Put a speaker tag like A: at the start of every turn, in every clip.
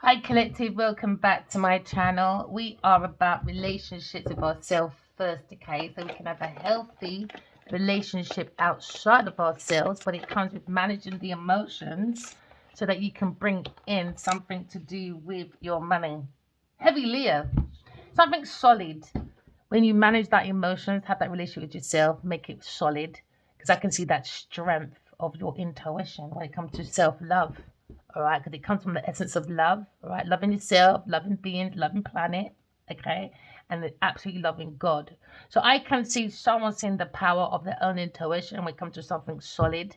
A: Hi collective, welcome back to my channel. We are about relationships with ourselves first, okay? So we can have a healthy relationship outside of ourselves, but it comes with managing the emotions so that you can bring in something to do with your money. Heavy Leo, something solid. When you manage that emotions, have that relationship with yourself, make it solid. Because I can see that strength of your intuition when it comes to self-love. All right, because it comes from the essence of love. All right, loving yourself, loving beings, loving planet. Okay, and absolutely loving God. So I can see someone seeing the power of their own intuition when it comes to something solid.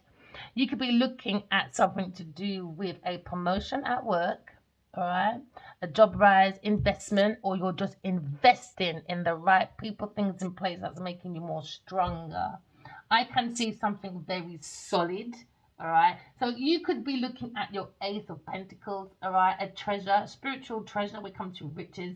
A: You could be looking at something to do with a promotion at work, all right, a job rise, investment, or you're just investing in the right people, things in place that's making you more stronger. I can see something very solid. All right. So you could be looking at your Ace of Pentacles, all right, a treasure, spiritual treasure when it comes to riches.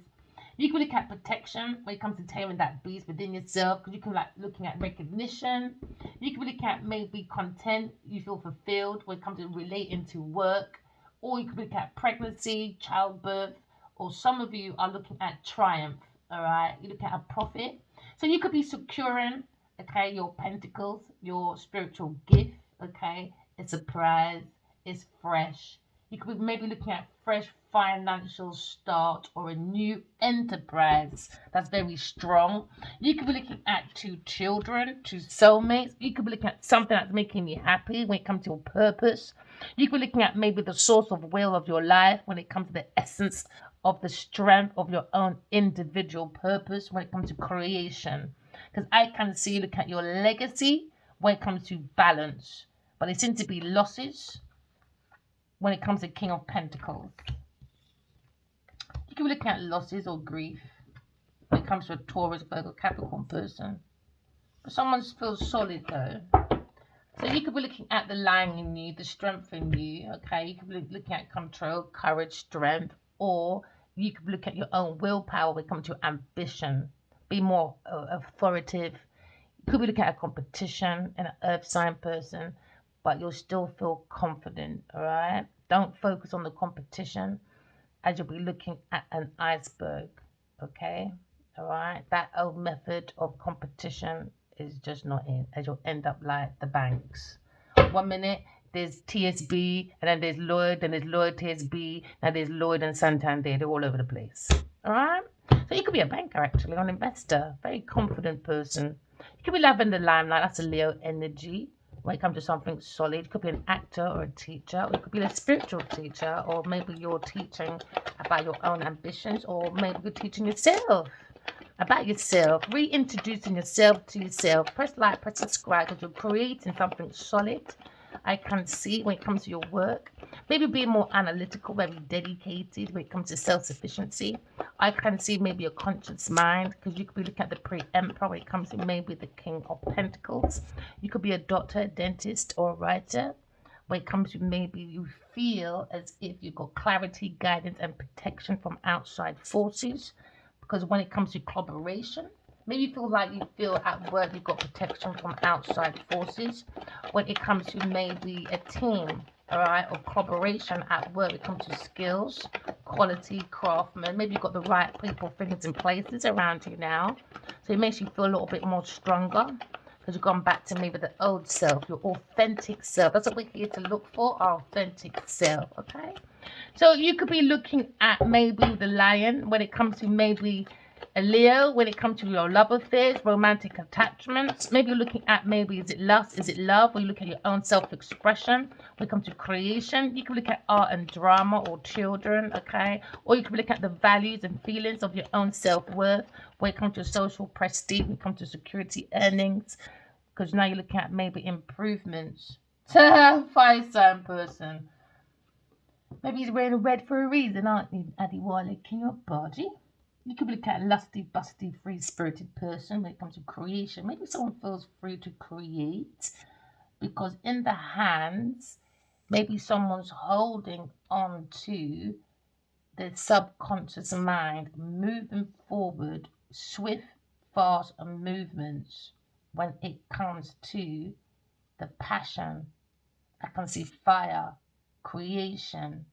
A: You can look at protection when it comes to taming that beast within yourself, because you can like looking at recognition. You can look at maybe content, you feel fulfilled when it comes to relating to work, or you can look at pregnancy, childbirth, or some of you are looking at triumph. All right, you look at a profit. So you could be securing, okay, your pentacles, your spiritual gift, okay, it's a prize, it's fresh. You could be maybe looking at fresh financial start or a new enterprise that's very strong. You could be looking at two children, two soulmates. You could be looking at something that's making you happy when it comes to your purpose. You could be looking at maybe the source of will of your life when it comes to the essence of the strength of your own individual purpose when it comes to creation. Because I can see you look at your legacy when it comes to balance, but it seems to be losses when it comes to King of Pentacles. You can be looking at losses or grief when it comes to a Taurus, Virgo, Capricorn person. But someone feels solid though. So you could be looking at the lion in you, the strength in you, okay? You could be looking at control, courage, strength, or you could look at your own willpower when it comes to ambition. Be more authoritative. You could be looking at a competition and an earth sign person, but you'll still feel confident, all right? Don't focus on the competition as you'll be looking at an iceberg, okay? All right, that old method of competition is just not in, as you'll end up like the banks. One minute there's TSB, and then there's Lloyd, and there's Lloyd TSB, and there's Lloyd and Santander. They're all over the place. All right, so you could be a banker actually, or an investor, very confident person. You could be loving the limelight. That's a Leo energy when it comes to something solid. You could be an actor or a teacher, or you could be a spiritual teacher, or maybe you're teaching about your own ambitions, or maybe you're teaching yourself about yourself, reintroducing yourself to yourself. Press like, press subscribe, because you're creating something solid. I can see when it comes to your work, maybe being more analytical, very dedicated when it comes to self-sufficiency. I can see maybe a conscious mind, because you could be looking at the pre-emperor when it comes to maybe the King of Pentacles. You could be a doctor, a dentist, or a writer when it comes to maybe you feel as if you've got clarity, guidance, and protection from outside forces. Because when it comes to collaboration, maybe you feel like you feel at work you've got protection from outside forces. When it comes to maybe a team, all right, or collaboration at work, it comes to skills, quality, craftsman. Maybe you've got the right people, things in places around you now. So it makes you feel a little bit more stronger because you've gone back to maybe the old self, your authentic self. That's what we're here to look for, our authentic self, okay? So you could be looking at maybe the lion when it comes to maybe a Leo, when it comes to your love affairs, romantic attachments. Maybe you're looking at maybe is it lust, is it love, or you look at your own self-expression when it comes to creation. You can look at art and drama or children, okay? Or you can look at the values and feelings of your own self-worth when it comes to social prestige, when it comes to security earnings, because now you're looking at maybe improvements. Fire sign person. Maybe he's wearing red for a reason, aren't you, Addy Wiley? King of body. You could look at a lusty, busty, free-spirited person when it comes to creation. Maybe someone feels free to create because in the hands, maybe someone's holding on to the subconscious mind, moving forward, swift, fast movements when it comes to the passion. I can see fire, creation,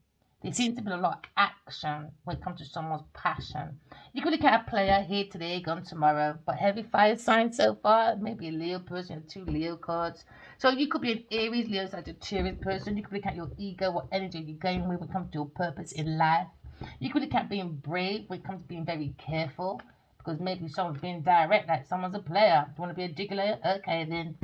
A: There seems to be a lot of action when it comes to someone's passion. You could look at a player here today, gone tomorrow, but heavy fire sign so far, maybe a Leo person, 2 Leo cards. So you could be an Aries, Leo, Sagittarius person. You could look at your ego, what energy you're going with when it comes to your purpose in life. You could look at being brave when it comes to being very careful, because maybe someone's being direct, like someone's a player. Do you want to be a gigolo? Okay, then.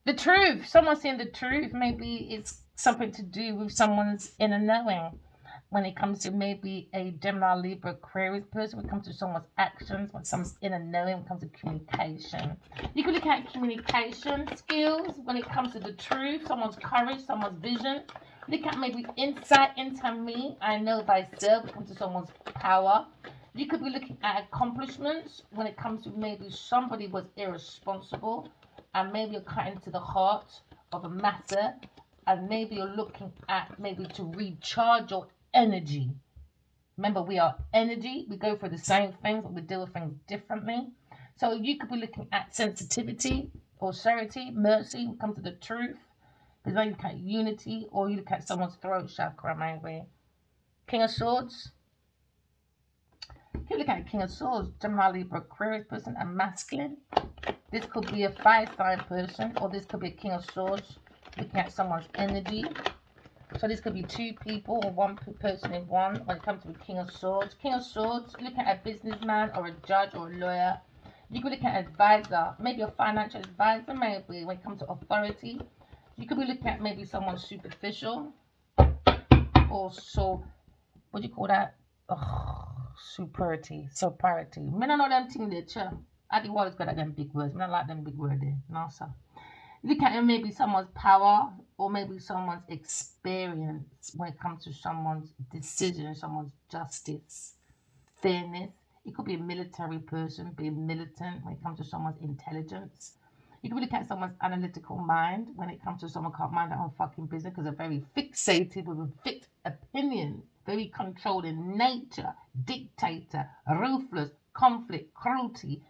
A: The truth, someone's saying the truth. Maybe it's something to do with someone's inner knowing. When it comes to maybe a Gemini, Libra, Aquarius person, when it comes to someone's actions, when someone's inner knowing, when it comes to communication. You can look at communication skills when it comes to the truth, someone's courage, someone's vision. Look at maybe insight into me. I know thyself when it comes to someone's power. You could be looking at accomplishments when it comes to maybe somebody was irresponsible and maybe you're cutting to the heart of a matter and maybe you're looking at maybe to recharge your energy. Remember, we are energy. We go through the same things, but we deal with things differently. So you could be looking at sensitivity or charity, mercy when it comes to the truth. Because when you look at unity or you look at someone's throat chakra, maybe. King of Swords. If you look at King of Swords, Gemini, Libra, Aquarius person, and masculine. This could be a fire sign person, or this could be a King of Swords looking at someone's energy. So this could be 2 people or 1 person in one when it comes to the King of Swords. King of Swords, look at a businessman or a judge or a lawyer. You could look at an advisor, maybe a financial advisor, maybe when it comes to authority. You could be looking at maybe someone superficial or so, what do you call that? Superiority. Me don't know them things there, sure. I think always got them big words. Me don't like them big words there. No, sir. Look at maybe someone's power or maybe someone's experience when it comes to someone's decision, someone's justice, fairness. It could be a military person, be militant when it comes to someone's intelligence. You can look at someone's analytical mind when it comes to someone can't mind their own fucking business because they're very fixated with a fixed opinion, very controlled in nature, dictator, ruthless, conflict, cruelty.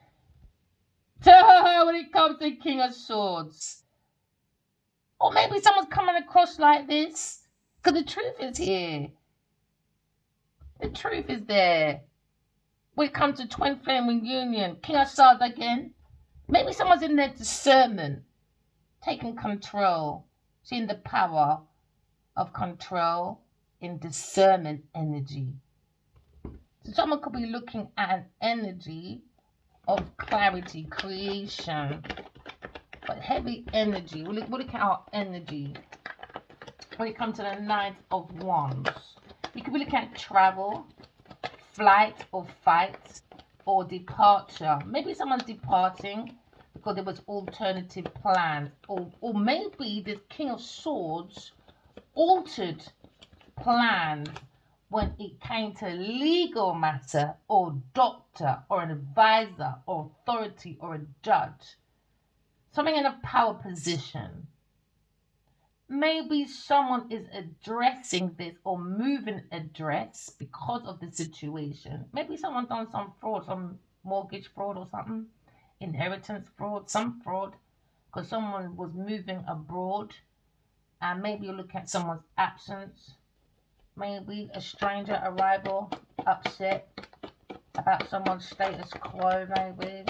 A: When it comes to King of Swords. Or maybe someone's coming across like this. Because the truth is here. The truth is there. When it comes to twin flame reunion, King of Swords again. Maybe someone's in their discernment, taking control, seeing the power of control in discernment energy. So someone could be looking at an energy of clarity, creation, but heavy energy. We'll look at our energy when it comes to the Knight of Wands. You could be looking at travel, flight or fight, or departure. Maybe someone's departing because there was alternative plans, or maybe the King of Swords altered plans when it came to legal matter or doctor or an advisor or authority or a judge. Something in a power position. Maybe someone is addressing this or moving address because of the situation. Maybe someone done some fraud, some mortgage fraud or something, inheritance fraud, some fraud, because someone was moving abroad, and maybe you look at someone's absence, maybe a stranger arrival, upset about someone's status quo, maybe.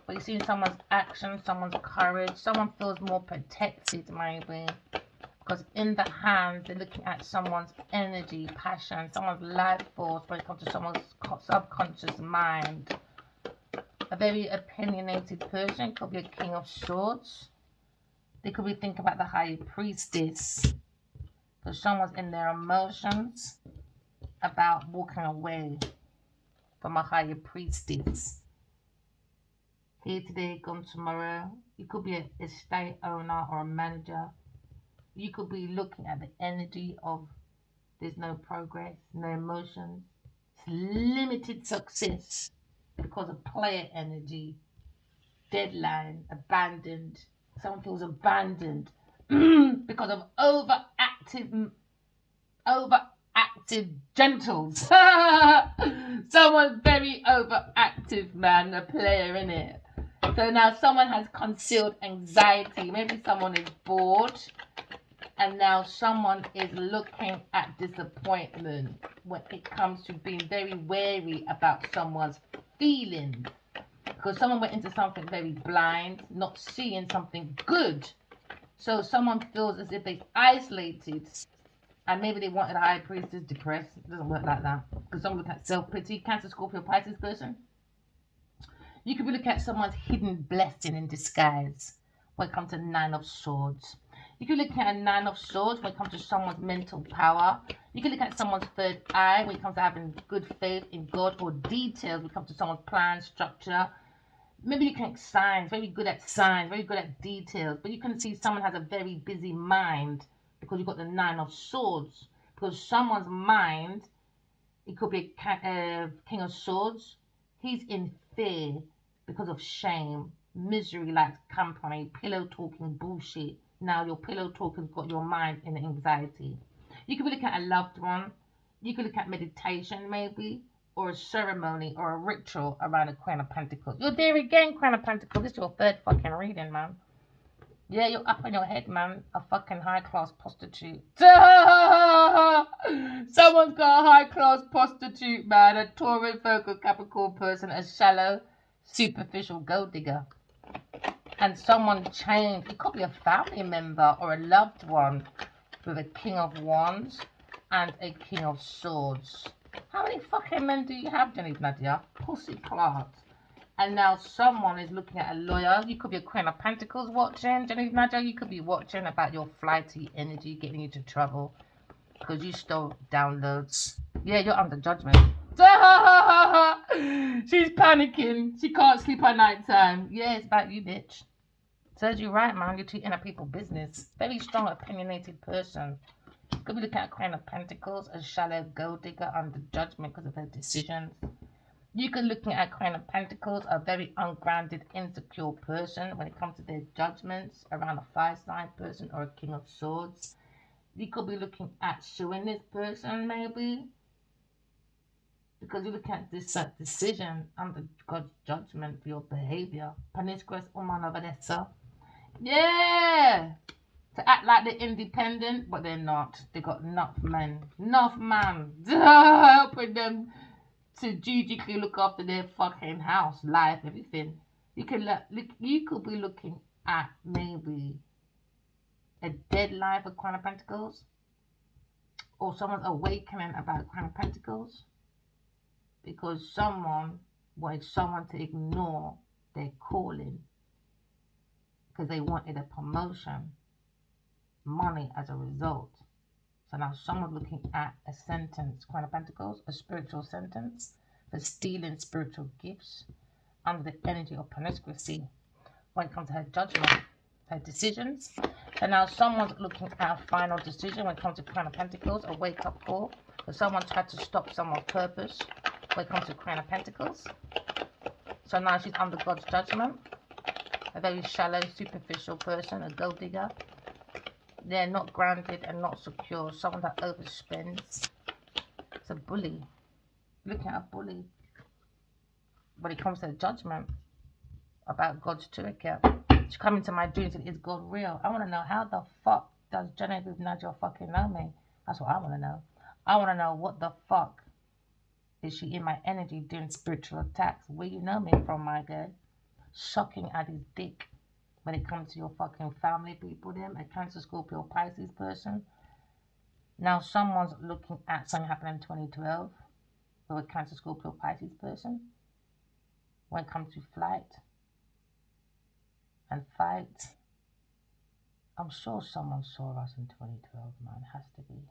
A: But you've seen someone's action, someone's courage, someone feels more protected, maybe. Because in the hand, they're looking at someone's energy, passion, someone's life force when it comes to someone's subconscious mind. A very opinionated person could be a King of Swords. They could be thinking about the High Priestess. Because someone's in their emotions about walking away from a Higher Priestess. Here today, gone tomorrow. You could be an estate owner or a manager. You could be looking at the energy of there's no progress, no emotions, limited success because of player energy, deadline, abandoned. Someone feels abandoned because of overactive gentles. Someone very overactive, man, a player in it. So now someone has concealed anxiety. Maybe someone is bored. And now someone is looking at disappointment when it comes to being very wary about someone's feelings. Because someone went into something very blind, not seeing something good. So someone feels as if they've isolated, and maybe they wanted a high priestess depressed. It doesn't work like that. Because someone look at self-pity, Cancer, Scorpio, Pisces person. You could be looking at someone's hidden blessing in disguise when it comes to Nine of Swords. You could look at a Nine of Swords when it comes to someone's mental power. You can look at someone's third eye when it comes to having good faith in God, or details when it comes to someone's plan, structure. Maybe you can signs, very good at signs, very good at details. But you can see someone has a very busy mind because you've got the Nine of Swords. Because someone's mind, it could be a King of Swords. He's in fear because of shame, misery like company, pillow talking bullshit. Now your pillow talking's got your mind in anxiety. You could be looking at a loved one. You could look at meditation maybe, or a ceremony or a ritual around the Queen of Pentacles. You're there again, Queen of Pentacles. This is your third fucking reading, man. Yeah, you're up on your head, man. A fucking high-class prostitute. Someone's got a high-class prostitute, man. A Taurus, Virgo, Capricorn person. A shallow, superficial gold digger. And someone changed. It could be a family member or a loved one with a King of Wands and a King of Swords. How many fucking men do you have, Jenny Nadia? Pussy clout. And now someone is looking at a lawyer. You could be a Queen of Pentacles watching. Jenny Nadia, you could be watching about your flighty energy getting you to trouble because you stole downloads. Yeah, you're under judgment. She's panicking. She can't sleep at night time. Yeah, it's about you, bitch. Serves you right, man. You're treating at people's business. Very strong, opinionated person. Could be looking at Queen of Pentacles, a shallow gold digger under judgment because of her decisions. You could looking at Queen of Pentacles, a very ungrounded, insecure person when it comes to their judgments around a fire sign person or a King of Swords. You could be looking at suing this person maybe, because you're looking at this decision under God's judgment for your behavior. Panisquest Umana Vanessa. Yeah! To act like they're independent, but they're not. They got enough men. Enough man. Helping them to strategically look after their fucking house, life, everything. You could you could be looking at maybe a deadline for Queen of Pentacles, or someone's awakening about Queen of Pentacles, because someone wanted someone to ignore their calling because they wanted a promotion, money as a result. So now someone's looking at a sentence, Queen of Pentacles, a spiritual sentence for stealing spiritual gifts under the energy of promiscuity when it comes to her judgment, her decisions. And now someone's looking at a final decision when it comes to Queen of Pentacles, a wake-up call. So someone tried to stop someone's purpose when it comes to Queen of Pentacles. So now she's under God's judgment. A very shallow, superficial person, a gold digger. They're not grounded and not secure. Someone that overspends. It's a bully. Looking at a bully when it comes to judgment about God's toolkit. She come into my dreams and is God real? I want to know, how the fuck does Genevieve Nadia fucking know me? That's what I want to know. I want to know, what the fuck is she in my energy doing spiritual attacks? Where you know me from, my girl? Sucking at his dick when it comes to your fucking family people, them, a Cancer, Scorpio, Pisces person. Now someone's looking at something happening in 2012 with a Cancer, Scorpio, Pisces person when it comes to flight and fight. I'm sure someone saw us in 2012, man. Has to be.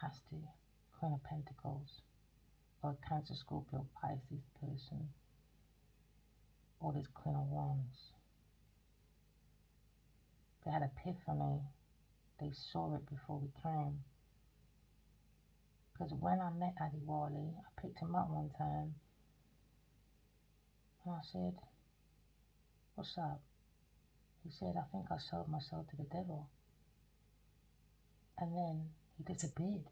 A: Has to. Queen of Pentacles, or a Cancer, Scorpio, Pisces person, or this Queen of Wands. They had epiphany. They saw it before we came. Because when I met Adi Wali, I picked him up one time and I said, "What's up?" He said, "I think I sold my soul to the devil." And then he disappeared.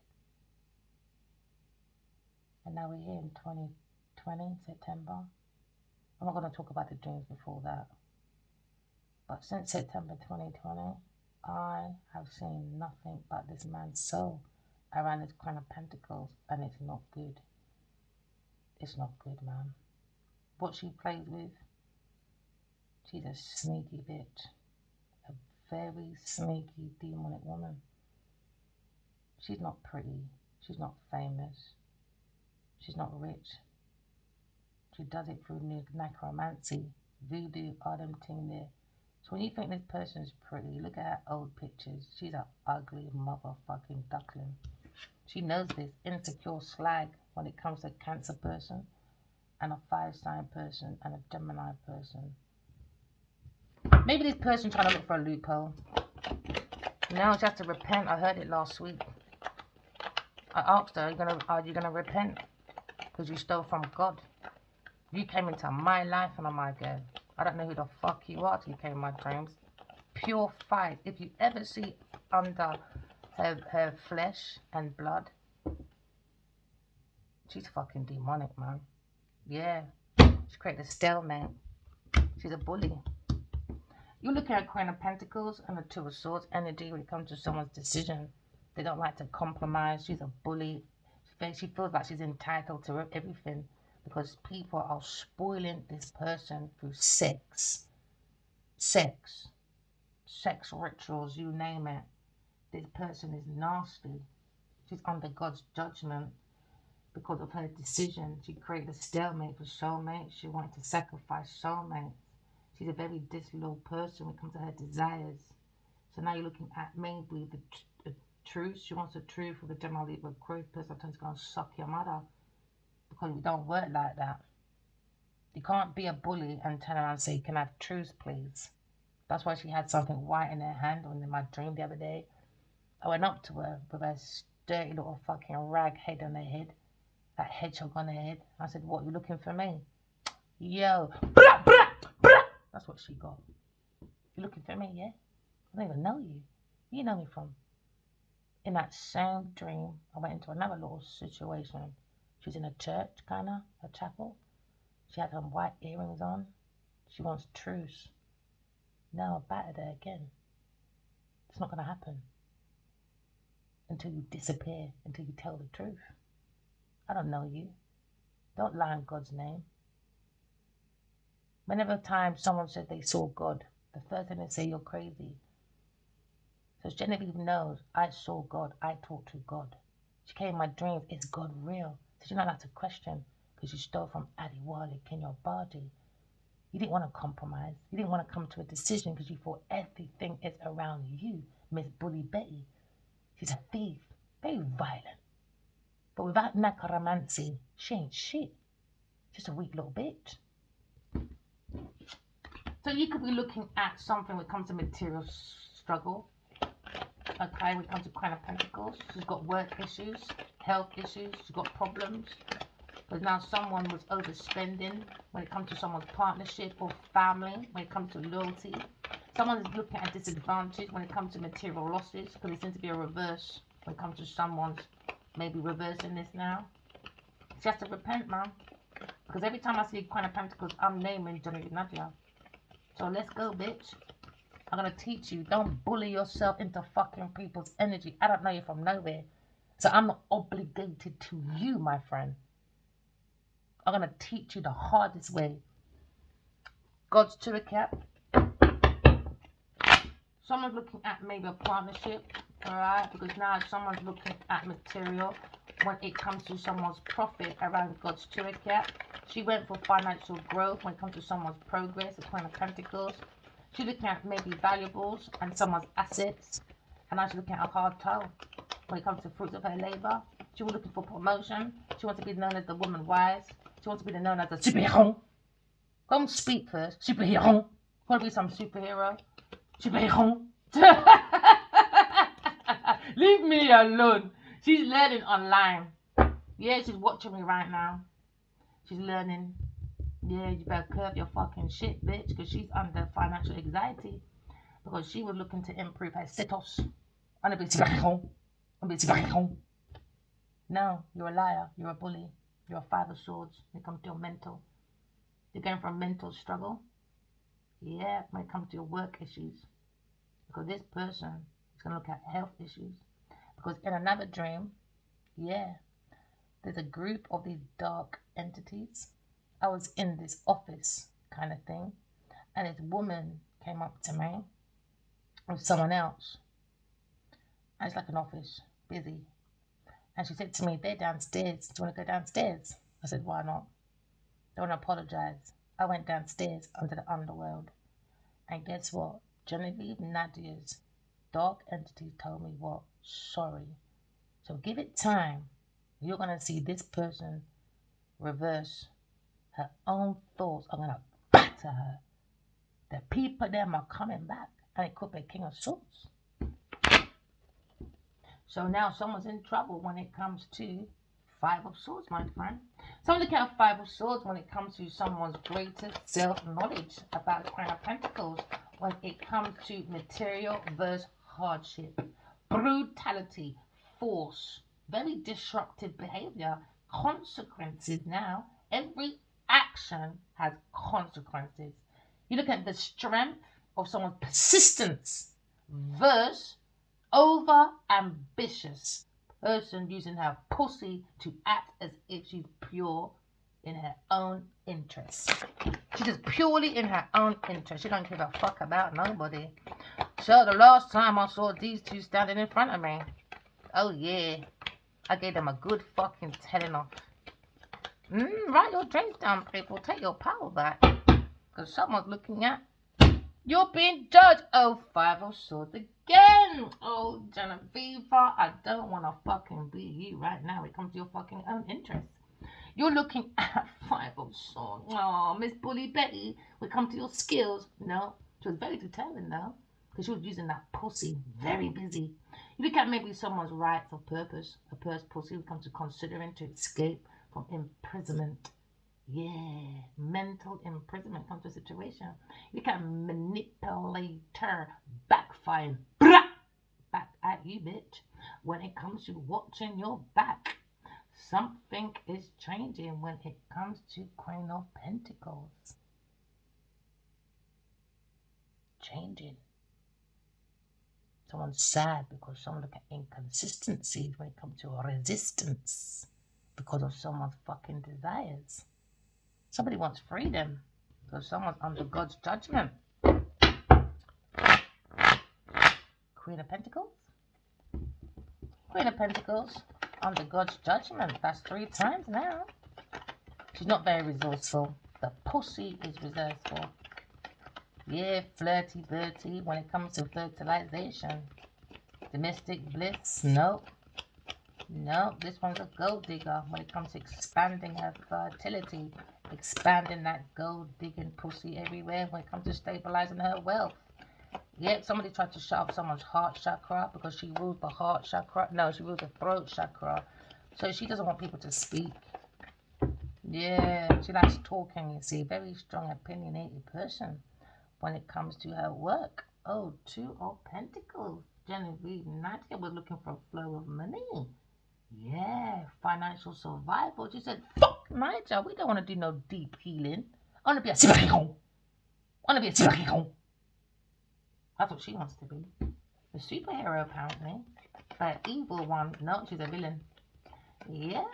A: And now we're here in 2020, September. I'm not going to talk about the dreams before that. But since September 2020, I have seen nothing but this man's soul around his crown of pentacles, and it's not good. It's not good, man. What she plays with, she's a sneaky bitch. A very sneaky, demonic woman. She's not pretty. She's not famous. She's not rich. She does it through necromancy, voodoo, all them thing there. So when you think this person's pretty, look at her old pictures. She's an ugly motherfucking duckling. She knows this insecure slag when it comes to a Cancer person and a 5-sign person and a Gemini person. Maybe this person trying to look for a loophole. Now she has to repent. I heard it last week. I asked her, are you gonna repent? Because you stole from God. You came into my life and I'm like, I don't know who the fuck you are till you came in my dreams. Pure fight. If you ever see under her flesh and blood, she's fucking demonic, man. Yeah. She created a stalemate. She's a bully. You look at Queen of Pentacles and the Two of Swords energy when it comes to someone's decision. They don't like to compromise. She's a bully. She feels like she's entitled to everything because people are spoiling this person through sex. Sex rituals, you name it. This person is nasty. She's under God's judgment because of her decision. She created a stalemate for soulmates. She wanted to sacrifice soulmates. She's a very disloyal person when it comes to her desires. So now you're looking at maybe the truth. She wants the truth with the Gemini Libra Aquarius person. Sometimes going to suck your mother because we don't work like that. You can't be a bully and turn around and say, can I have truth, please? That's why she had something white in her hand in my dream the other day. I went up to her with her dirty little fucking rag head on her head. That hedgehog on her head. I said, what, you looking for me? Yo. Blah, blah, blah. That's what she got. You looking for me, yeah? I don't even know you. Where you know me from? In that same dream, I went into another little situation. She was in a church, kind of, a chapel. She had her white earrings on. She wants truce. Now I battered her again. It's not going to happen until you disappear, until you tell the truth. I don't know you. Don't lie in God's name. Whenever time someone said they saw God, the first thing they say, you're crazy. So Genevieve knows I saw God. I talked to God. She came in my dreams. Is God real? So she not have to question because you stole from Adiwale Kenya Badi. You didn't want to compromise. You didn't want to come to a decision because you thought everything is around you, Miss Bully Betty. She's a thief, very violent. But without necromancy, she ain't shit. Just a weak little bitch. So you could be looking at something when it comes to material struggle. Okay, when it comes to Queen of Pentacles, she's got work issues, health issues, she's got problems. Because now someone was overspending when it comes to someone's partnership or family, when it comes to loyalty. Someone is looking at disadvantage when it comes to material losses, because it seems to be a reverse when it comes to someone's maybe reversing this now. She has to repent, man. Because every time I see Queen of Pentacles, I'm naming Genevieve Nadia. So let's go, bitch. I'm going to teach you. Don't bully yourself into fucking people's energy. I don't know you from nowhere. So I'm not obligated to you, my friend. I'm going to teach you the hardest way. God's to recap. Someone's looking at maybe a partnership, alright? Because now someone's looking at material when it comes to someone's profit around God's to recap. She went for financial growth when it comes to someone's progress, the Queen of Pentacles. She's looking at maybe valuables and someone's assets. And now she's looking at a hard toe when it comes to fruits of her labor. She was looking for promotion. She wants to be known as the woman wise. She wants to be known as a superhero. Come speak first. Superhero. Want to be some superhero? Superhero. Leave me alone. She's learning online. Yeah, she's watching me right now. She's learning. Yeah, you better curb your fucking shit, bitch, because she's under financial anxiety. Because she was looking to improve her status. No, you're a liar. You're a bully. You're a 5 of swords when it comes to your mental. You're going for a mental struggle. Yeah, when it comes to your work issues. Because this person is going to look at health issues. Because in another dream, yeah, there's a group of these dark entities. I was in this office kind of thing, and this woman came up to me with someone else. And it's like an office, busy. And she said to me, they're downstairs. Do you want to go downstairs? I said, why not? Don't apologize. I went downstairs under the underworld. And guess what? Genevieve Nadia's dark entity told me what? Sorry. So give it time. You're going to see this person reverse her own thoughts. I'm going to batter her. The people them are coming back. And it could be King of Swords. So now someone's in trouble when it comes to Five of Swords, my friend. So look at Five of Swords when it comes to someone's greatest self-knowledge about the Queen of Pentacles. When it comes to material versus hardship, brutality, force, very disruptive behavior, consequences now. Every action has consequences. You look at the strength of someone's persistence versus over ambitious person using her pussy to act as if she's pure in her own interest. She's just purely in her own interest. She don't give a fuck about nobody. So the last time I saw these two standing in front of me, oh yeah, I gave them a good fucking telling off. Write your dreams down, people. Take your power back. Because someone's looking at you're being judged. Oh, Five of Swords again. Oh, Genevieve, I don't want to fucking be you right now. It comes to your fucking own interest. You're looking at Five of Swords. Oh, Miss Bully Betty, we come to your skills. No, she was very determined though, because she was using that pussy, very busy. You look at maybe someone's rights or purpose, a person's pussy, we come to considering to escape from imprisonment. Yeah, mental imprisonment comes to a situation. You can manipulator backfire back at you, bitch. When it comes to watching your back, something is changing when it comes to Queen of Pentacles. Changing. Someone's sad because someone look at inconsistencies when it comes to resistance because of someone's fucking desires. Somebody wants freedom because someone's under God's judgment. Queen of Pentacles. Queen of Pentacles under God's judgment. That's 3 times now. She's not very resourceful. The pussy is resourceful. Yeah, flirty, dirty when it comes to fertilization. Domestic bliss. Nope. No, this one's a gold digger when it comes to expanding her fertility, expanding that gold digging pussy everywhere when it comes to stabilizing her wealth. Yep, somebody tried to shut up someone's heart chakra because she rules the heart chakra. No, she rules the throat chakra. So she doesn't want people to speak. Yeah, she likes talking, you see. Very strong, opinionated person when it comes to her work. Oh, 2 of Pentacles. Genevieve Nadia was looking for a flow of money. Yeah, financial survival. She said, fuck Nigel, we don't want to do no deep healing. I want to be a superhero. That's what she wants to be. A superhero, apparently. But evil one. No, she's a villain. Yeah,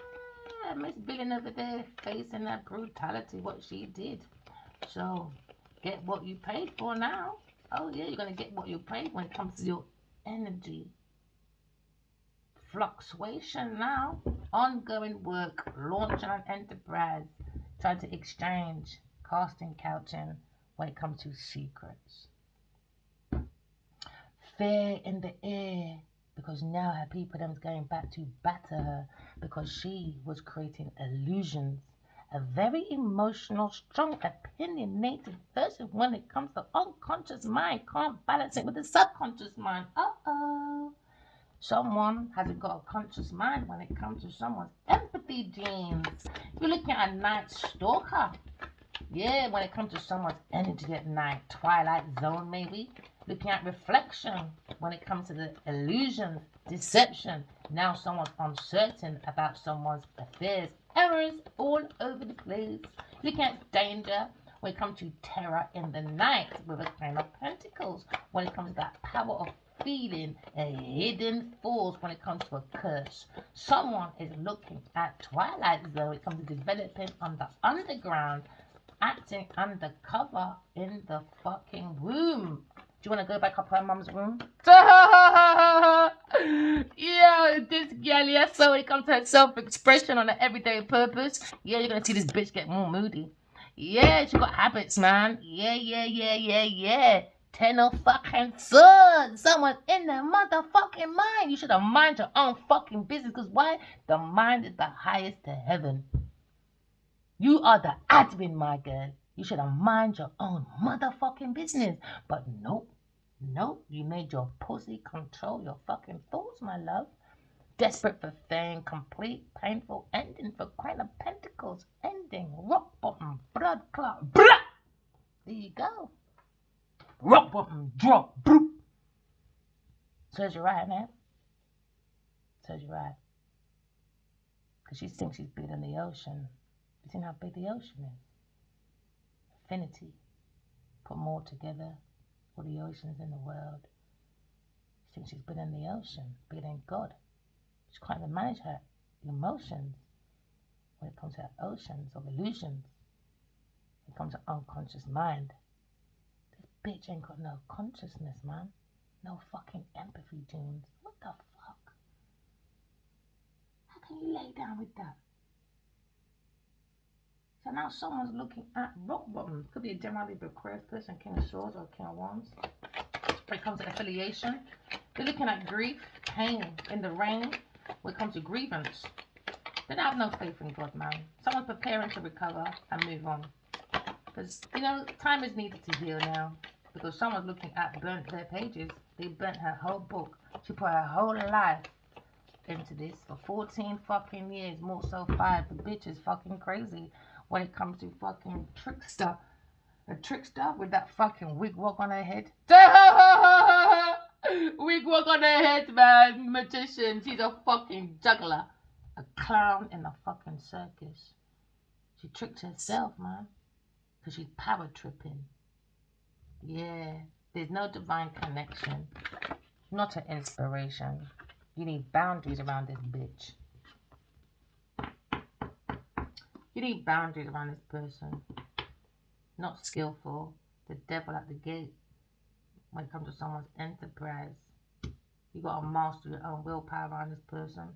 A: Miss Villain over there facing that brutality, what she did. So, get what you paid for now. Oh, yeah, you're going to get what you paid when it comes to your energy. Fluctuation now. Ongoing work. Launching an enterprise. Trying to exchange. Casting couching when it comes to secrets. Fear in the air. Because now her people them's going back to batter her. Because she was creating illusions. A very emotional, strong, opinionated person when it comes to unconscious mind. Can't balance it with the subconscious mind. Uh-oh. Someone hasn't got a conscious mind when it comes to someone's empathy genes. You're looking at a night stalker. Yeah, when it comes to someone's energy at night. Twilight zone, maybe. Looking at reflection when it comes to the illusion, deception. Now someone's uncertain about someone's affairs. Errors all over the place. Looking at danger When it comes to terror in the night with a Queen of Pentacles. When it comes to that power of feeling a hidden force when it comes to a curse. Someone is looking at Twilight Zone when it comes to developing on the underground, acting undercover in the fucking womb. Do you want to go back up her mum's room? Yeah, this girl, yeah, so when it comes to her self-expression on an everyday purpose, yeah, you're going to see this bitch get more moody. Yeah, she got habits, man. Yeah. 10 of fucking swords. Someone's in their motherfucking mind. You should have mind your own fucking business. Because why? The mind is the highest to heaven. You are the admin, my girl. You should have mind your own motherfucking business. But nope. You made your pussy control your fucking thoughts, my love. Desperate for fame, complete, painful ending for Queen of Pentacles. Ending, rock bottom, blood clot. Blah! There you go. Rock bottom, drop, bloop. Serves you right, man. Serves you right. Because she thinks she's bigger than the ocean. You seen how big the ocean is? Infinity. Put more together. All the oceans in the world. She thinks she's bigger than the ocean, bigger than God. She can't even manage her emotions when it comes to her oceans of illusions. When it comes to unconscious mind. This bitch ain't got no consciousness, man. No fucking empathy, James. What the fuck? How can you lay down with that? So now someone's looking at rock bottom. Could be a generally Aquarius person, King of Swords or King of Wands. When it comes to affiliation, they're looking at grief, pain in the rain. When it comes to grievance, they don't have no faith in God, man. Someone's preparing to recover and move on. Because, time is needed to heal now. Because someone's looking at burnt their pages. They burnt her whole book. She put her whole life into this for 14 fucking years. More so 5. The bitch is fucking crazy when it comes to fucking trickster. A trickster with that fucking wig wog on her head. Wig wog on her head, man. Magician. She's a fucking juggler. A clown in a fucking circus. She tricked herself, man. Because she's power tripping. Yeah. There's no divine connection. Not an inspiration. You need boundaries around this bitch. You need boundaries around this person. Not skillful. The devil at the gate. When it comes to someone's enterprise. You got to master your own willpower around this person.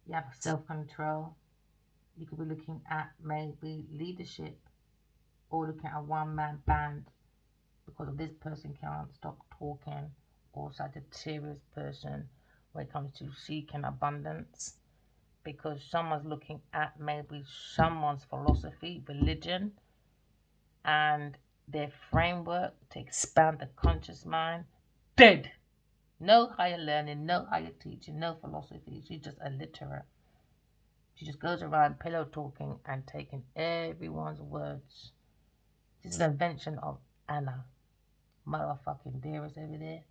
A: You have self-control. You could be looking at maybe leadership. Or looking at a one-man band. Because of this person can't stop talking. Or Sagittarius person when it comes to seeking abundance. Because someone's looking at maybe someone's philosophy, religion, and their framework to expand the conscious mind. Dead. No higher learning, no higher teaching, no philosophy. She's just illiterate. She just goes around pillow talking and taking everyone's words. This is an invention of Anna, motherfucking dearest over there.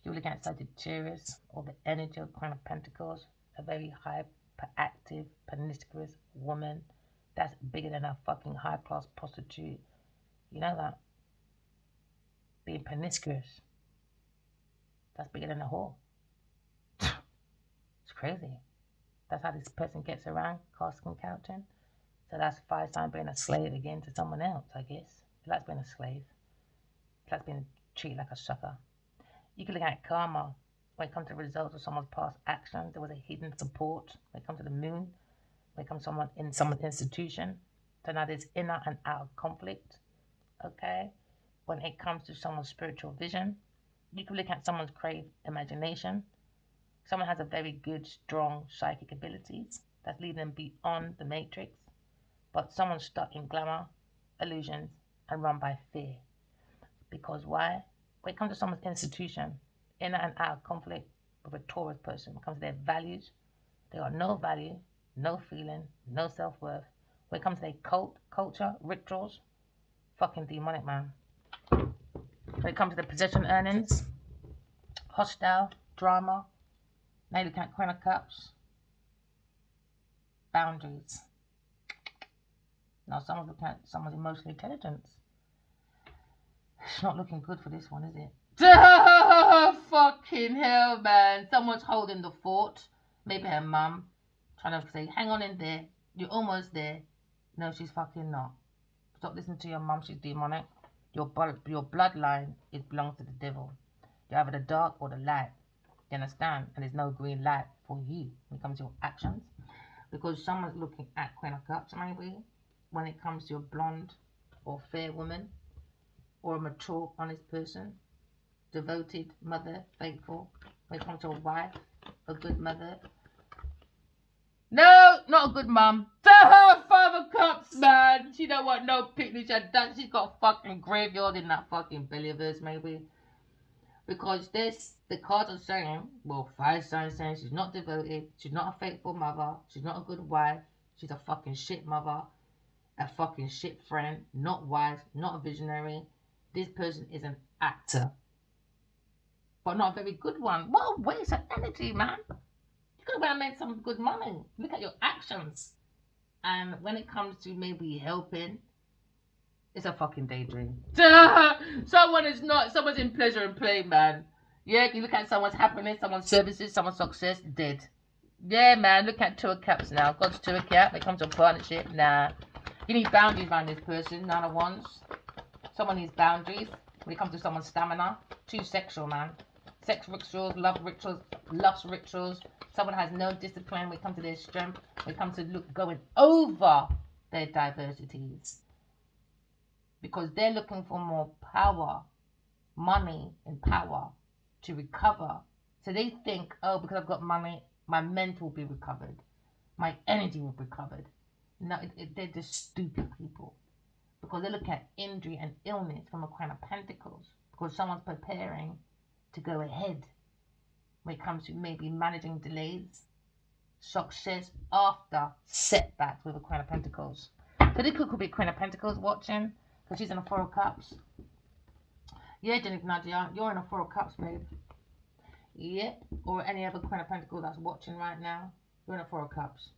A: You're looking at Sagittarius, or the energy of Queen of Pentacles, a very hyperactive, promiscuous woman that's bigger than a fucking high-class prostitute. You know that? Being promiscuous. That's bigger than a whore. It's crazy. That's how this person gets around, casting couching. So that's fire sign being a slave again to someone else, I guess. It likes being a slave. It likes being treated like a sucker. You can look at karma. When it comes to the results of someone's past actions, there was a hidden support. When it comes to the moon, when it comes to someone in someone's institution. So now there's inner and outer conflict. Okay? When it comes to someone's spiritual vision, you can look at someone's craved imagination. Someone has a very good, strong psychic abilities that's leading them beyond the matrix. But someone's stuck in glamour, illusions, and run by fear. Because why? When it comes to someone's institution, inner and outer conflict with a Taurus person, when it comes to their values, they got no value, no feeling, no self-worth. When it comes to their culture, rituals, fucking demonic, man. When it comes to the possession earnings, hostile, drama, now you look at Queen of Cups, boundaries. Now someone's looking at someone's emotional intelligence. It's not looking good for this one, is it? Fucking hell, man. Someone's holding the fort. Maybe her mum. Trying to say, hang on in there. You're almost there. No, she's fucking not. Stop listening to your mum. She's demonic. Your bloodline, it belongs to the devil. You're either the dark or the light. You understand? And there's no green light for you when it comes to your actions. Because someone's looking at Queen of Cups, maybe, when it comes to a blonde or fair woman, or a mature, honest person, devoted mother, faithful. When it comes to a wife, a good mother. No, not a good mum. Five of Cups, man. She don't want no picnic. She's got a fucking graveyard in that fucking belly of hers, maybe. Because the cards are saying, well, fire sign saying she's not devoted, she's not a faithful mother, she's not a good wife, she's a fucking shit mother, a fucking shit friend, not wise, not a visionary. This person is an actor, but not a very good one. What a waste of energy, man. You could have made some good money. Look at your actions. And when it comes to maybe helping, it's a fucking daydream. Someone's in pleasure and play, man. Yeah, you look at someone's happiness, someone's services, someone's success, dead. Yeah, man, look at Two of Cups now. God's Two of Cups, when it comes to a partnership, nah. You need boundaries around this person, Nine of Wands. Someone needs boundaries when it comes to someone's stamina. Too sexual, man. Sex rituals, love rituals, lust rituals. Someone has no discipline when it comes to their strength, when it comes to going over their diversities. Because they're looking for more power, money and power to recover. So they think, oh, because I've got money, my mental will be recovered. My energy will be recovered. No, they're just stupid people. Because they look at injury and illness from a Queen of Pentacles. Because someone's preparing to go ahead when it comes to maybe managing delays, success after setbacks with a Queen of Pentacles. So this could be Queen of Pentacles watching, because she's in a Four of Cups. Yeah, Jennifer Nadia, you're in a Four of Cups, babe. Yep, or any other Queen of Pentacles that's watching right now, you're in a Four of Cups.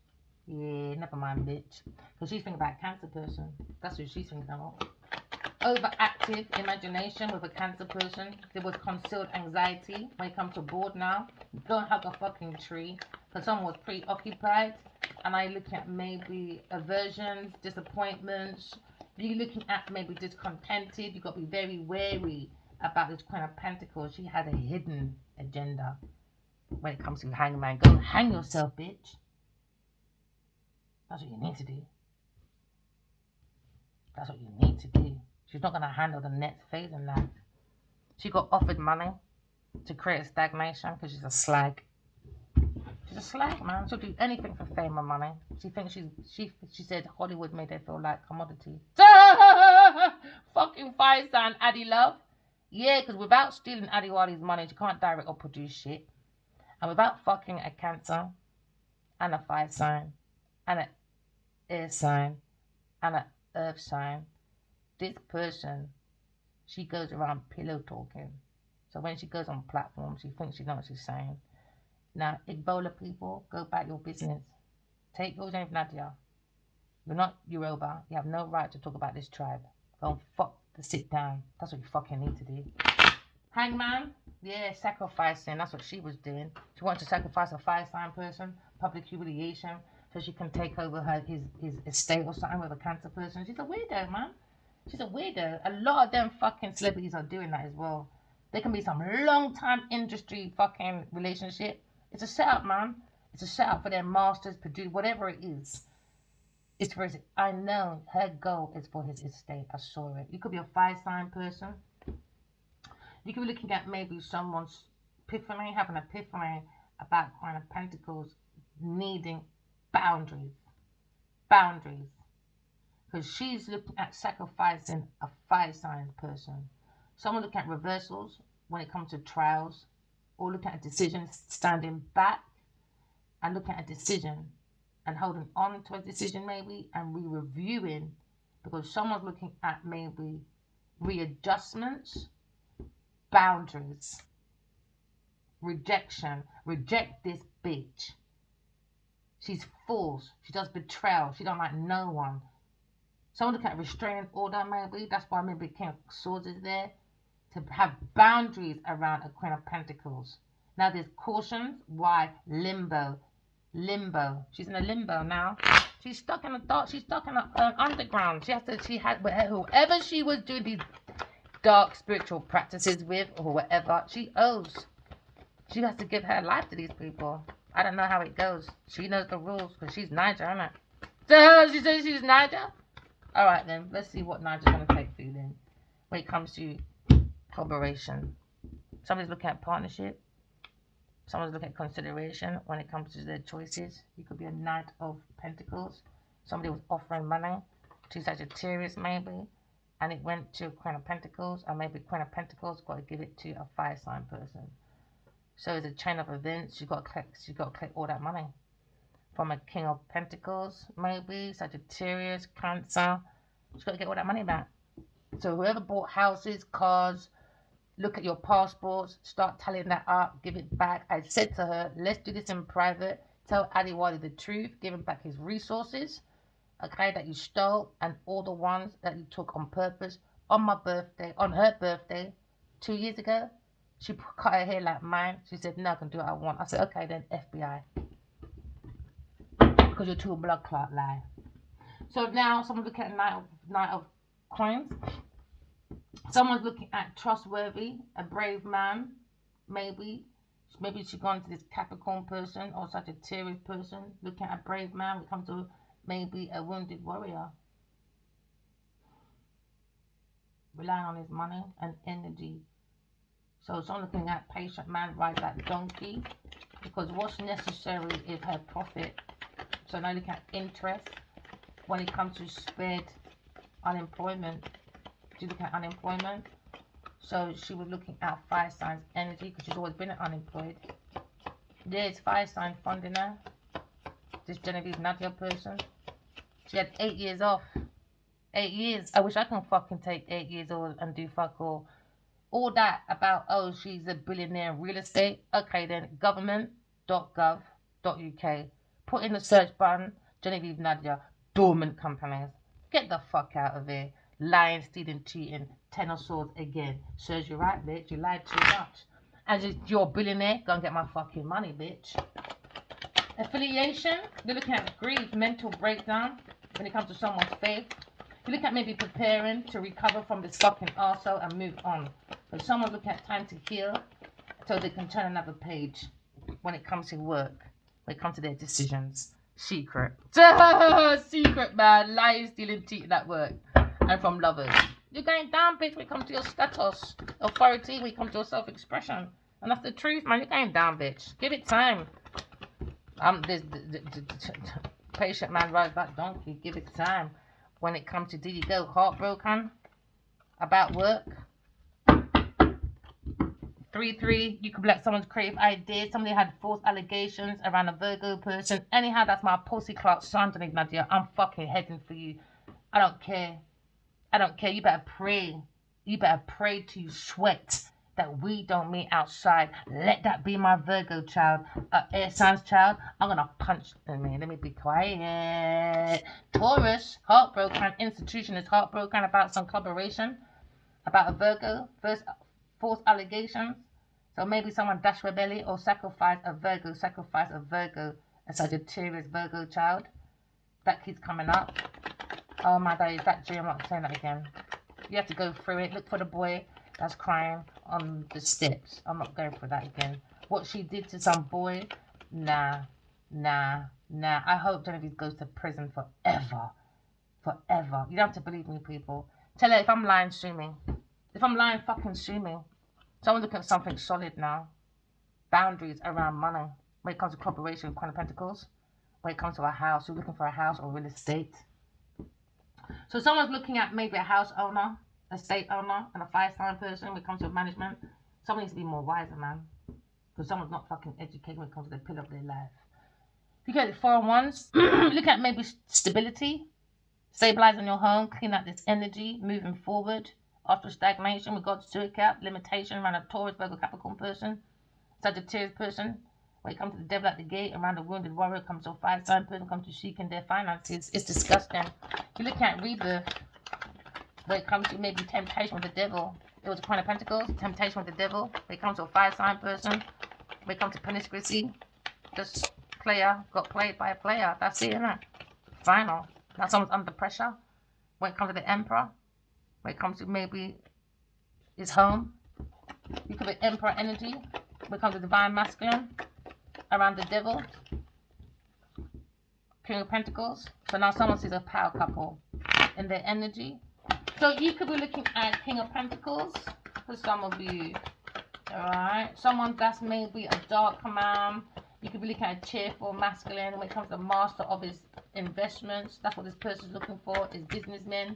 A: Yeah, never mind, bitch. Because she's thinking about a Cancer person. That's who she's thinking about. Overactive imagination with a Cancer person. There was concealed anxiety when it comes to board now. Don't hug a fucking tree. Because someone was preoccupied. And I look at maybe aversions, disappointments. You're looking at maybe discontented. You've got to be very wary about this Queen of Pentacles. She had a hidden agenda when it comes to hangman. Go hang yourself, bitch. That's what you need to do. That's what you need to do. She's not going to handle the next phase in life. She got offered money to create a stagnation because she's a slag. She's a slag, man. She'll do anything for fame or money. She thinks she said Hollywood made her feel like commodity. Fucking fire sign, Addy Love. Yeah, because without stealing Adiwali's money, she can't direct or produce shit. And without fucking a Cancer and a fire sign and an air sign and an earth sign, this person, she goes around pillow talking. So when she goes on platforms, she thinks she knows what she's saying. Now, Igbola people, go back your business. Take yours, Nadia. You're not Yoruba. You have no right to talk about this tribe. Go and fuck to sit down. That's what you fucking need to do. Hangman, yeah, sacrificing. That's what she was doing. She wanted to sacrifice a fire sign person, public humiliation, so she can take over his estate or something with a Cancer person. She's a weirdo, man. She's a weirdo. A lot of them fucking celebrities are doing that as well. There can be some long time industry fucking relationship. It's a setup, man. It's a setup for their masters, produce, whatever it is. It's for his, I know her goal is for his estate. I saw it. You could be a fire sign person. You could be looking at maybe someone's epiphany, having an epiphany about Queen of Pentacles needing boundaries. Boundaries. Because she's looking at sacrificing a fire sign person. Someone looking at reversals when it comes to trials, or looking at decisions, standing back and looking at a decision and holding on to a decision maybe and re-reviewing, because someone's looking at maybe readjustments, boundaries, rejection. Reject this bitch. She's false. She does betrayal. She don't like no one. Someone look at restraining order, maybe. That's why maybe King of Swords is there. To have boundaries around a Queen of Pentacles. Now there's cautions. Why? Limbo. Limbo. She's in a limbo now. She's stuck in a dark. She's stuck in an underground. She has to. She had whoever she was doing these dark spiritual practices with, or whatever. She owes. She has to give her life to these people. I don't know how it goes. She knows the rules because she's Niger, isn't it? So she says she's Niger. All right then. Let's see what Niger's gonna take for you then. When it comes to collaboration, somebody's looking at partnership. Someone's looking at consideration when it comes to their choices. You could be a Knight of Pentacles. Somebody was offering money to Sagittarius maybe, and it went to Queen of Pentacles, or maybe Queen of Pentacles got to give it to a fire sign person. So it's a chain of events. You got to collect all that money from a King of Pentacles, maybe Sagittarius, Cancer. She's got to get all that money back. So whoever bought houses, cars, look at your passports, start tallying that up, give it back. I said to her, let's do this in private. Tell Adiwali the truth, give him back his resources, okay, that you stole, and all the ones that you took on purpose. On my birthday, on her birthday, 2 years ago, she cut her hair like mine. She said, no, I can do what I want. I said, okay, then FBI. Because you're too blood clot lie. So now someone's looking at Knight of Coins. Someone's looking at trustworthy, a brave man, maybe. Maybe she's gone to this Capricorn person or Sagittarius person, looking at a brave man when it comes to maybe a wounded warrior. Relying on his money and energy. So someone looking at patient man rides that donkey, because what's necessary is her profit. So now looking at interest when it comes to spared unemployment. She's looking at unemployment. So she was looking at fire signs energy, because she's always been unemployed. There's fire sign funding her. This Genevieve Nadia person. She had 8 years off. 8 years. I wish I can fucking take 8 years old and do fuck all. All that about, oh, she's a billionaire in real estate. Okay then, government.gov.uk. Put in the search button, Genevieve Nadia, dormant companies. Get the fuck out of here. Lying, stealing, cheating, 10 of swords again. Serves you right, bitch. You lied too much. And you're a billionaire, go and get my fucking money, bitch. Affiliation, you're looking at grief, mental breakdown when it comes to someone's faith. You look at maybe preparing to recover from this fucking arsehole and move on. But someone's looking at time to heal so they can turn another page when it comes to work, when it comes to their decisions. Secret. Secret, man. Lying, stealing, cheating at work. And from lovers. You're going down, bitch, when it comes to your status. Authority, when it comes to your self-expression. And that's the truth, man. You're going down, bitch. Give it time. This patient man rides that donkey. Give it time. When it comes to, did you go heartbroken about work? 3-3, you could let someone's creative ideas. Somebody had false allegations around a Virgo person. Anyhow, that's my pussy clock, Sandra Nadia. I'm fucking heading for you. I don't care. I don't care. You better pray. You better pray to you sweat that we don't meet outside. Let that be my Virgo child, air signs child. I'm gonna punch. Let me be quiet. Taurus, heartbroken. Institution is heartbroken about some collaboration, about a Virgo. First, false allegations. So maybe someone dashed their belly or sacrifice a Virgo, a Sagittarius Virgo child. That keeps coming up. Oh my God, is that G? I'm not saying that again. You have to go through it. Look for the boy that's crying on the steps. I'm not going for that again. What she did to some boy, nah. I hope Genevieve goes to prison forever. Forever. You don't have to believe me, people. Tell her if I'm lying, sue me. If I'm lying, fucking sue me. Someone's looking at something solid now. Boundaries around money. When it comes to cooperation with Queen of Pentacles. When it comes to a house, you're looking for a house or real estate. So someone's looking at maybe a house owner, estate owner, and a fire sign person when it comes to management. Someone needs to be more wiser, man. Because someone's not fucking educated when it comes to the pillar of their life. If you get the 4 and 1s, look at maybe stability. Stabilizing your home, clean out this energy, moving forward. After stagnation, with God's 2 account, limitation around a Taurus, Virgo, Capricorn person, Sagittarius person. When it comes to the devil at the gate, around the wounded warrior comes to a fire sign person, comes to seeking their finances. It's disgusting. If you look at rebirth, when it comes to maybe temptation with the devil, it was a Queen of Pentacles, temptation with the devil. When it comes to a fire sign person, when it comes to promiscuity, this player got played by a player. That's it, isn't it? Final. Now someone's under pressure. When it comes to the Emperor, when it comes to maybe his home, you could be Emperor energy. When it comes to divine masculine, around the devil, King of Pentacles. So now someone sees a power couple in their energy. So you could be looking at King of Pentacles for some of you. Alright. Someone that's maybe a dark man. You could be looking at a cheerful masculine when it comes to the master of his investments. That's what this person's looking for, is businessmen.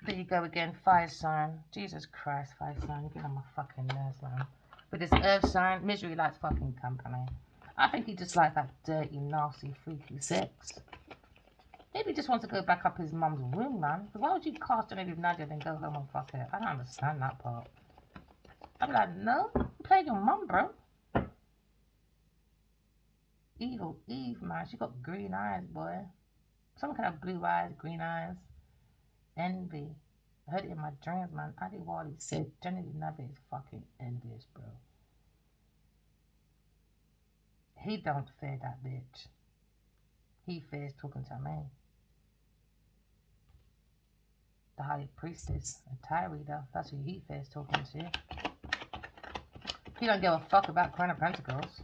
A: There you go again, fire sign. Jesus Christ, fire sign. You're getting on my fucking nerves, man. With this earth sign, misery likes fucking company. I think he just likes that dirty, nasty, freaky sex. Maybe he just wants to go back up his mum's womb, man. Because why would you cast an with Nadia and then go home and fuck her? I don't understand that part. I'd be like, no, you played your mum, bro. Evil Eve, man. She got green eyes, boy. Someone could have blue eyes, green eyes. Envy. I heard it in my dreams, man. Adi Wali said Genevieve Nadia is fucking envious, bro. He don't fear that bitch. He fears talking to me. The High Priestess, a Tie Reader. That's who he fears talking to. He don't give a fuck about Queen of Pentacles.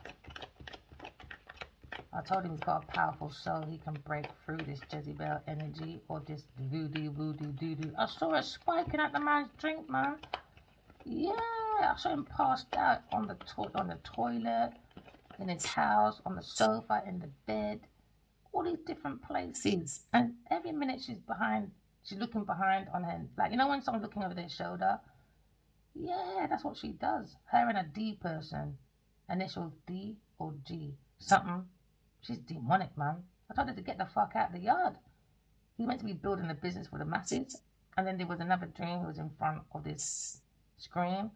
A: I told him he's got a powerful soul. He can break through this Jezebel energy or this voodoo doo-doo. I saw her spiking at the man's drink, man. Yeah, I saw him passed out on the toilet, in his house, on the sofa, in the bed, all these different places. And every minute she's looking behind on her, like, you know when someone's looking over their shoulder? Yeah, that's what she does. Her and a D person, initials D or G, something. She's demonic, man. I told her to get the fuck out of the yard. He meant to be building a business for the masses. And then there was another dream. He was in front of this screen.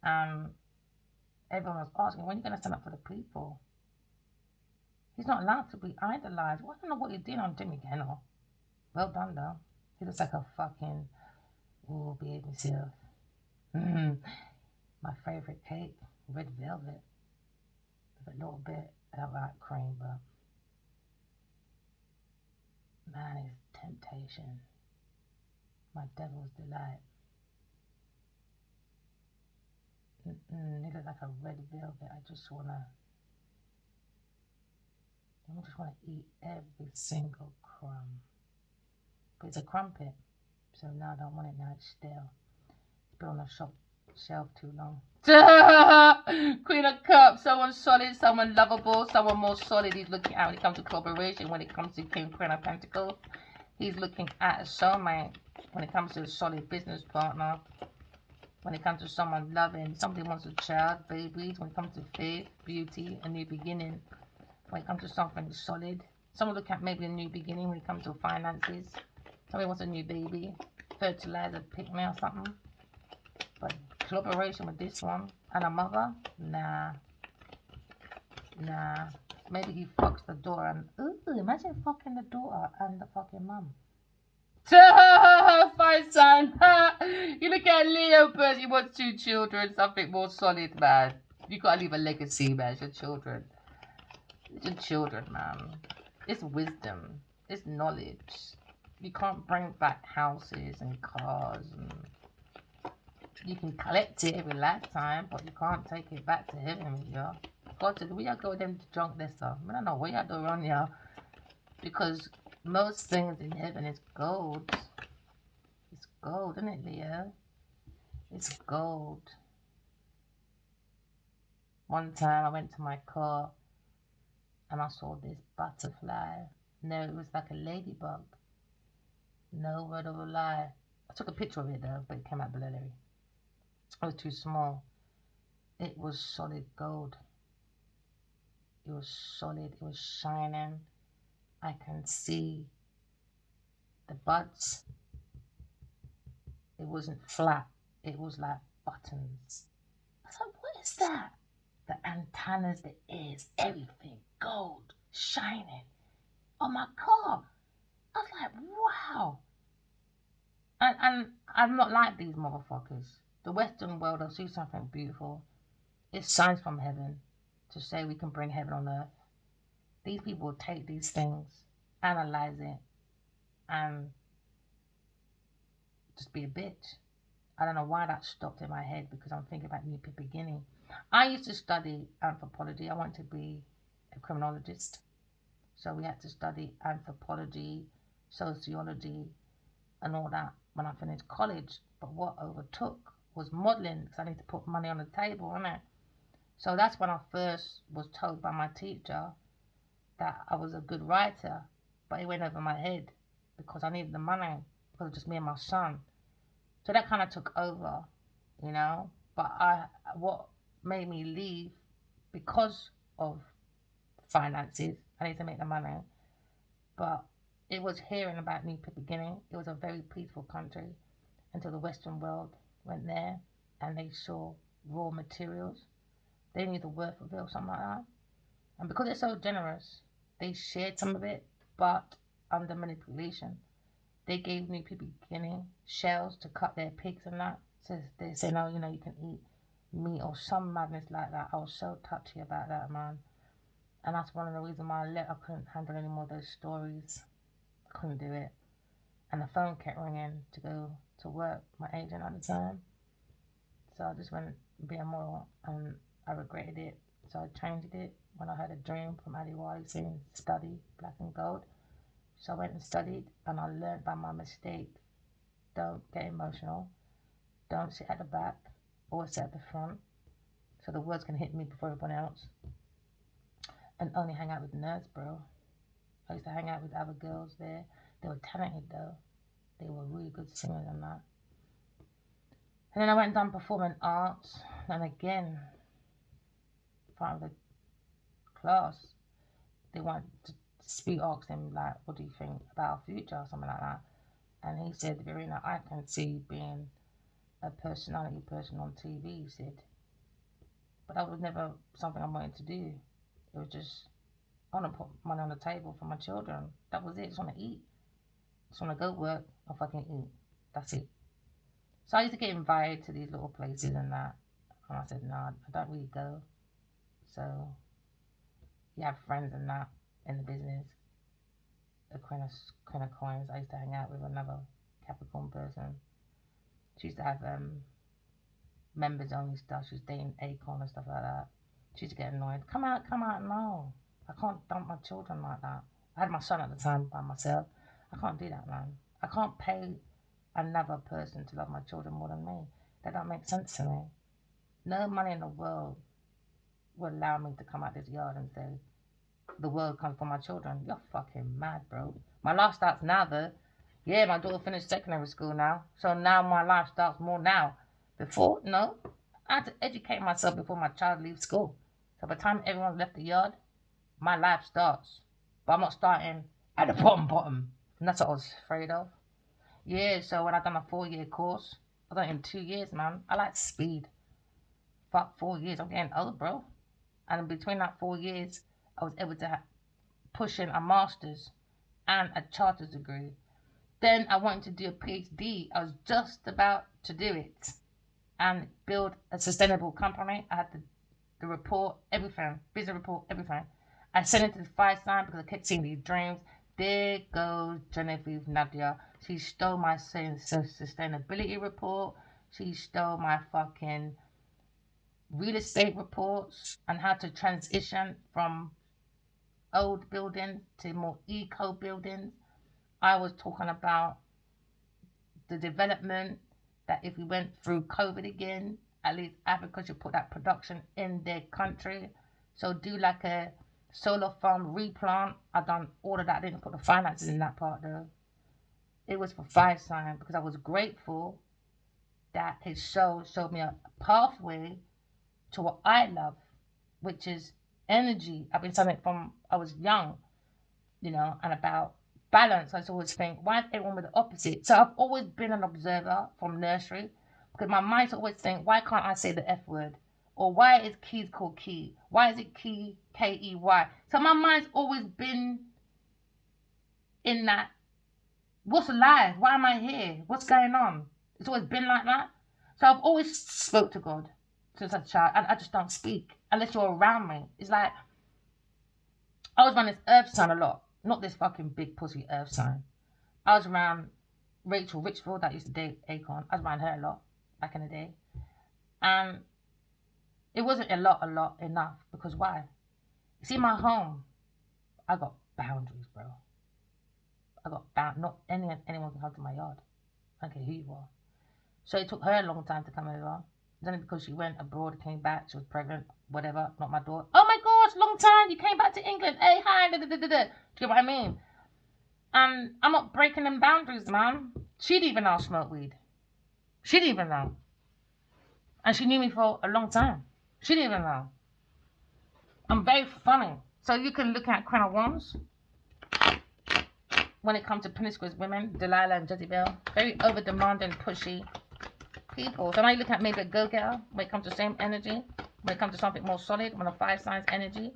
A: Everyone was asking, when are you going to stand up for the people? He's not allowed to be idolized. Well, I don't know what you're doing on Jimmy Kimmel. Well done, though. He looks like a fucking, ooh, behave myself. My favorite cake, red velvet. With a little bit, I don't like cream, but man, it's temptation. My devil's delight. It looks like a red velvet. I just wanna eat every single crumb. But it's a crumpet, so now I don't want it now. It's stale. It's been on the shelf too long. Queen of Cups. Someone solid, someone lovable, someone more solid. He's looking at when it comes to collaboration. When it comes to Queen of Pentacles, he's looking at a soulmate. When it comes to a solid business partner. When it comes to someone loving, somebody wants a child, babies. When it comes to faith, beauty, a new beginning. When it comes to something solid, someone look at maybe a new beginning. When it comes to finances, somebody wants a new baby, fertilizer, pick me or something. But collaboration with this one and a mother, nah. Maybe he fucks the daughter and imagine fucking the daughter and the fucking mum. Fire sign. You look at Leo, but he wants 2 children, something more solid, man. You gotta leave a legacy, man. It's your children. It's your children, man. It's wisdom. It's knowledge. You can't bring back houses and cars. And you can collect it every lifetime, but you can't take it back to heaven with you. God said, we y'all go with them drunk this stuff. I don't know what y'all do around here. Because most things in heaven is gold. It's gold, isn't it, Leo? It's gold. One time I went to my car and I saw this butterfly. No, it was like a ladybug. No word of a lie. I took a picture of it though, but it came out blurry. It was too small. It was solid gold. It was solid. It was shining. I can see the buds. It wasn't flat. It was like buttons. I was like, what is that? the antennas, the ears, everything, gold, shining on my car. I was like, wow. And I'm not like these motherfuckers. The Western world will see something beautiful. It's signs from heaven to say we can bring heaven on earth. These people will take these things, analyze it, and just be a bitch. I don't know why that stopped in my head because I'm thinking about new beginning. I used to study anthropology. I wanted to be a criminologist. So we had to study anthropology, sociology, and all that when I finished college. But what overtook was modelling because I need to put money on the table, innit? So that's when I first was told by my teacher that I was a good writer, but it went over my head because I needed the money because it was just me and my son. So that kind of took over, you know. But what made me leave because of finances, I need to make the money. But it was hearing about New Beginning. It was a very peaceful country until the Western world went there and they saw raw materials. They knew the worth of it or something like that. And because they're so generous, they shared some of it, but under manipulation. They gave New People Beginning shells to cut their pigs and that. So they say, no, you know, you can eat meat or some madness like that. I was so touchy about that, man. And that's one of the reasons why I couldn't handle any more of those stories. I couldn't do it. And the phone kept ringing to go to work, my agent at the time. So I just went being moral and I regretted it. So I changed it when I had a dream from Ali Wali saying study black and gold. So I went and studied and I learned by my mistake. Don't get emotional. Don't sit at the back. Always sit at the front. So the words can hit me before everyone else. And only hang out with nerds, bro. I used to hang out with other girls there. They were talented though. They were really good singers and that. And then I went and done performing arts. And again, part of the class, they wanted to speak, ask him like, what do you think about our future or something like that. And he said, Verena, I can see being a personality person on TV, he said. But that was never something I wanted to do. It was just, I want to put money on the table for my children. That was it. I just want to eat. I just want to go work and fucking eat. That's it. So I used to get invited to these little places and that. And I said, no, I don't really go. So you have friends and that in the business. The Queen of Coins. I used to hang out with another Capricorn person. She used to have members only stuff. She was dating Acorn and stuff like that. She used to get annoyed. Come out. No, I can't dump my children like that. I had my son at the time by myself. I can't do that, man. I can't pay another person to love my children more than me. That don't make sense to me. No money in the world would allow me to come out this yard and say, the world comes for my children. You're fucking mad, bro. My life starts now, though. Yeah, my daughter finished secondary school now. So now my life starts more now. Before, no. I had to educate myself before my child leaves school. So by the time everyone's left the yard, my life starts. But I'm not starting at the bottom. And that's what I was afraid of. Yeah, so when I done a 4-year course, I done it in 2 years, man. I like speed. Fuck 4 years, I'm getting old, bro. And between that 4 years, I was able to push in a master's and a charter's degree. Then I wanted to do a PhD. I was just about to do it and build a sustainable company. I had the report, everything, business report, everything. I sent it to the fire sign because I kept seeing these dreams. There goes Genevieve Nadia. She stole my sustainability report. She stole my fucking real estate reports and how to transition from old buildings to more eco buildings. I was talking about the development that if we went through COVID again, at least Africa should put that production in their country. So do like a solar farm replant. I done all of that. I didn't put the finances in that part though. It was for fire sign because I was grateful that his show showed me a pathway to what I love, which is energy. I've been studying it from I was young, you know, and about balance. I always think, why is everyone with the opposite? So I've always been an observer from nursery because my mind's always think, why can't I say the F word? Or why is keys called key? Why is it key, Key? So my mind's always been in that, what's alive? Why am I here? What's going on? It's always been like that. So I've always spoke to God since a child. And I just don't speak unless you're around me. It's like, I was around this earth sign a lot. Not this fucking big pussy earth sign. I was around Rachel Richfield that used to date Akon. I was around her a lot back in the day. And it wasn't a lot enough. Because why? You see, my home, I got boundaries, bro. I got not anyone can come to my yard. I don't care who you are. So it took her a long time to come over. It's only because she went abroad, came back, she was pregnant, whatever, not my daughter. Oh my gosh, long time, you came back to England. Hey, hi, da da da da. Do you get what I mean? And I'm not breaking them boundaries, man. She didn't even know I smoked weed. She didn't even know. And she knew me for a long time. She didn't even know. I'm very funny. So you can look at Crown of Wands. When it comes to promiscuous women, Delilah and Jezebel, very over-demanding, pushy people. So now you look at maybe a go-getter when it comes to same energy, when it comes to something more solid, when a fire signs energy.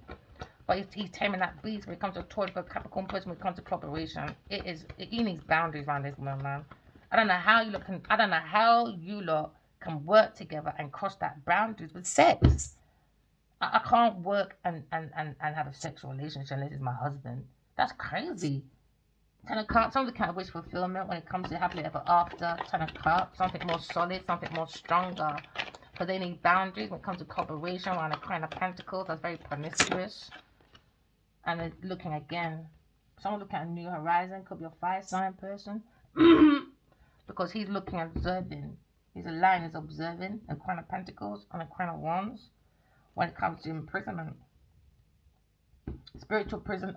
A: But he's taming that beast when it comes to Taurus, Capricorn person, when it comes to cooperation. He needs boundaries around this woman, man. I don't know how you lot can work together and cross that boundaries with sex. I can't work and have a sexual relationship unless it's my husband. That's crazy. 10 of Cups, some of the kind of wish fulfillment when it comes to happily ever after. 10 of Cups, something more solid, something more stronger. Because they need boundaries when it comes to cooperation around a Queen of Pentacles. That's very promiscuous. And then looking again, someone looking at a new horizon, could be a fire sign person. Because he's looking and observing. He's a lion, he's observing. A Queen of Pentacles and a Queen of Wands. When it comes to imprisonment. Spiritual prison,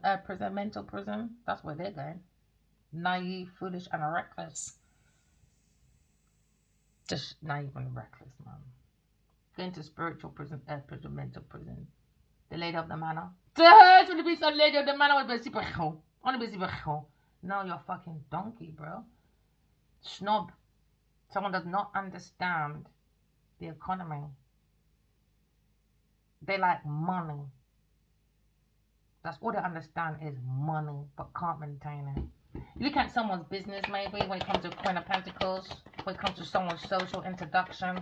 A: mental prison. That's where they're going. Naive, foolish, and reckless. Just naive and reckless, man. Going to spiritual prison, prison, mental prison. The lady of the manor. I want to be some lady of the manor. I want to be super. No, you're a fucking donkey, bro. Snob. Someone does not understand the economy. They like money. That's all they understand is money, but can't maintain it. You look at someone's business, maybe, when it comes to Queen of Pentacles, when it comes to someone's social introduction.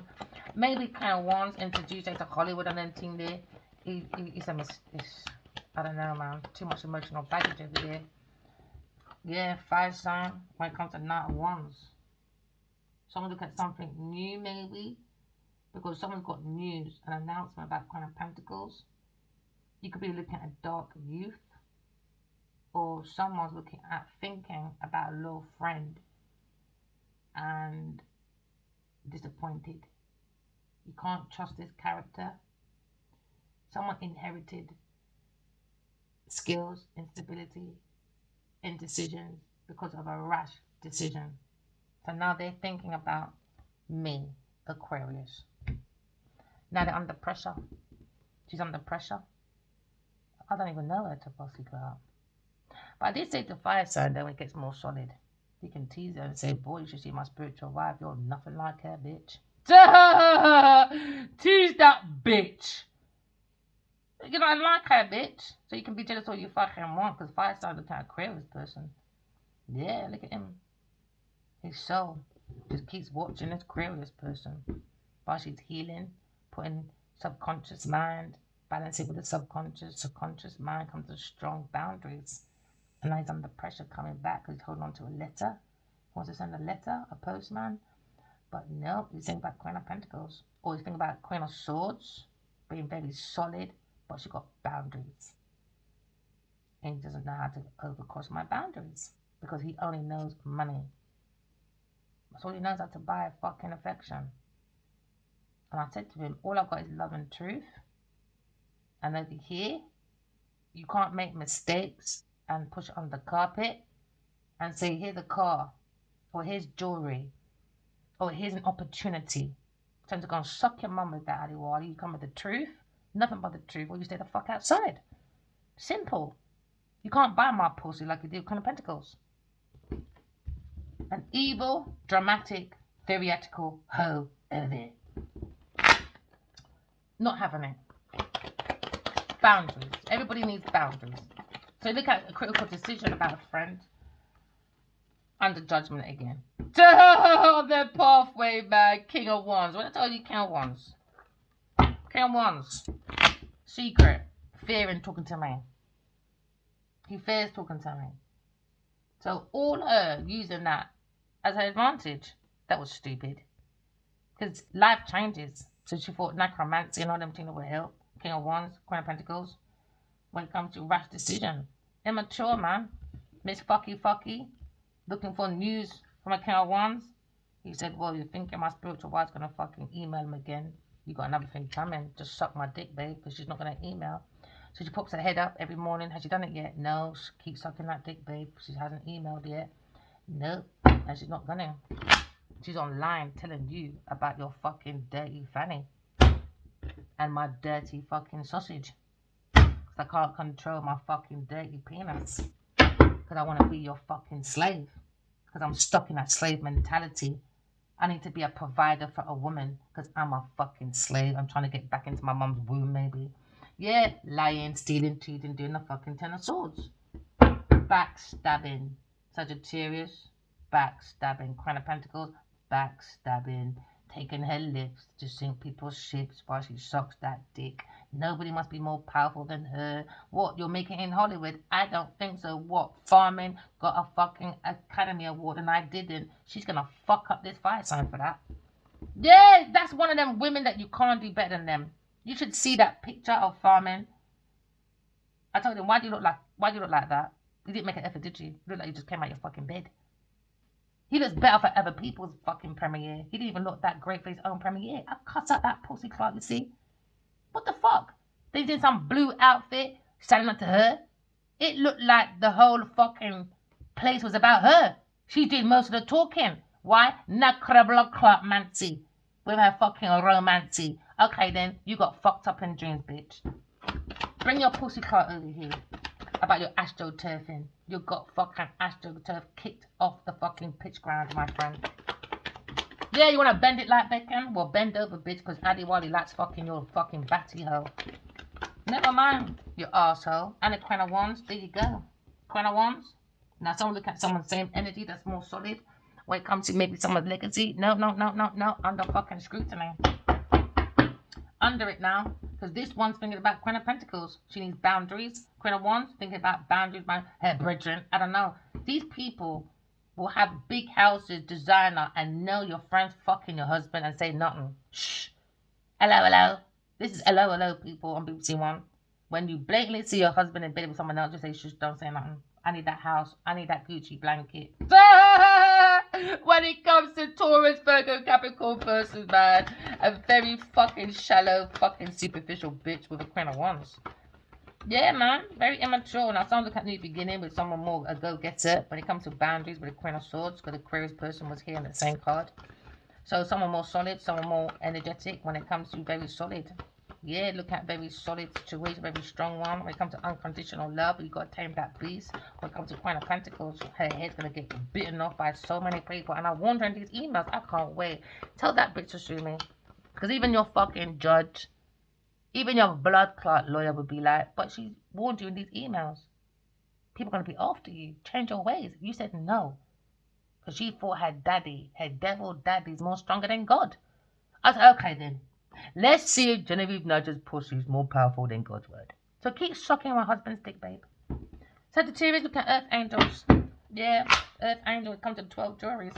A: Maybe Kind of Wands introduced to Hollywood and anything there. I don't know, man. Too much emotional baggage over there. Yeah, fire sign when it comes to Knight of Wands. Someone look at something new, maybe, because someone's got news, an announcement about Queen of Pentacles. You could be looking at a dark youth. Or someone's looking at thinking about a little friend and disappointed. You can't trust this character. Someone inherited skills, instability, indecision because of a rash decision. So now they're thinking about me, Aquarius. Now they're under pressure. She's under pressure. I don't even know her to possibly go out. But I did say to fire sign that when it gets more solid, you can tease her and say, boy, you should see my spiritual wife. You're nothing like her, bitch. Tease that bitch. You know, I like her, bitch. So you can be jealous all you fucking want, because fire sign looks like Aquarius person. Yeah, look at him. His soul just keeps watching this Aquarius person. While she's healing, putting subconscious mind, balancing with the subconscious mind comes to strong boundaries. And now he's under pressure coming back because he's holding on to a letter. He wants to send a letter, a postman. But no, he's thinking about Queen of Pentacles. Or he's thinking about Queen of Swords, being very solid, but she's got boundaries. And he doesn't know how to overcross my boundaries because he only knows money. That's all he knows how to buy, fucking affection. And I said to him, all I've got is love and truth. And over here, you can't make mistakes and push it on the carpet and say, here's a car, or here's jewelry, or here's an opportunity. Time to go and suck your mum with that, Adiwali. You come with the truth, nothing but the truth, or you stay the fuck outside. Simple. You can't buy my pussy like you do Queen of Pentacles. An evil, dramatic, theoretical hoe over there. Not having it. Boundaries. Everybody needs boundaries. So look at a critical decision about a friend. Under judgment again. The pathway, man. King of Wands. What I told you, King of Wands. King of Wands. Secret. Fearing talking to me. He fears talking to me. So all her using that as her advantage. That was stupid. Because life changes. So she thought necromancy and all them things would help. King of Wands, Queen of Pentacles. When it comes to rash decision. Immature, man. Miss Fucky. Looking for news from a King of Wands. He said, well, you thinking my spiritual wife's going to fucking email him again. You got another thing coming. Just suck my dick, babe, because she's not going to email. So she pops her head up every morning. Has she done it yet? No. She keeps sucking that dick, babe. She hasn't emailed yet. Nope. And she's not going to. She's online telling you about your fucking dirty fanny. And my dirty fucking sausage. Because I can't control my fucking dirty penis. Because I want to be your fucking slave. Because I'm stuck in that slave mentality. I need to be a provider for a woman. Because I'm a fucking slave. I'm trying to get back into my mum's womb, maybe. Yeah, lying, stealing, cheating, doing the fucking Ten of Swords. Backstabbing. Sagittarius. Backstabbing. Crown of Pentacles. Backstabbing. Taking her lips to sink people's ships while she sucks that dick. Nobody must be more powerful than her. What, you're making it in Hollywood? I don't think so. What, Farming got a fucking Academy Award and I didn't? She's gonna fuck up this fire sign for that. Yeah, that's one of them women that you can't do better than them. You should see that picture of Farming. I told him, why do you look like that? You didn't make an effort, did you? You look like you just came out your fucking bed. He looks better for other people's fucking premiere. He didn't even look that great for his own premiere. I cut out that pussy clout, you see. What the fuck? They did some blue outfit, standing up to her. It looked like the whole fucking place was about her. She did most of the talking. Why? Necroblockmancy. With her fucking romancy. Okay then, you got fucked up in dreams, bitch. Bring your pussy clout over here. About your astroturfing. You got fucking astroturf kicked off the fucking pitch ground, my friend. Yeah, you wanna bend it like Beckham? Well, bend over, bitch, because Addy Wally likes fucking your fucking batty hoe. Never mind, you arsehole. And a Queen of Wands, there you go. Queen of Wands. Now, someone look at someone's same energy that's more solid. When it comes to maybe someone's legacy. No. Under fucking scrutiny. Under it now. Because this one's thinking about Queen of Pentacles. She needs boundaries. Queen of Wands thinking about boundaries by her brethren. I don't know. These people will have big houses, designer, and know your friends fucking your husband and say nothing. Shh. Hello. This is hello, people on BBC One. When you blatantly see your husband in bed with someone else, just say shush, don't say nothing. I need that house. I need that Gucci blanket. When it comes to Taurus, Virgo, Capricorn person, man, a very fucking shallow, fucking superficial bitch with a Queen of Wands. Yeah, man, very immature. Now, some look at new beginning with someone more a go-getter. When it comes to boundaries with a Queen of Swords, because the Aquarius person was here in the same card. So, someone more solid, someone more energetic. When it comes to very solid. Yeah, look at very solid situation, very strong one. When it comes to unconditional love, you got to tame that beast. When it comes to Queen of Pentacles, her head's going to get bitten off by so many people. And I'm wondering these emails, I can't wait. Tell that bitch to sue me. Because even your fucking judge, even your blood clot lawyer would be like, but she warned you in these emails. People are going to be after you. Change your ways. You said no. Because she thought her daddy, her devil daddy's more stronger than God. I said, okay then. Let's see if Genevieve Nudge's pussy is more powerful than God's word. So keep sucking my husband's dick, babe. Sagittarius, look at Earth Angels. Yeah, Earth Angels come to 12 juries.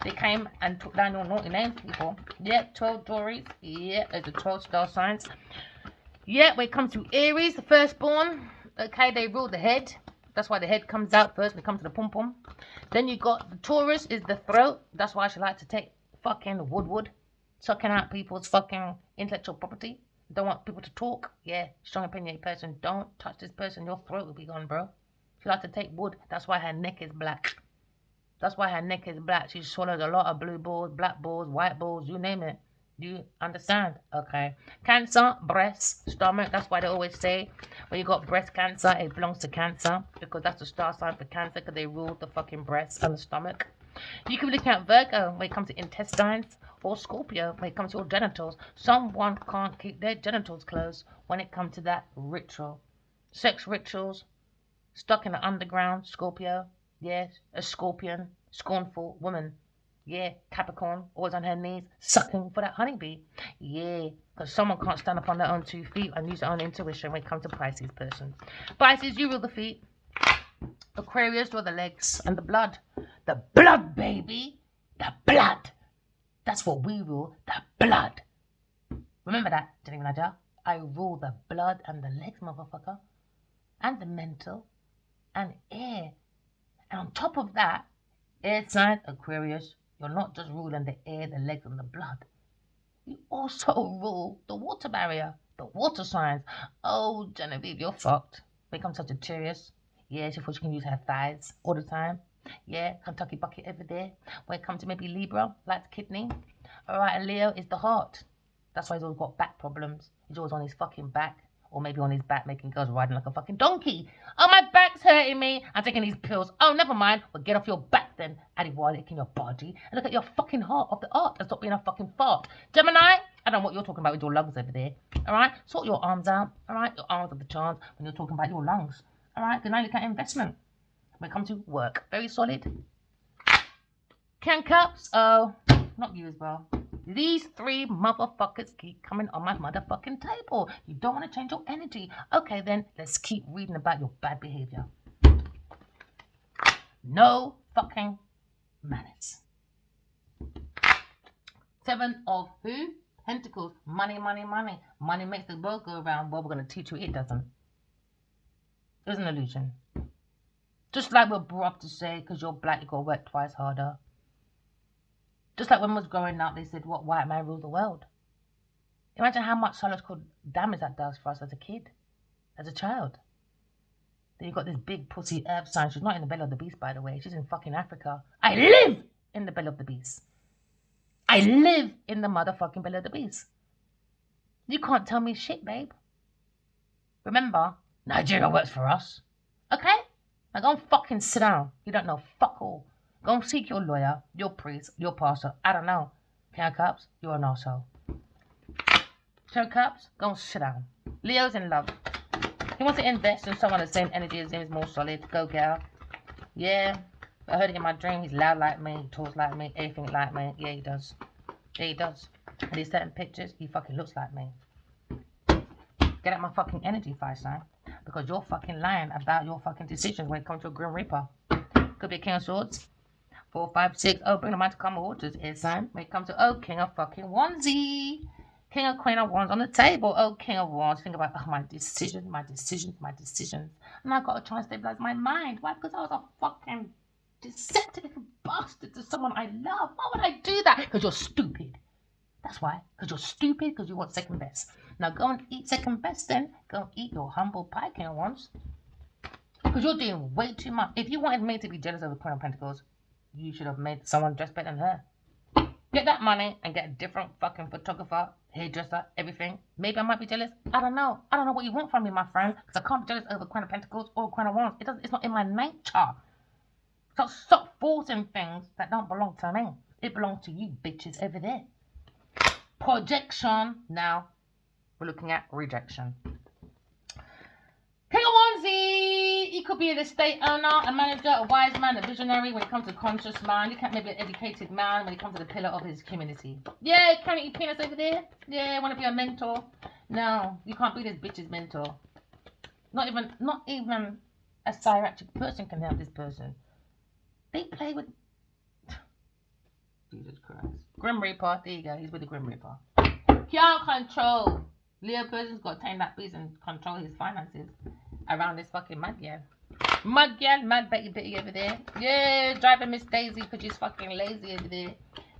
A: They came and took down your naughty names, people. Yeah, 12 juries. Yeah, there's the 12 star signs. Yeah, when it comes to Aries, the firstborn. Okay, they rule the head. That's why the head comes out first when it comes to the pum-pum. Then you got the Taurus is the throat. That's why she likes to take fucking wood. Sucking out people's fucking intellectual property. Don't want people to talk. Yeah, strong opinionated person. Don't touch this person. Your throat will be gone, bro. She likes to take wood. That's why her neck is black. She swallows a lot of blue balls, black balls, white balls, you name it. You understand? Okay. Cancer, breast, stomach. That's why they always say when you got breast cancer, it belongs to Cancer because that's the star sign for Cancer because they rule the fucking breast and the stomach. You can be looking at Virgo when it comes to intestines or Scorpio when it comes to your genitals. Someone can't keep their genitals closed when it comes to that ritual. Sex rituals, stuck in the underground, Scorpio. Yes, a scorpion, scornful woman. Yeah, Capricorn, always on her knees, sucking for that honeybee. Yeah, because someone can't stand up on their own 2 feet and use their own intuition when it comes to Pisces person. Pisces, you rule the feet. Aquarius, draw the legs and the blood. The blood, baby. The blood. That's what we rule. The blood. Remember that, Jenny Manager? I rule the blood and the legs, motherfucker. And the mental. And air. And on top of that, air sign, Aquarius, you're not just ruling the air, the legs, and the blood. You also rule the water barrier, the water signs. Oh, Genevieve, you're fucked. Become such a Sagittarius. Yeah, she thought she can use her thighs all the time. Yeah, Kentucky bucket every day. When it comes to maybe Libra, like kidney. Alright, and Leo is the heart. That's why he's always got back problems. He's always on his fucking back. Or maybe on his back making girls riding like a fucking donkey. Oh, my back's hurting me. I'm taking these pills. Oh, never mind. Well, get off your back then. Add wallet in your body. And look at your fucking heart of the art and stop being a fucking fart. Gemini, I don't know what you're talking about with your lungs over there. Alright? Sort your arms out. Alright? Your arms are the chance when you're talking about your lungs. Alright? Then I look at investment. When it comes to work. Very solid. King Cups. Oh, not you as well. These 3 motherfuckers keep coming on my motherfucking table. You don't want to change your energy. Okay, then let's keep reading about your bad behavior. No fucking manners. 7 of who? Pentacles. Money, money, money. Money makes the world go around. Well, we're going to teach you it doesn't. It was an illusion. Just like we're brought up to say, because you're black, you got to work twice harder. Just like when I was growing up, they said, what white man rules the world? Imagine how much psychological damage that does for us as a kid, as a child. Then you've got this big pussy earth sign. She's not in the belly of the beast, by the way. She's in fucking Africa. I live in the belly of the beast. I live in the motherfucking belly of the beast. You can't tell me shit, babe. Remember, Nigeria works for us. Okay? Now go and fucking sit down. You don't know fuck all. Go and seek your lawyer, your priest, your pastor. I don't know. King of Cups, you're an arsehole. King of Cups, go and sit down. Leo's in love. He wants to invest in someone the same energy as him, is more solid. Go, girl. Yeah. I heard it in my dream. He's loud like me. He talks like me. Everything like me. Yeah, he does. Yeah, he does. And these certain pictures, he fucking looks like me. Get out my fucking energy, Fire Sign. Because you're fucking lying about your fucking decisions when it comes to a Grim Reaper. Could be a King of Swords. 4, 5, 6. Oh, bring the mind to come waters. Air sign. When it comes to, oh, King of fucking Onesie. King of Queen of Wands on the table. Oh, King of Wands. Think about, oh, my decisions. And I've got to try and stabilize my mind. Why? Because I was a fucking deceptive little bastard to someone I love. Why would I do that? Because you're stupid. That's why. Because you're stupid. Because you want second best. Now go and eat second best then. Go and eat your humble pie, King of Wands. Because you're doing way too much. If you wanted me to be jealous over Queen of Pentacles, you should have made someone dress better than her. Get that money and get a different fucking photographer, hairdresser, everything. Maybe I might be jealous. I don't know. I don't know what you want from me, my friend. Because I can't be jealous over Queen of Pentacles or Queen of Wands. It's not in my nature. So stop forcing things that don't belong to me. It belongs to you bitches over there. Projection. Now we're looking at rejection. King of Onesie, he could be an estate owner, a manager, a wise man, a visionary when it comes to conscious mind. He can't maybe an educated man when it comes to the pillar of his community. Yeah, can you eat peanuts over there? Yeah, want to be a mentor? No, you can't be this bitch's mentor. Not even a psychiatric person can help this person. They play with Jesus Christ. Grim Reaper, there you go, he's with the Grim Reaper. Can't control. Leo person's got to tame that beast and control his finances around this fucking mad girl. Mad girl, mad Betty over there. Yeah, driving Miss Daisy because she's fucking lazy over there.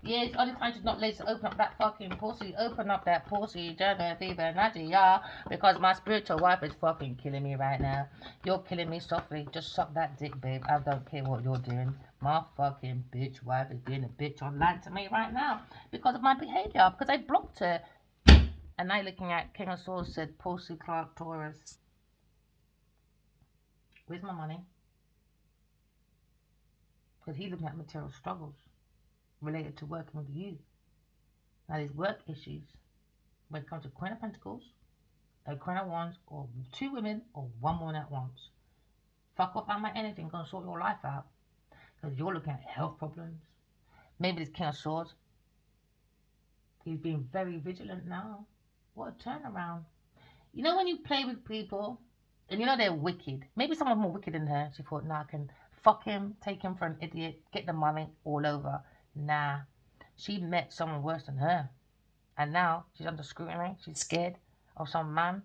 A: Yeah, it's only time she's not lazy to open up that fucking pussy. Open up that pussy, Genevieve and Nadia. Because my spiritual wife is fucking killing me right now. You're killing me softly. Just suck that dick, babe. I don't care what you're doing. My fucking bitch wife is being a bitch online to me right now. Because of my behavior. Because I blocked her. And now looking at King of Swords said, Pussy Clark Taurus. Where's my money? Because he's looking at material struggles related to working with you. Now, these work issues, when it comes to Queen of Pentacles, a Queen of Wands, or two women, or one woman at once. Fuck off out my energy and go and sort your life out. Because you're looking at health problems. Maybe this King of Swords, he's being very vigilant now. What a turnaround. You know when you play with people, and you know they're wicked. Maybe someone more wicked than her. She thought, nah, I can fuck him, take him for an idiot, get the money, all over. Nah. She met someone worse than her. And now she's under scrutiny. She's scared of some man.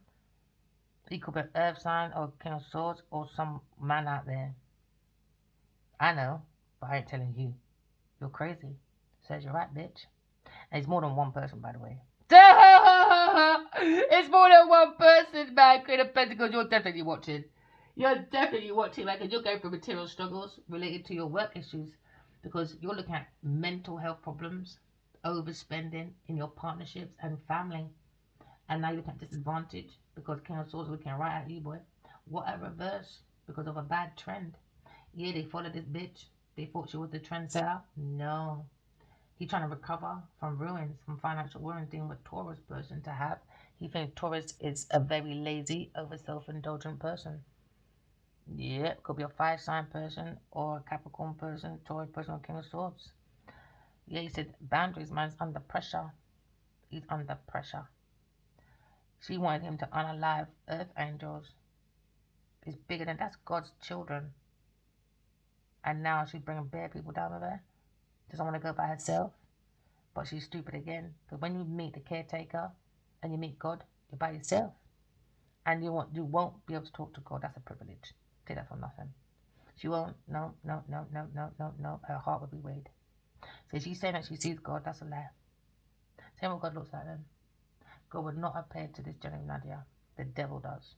A: He could be an earth sign or King of Swords or some man out there. I know, but I ain't telling you. You're crazy. Says you're right, bitch. And it's more than one person, by the way. It's more than one person, man. Queen of Pentacles, you're definitely watching. You're definitely watching, like, because you're going through material struggles related to your work issues. Because you're looking at mental health problems, overspending in your partnerships and family. And now you're looking at disadvantage because King of Swords looking right at you, boy. What a reverse because of a bad trend. Yeah, they followed this bitch. They thought she was the trendsetter. No. He's trying to recover from ruins, from financial ruins, dealing with Taurus person to have. He thinks Taurus is a very lazy, over self-indulgent person. Yeah, could be a 5-sign person or a Capricorn person, Taurus person, or King of Swords. Yeah, he said boundaries, man's under pressure. He's under pressure. She wanted him to unalive earth angels. It's bigger than that's God's children. And now she's bringing bare people down with her. Doesn't want to go by herself. But she's stupid again. Because when you meet the caretaker and you meet God, you're by yourself. And you won't be able to talk to God. That's a privilege. Take that for nothing. She won't. No. Her heart will be weighed. So she's saying that she sees God. That's a lie. Tell me what God looks like then. God would not appear to this Genevieve Nadia. The devil does.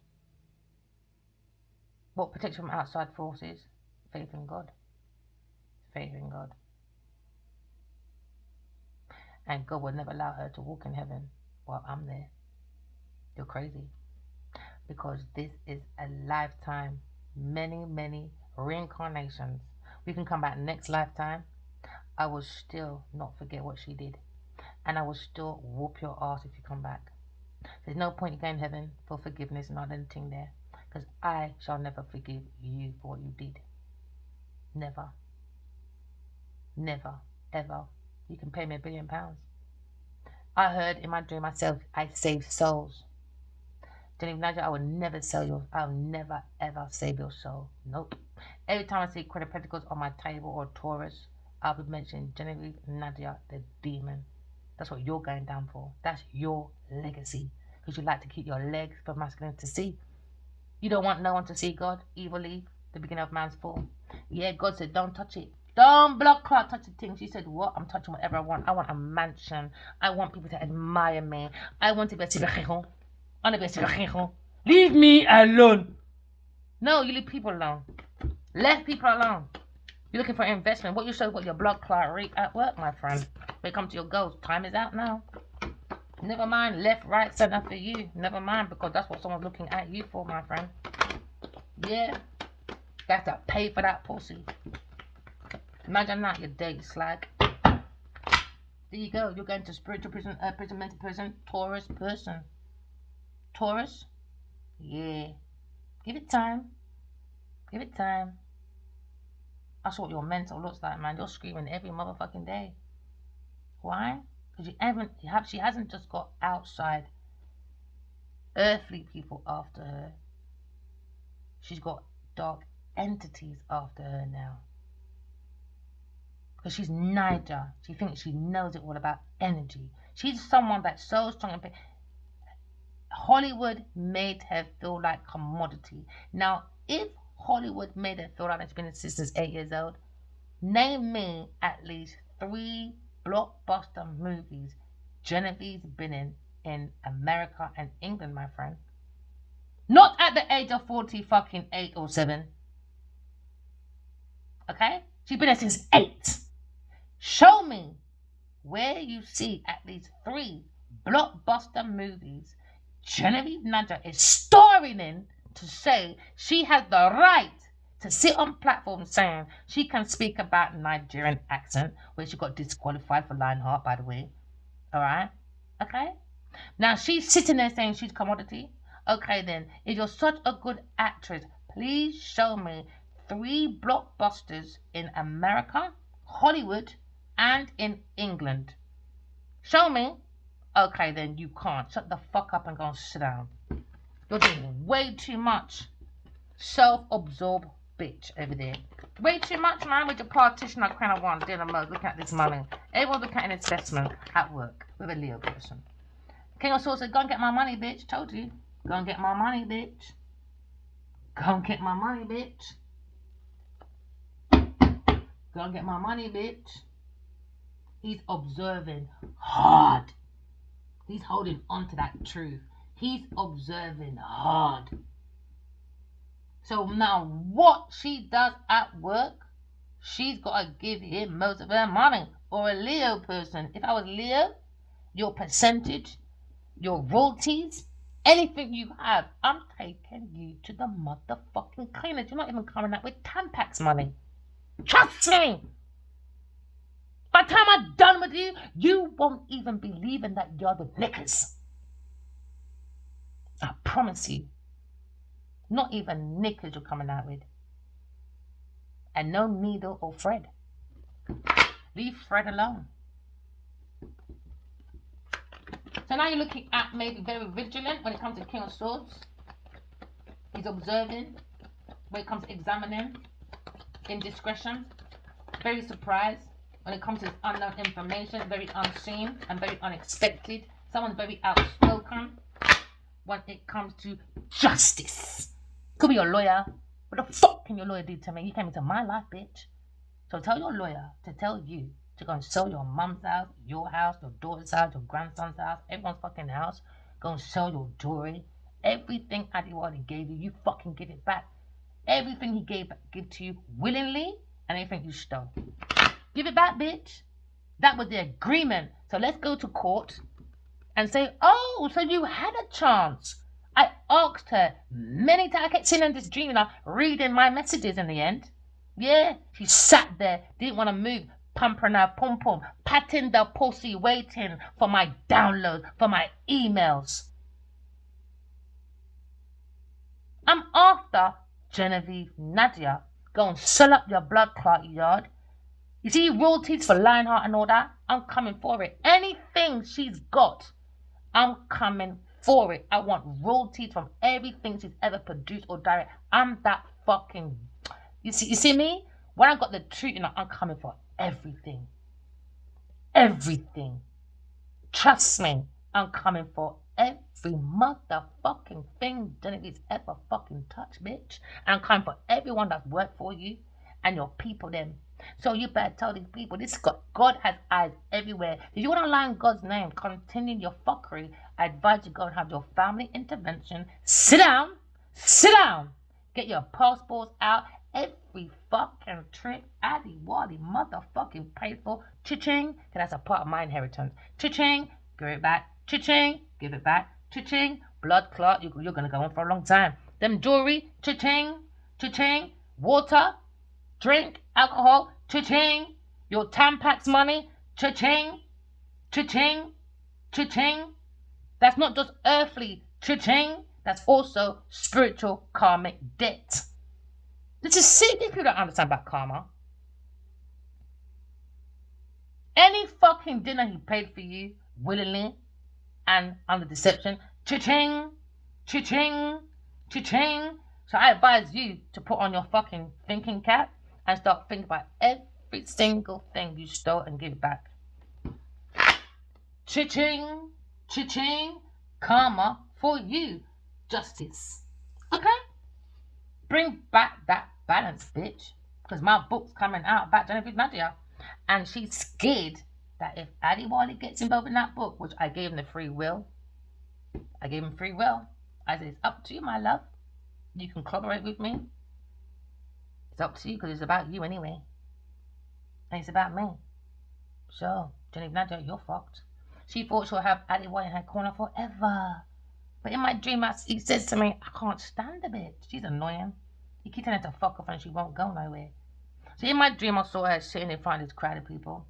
A: What protects you from outside forces? Faith in God. Faith in God. And God would never allow her to walk in heaven while I'm there. You're crazy. Because this is a lifetime. Many reincarnations. We can come back next lifetime. I will still not forget what she did. And I will still whoop your ass if you come back. There's no point in going to heaven for forgiveness, not anything there. Because I shall never forgive you for what you did. Never. Never. Ever. You can pay me £1 billion. I heard in my dream myself, I saved souls. Genevieve Nadia, I will never sell your, I'll never ever save your soul. Nope. Every time I see Queen of Pentacles on my table or Taurus, I'll be mentioning Genevieve Nadia, the demon. That's what you're going down for. That's your legacy. Because you like to keep your legs for masculine to see. You don't want no one to see God. Evil leave, the beginning of man's fall. Yeah, God said, don't touch it. Don't block clock touch the thing. She said, what? I'm touching whatever I want. I want a mansion. I want people to admire me. I want to be a leave me alone. No, you leave people alone. Let people alone. You're looking for investment. What you show what your blood clot rate at work, my friend. When it comes to your goals, time is out now. Never mind left, right, center for you. Never mind, because that's what someone's looking at you for, my friend. Yeah. You have to pay for that pussy. Imagine that, you dirty slag. There you go. You're going to spiritual prison, mental prison, Taurus person. Taurus? Yeah. Give it time. Give it time. That's what your mental looks like, man. You're screaming every motherfucking day. Why? Because she hasn't just got outside earthly people after her. She's got dark entities after her now. Because she's Niger. She thinks she knows it all about energy. She's someone that's so strong and Hollywood made her feel like commodity. Now, if Hollywood made her feel like she's been since 8 years old, name me at least 3 blockbuster movies Genevieve's been in America and England, my friend. Not at the age of 40 fucking 8 or 7. Okay? She's been there since 8. Show me where you see at least 3 blockbuster movies Genevieve Nnaji is starring in to say she has the right to sit on platforms saying she can speak about Nigerian accent, where she got disqualified for Lionheart, by the way. Alright? Okay? Now she's sitting there saying she's commodity. Okay then, if you're such a good actress, please show me 3 blockbusters in America, Hollywood, and in England. Show me. Okay then, you can't. Shut the fuck up and go and sit down. You're doing way too much. Self-absorbed bitch over there. Way too much, man, with your partition like kind of one, dealing with looking at this money. Everyone's looking at an investment at work with a Leo person. King of Swords said, go and get my money, bitch. Told you. Go and get my money, bitch. Go and get my money, bitch. Go and get my money, bitch. He's observing hard. He's holding on to that truth. He's observing hard. So now what she does at work, she's got to give him most of her money. Or a Leo person. If I was Leo, your percentage, your royalties, anything you have, I'm taking you to the motherfucking cleaners. You're not even coming out with Tampax money. Trust me. By the time I'm done with you, you won't even believe in that you're the knickers. I promise you. Not even knickers you're coming out with. And no needle or thread. Leave Fred alone. So now you're looking at maybe very vigilant when it comes to King of Swords. He's observing. When it comes to examining. Indiscretion. Very surprised. When it comes to unknown information. Very unseen and very unexpected. Someone's very outspoken. When it comes to justice. Could be your lawyer. What the fuck can your lawyer do to me? You came into my life, bitch. So tell your lawyer to tell you to go and sell your mum's house, your daughter's house, your grandson's house, everyone's fucking house. Go and sell your jewelry. Everything Adewale gave you, you fucking give it back. Everything he give to you willingly, and everything you stole. Give it back, bitch. That was the agreement. So let's go to court and say, oh, so you had a chance. I asked her many times. I kept sitting in this dream, reading my messages in the end. Yeah, she sat there, didn't want to move, pumping her pom-pom, patting the pussy, waiting for my downloads, for my emails. I'm after Genevieve Nnaji. Go and sell up your blood clot yard. You see royalties for Lionheart and all that? I'm coming for it. Anything she's got, I'm coming for it. I want royalties from everything she's ever produced or directed. I'm that fucking... You see me? When I got the truth, I'm coming for everything. Everything. Trust me, I'm coming for every motherfucking thing Genevieve's ever fucking touched, bitch. And I'm coming for everyone that's worked for you and your people then. So you better tell these people, God has eyes everywhere. If you want to lie in God's name, continue your fuckery, I advise you go and have your family intervention. Sit down. Get your passports out. Every fucking trip Adewale motherfucking paid for. Cha-ching, because that's a part of my inheritance. Cha-ching, give it back. Cha-ching, give it back. Cha-ching, blood clot, you're going to go on for a long time. Them jewelry, cha-ching, water, drink, alcohol, cha-ching, your Tampax money, cha-ching. That's not just earthly, cha-ching, that's also spiritual karmic debt. This is sick if you don't understand about karma. Any fucking dinner he paid for you willingly and under deception, cha-ching. So I advise you to put on your fucking thinking cap and start thinking about every single thing you stole and give it back. Cha-ching, karma for you, justice. Okay? Bring back that balance, bitch. Because my book's coming out about Genevieve Nnaji. And she's scared that if Addy Wally gets involved in that book, which I gave him the free will, I gave him free will. I said, it's up to you, my love. You can collaborate with me. It's up to you because it's about you anyway. And it's about me. So, Jenny Nadia, you're fucked. She thought she'll have Addy Wally in her corner forever. But in my dream, he says to me, I can't stand the bitch. She's annoying. He keeps telling her to fuck off and she won't go nowhere. So in my dream, I saw her sitting in front of this crowd of people.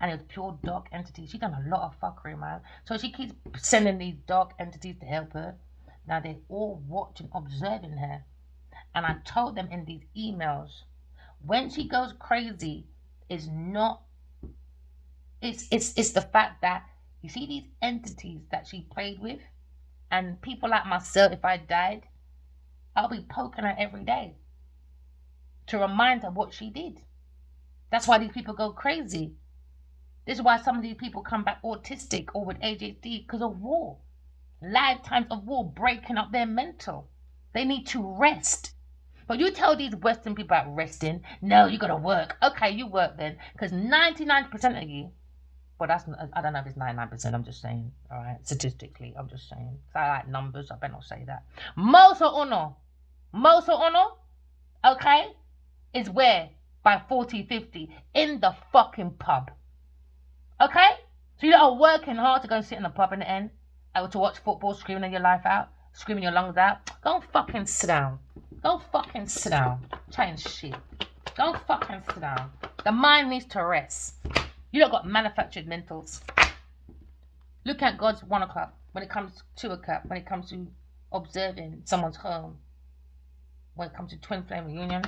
A: And it was pure dark entities. She done a lot of fuckery, man. So she keeps sending these dark entities to help her. Now they're all watching, observing her. And I told them in these emails, when she goes crazy, it's not, it's the fact that, you see these entities that she played with? And people like myself, if I died, I'll be poking her every day to remind her what she did. That's why these people go crazy. This is why some of these people come back autistic or with ADHD, because of war. Lifetimes of war breaking up their mental. They need to rest. But you tell these Western people about resting, no, you gotta work. Okay, you work then, because 99% of you, well, I don't know if it's 99%, I'm just saying, all right, statistically, I'm just saying. I like numbers, I better not say that. Most of uno, okay, is where? By 40, 50, in the fucking pub. Okay? So you're not working hard to go and sit in the pub in the end, or to watch football, screaming your life out, screaming your lungs out. Go and fucking sit down. Go fucking sit down. Chatting shit. Go fucking sit down. The mind needs to rest. You don't got manufactured mentals. Look at God's 1 o'clock when it comes to 2 o'clock, when it comes to observing someone's home, when it comes to twin flame reunions.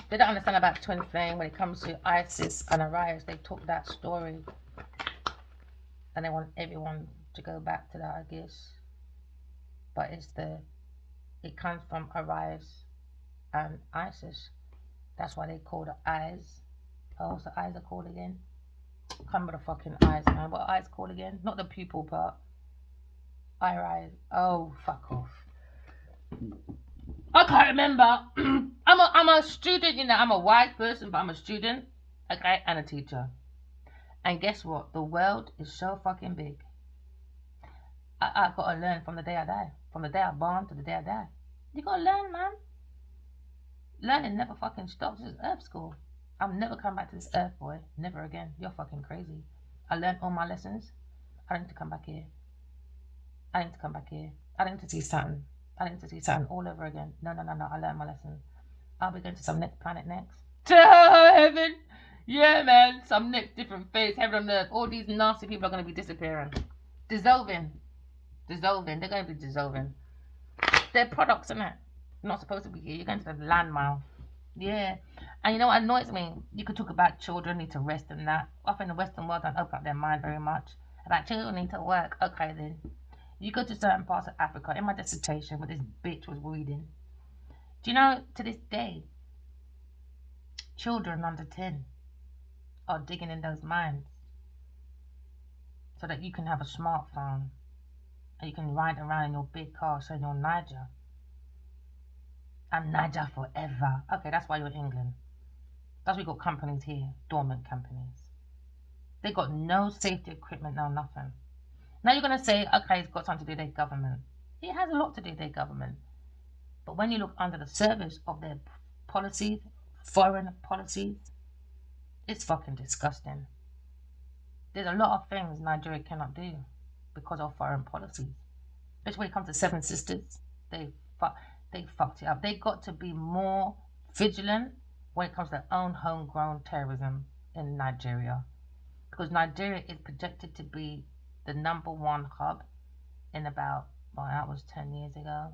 A: They don't understand about twin flame when it comes to Isis and Arias. They took that story and they want everyone to go back to that, I guess. But it comes from Arias and Isis. That's why they call the eyes. Oh, what's the eyes are called again? I can't remember the fucking eyes, man. What are eyes called again? Not the pupil part. Iris. Oh, fuck off. I can't remember. I'm a student, you know. I'm a wise person, but I'm a student, okay, and a teacher. And guess what? The world is so fucking big. I gotta learn from the day I die. From the day I born to the day I die. You gotta learn, man. Learning never fucking stops. This is Earth school. I'm never coming back to this Earth, boy. Never again. You're fucking crazy. I learned all my lessons. I don't need to come back here. I need to come back here. I don't need to see Saturn. I need to see Saturn all over again. No. I learned my lesson. I'll be going to some next planet next. To heaven. Yeah, man. Some next different phase. Heaven on earth. All these nasty people are going to be disappearing. Dissolving. They're going to be dissolving. They're products, isn't it? You're not supposed to be here. You're going to the landmine. Yeah. And you know what annoys me? You could talk about children need to rest and that. I think the Western world don't open up their mind very much. About children need to work. Okay, then. You go to certain parts of Africa. In my dissertation, what this bitch was reading. Do you know, to this day, children under 10 are digging in those mines so that you can have a smartphone and you can ride around in your big car saying you're Niger. I'm Niger forever. Okay, that's why you're in England. That's why we got companies here, dormant companies. They got no safety equipment, no nothing. Now you're going to say, okay, it's got something to do with their government. It has a lot to do with their government. But when you look under the surface of their policies, foreign policies, it's fucking disgusting. There's a lot of things Nigeria cannot do because of foreign policies. Especially when it comes to Seven Sisters, they fucked it up. They got to be more vigilant when it comes to their own homegrown terrorism in Nigeria. Because Nigeria is projected to be the #1 hub in about, well, that was 10 years ago.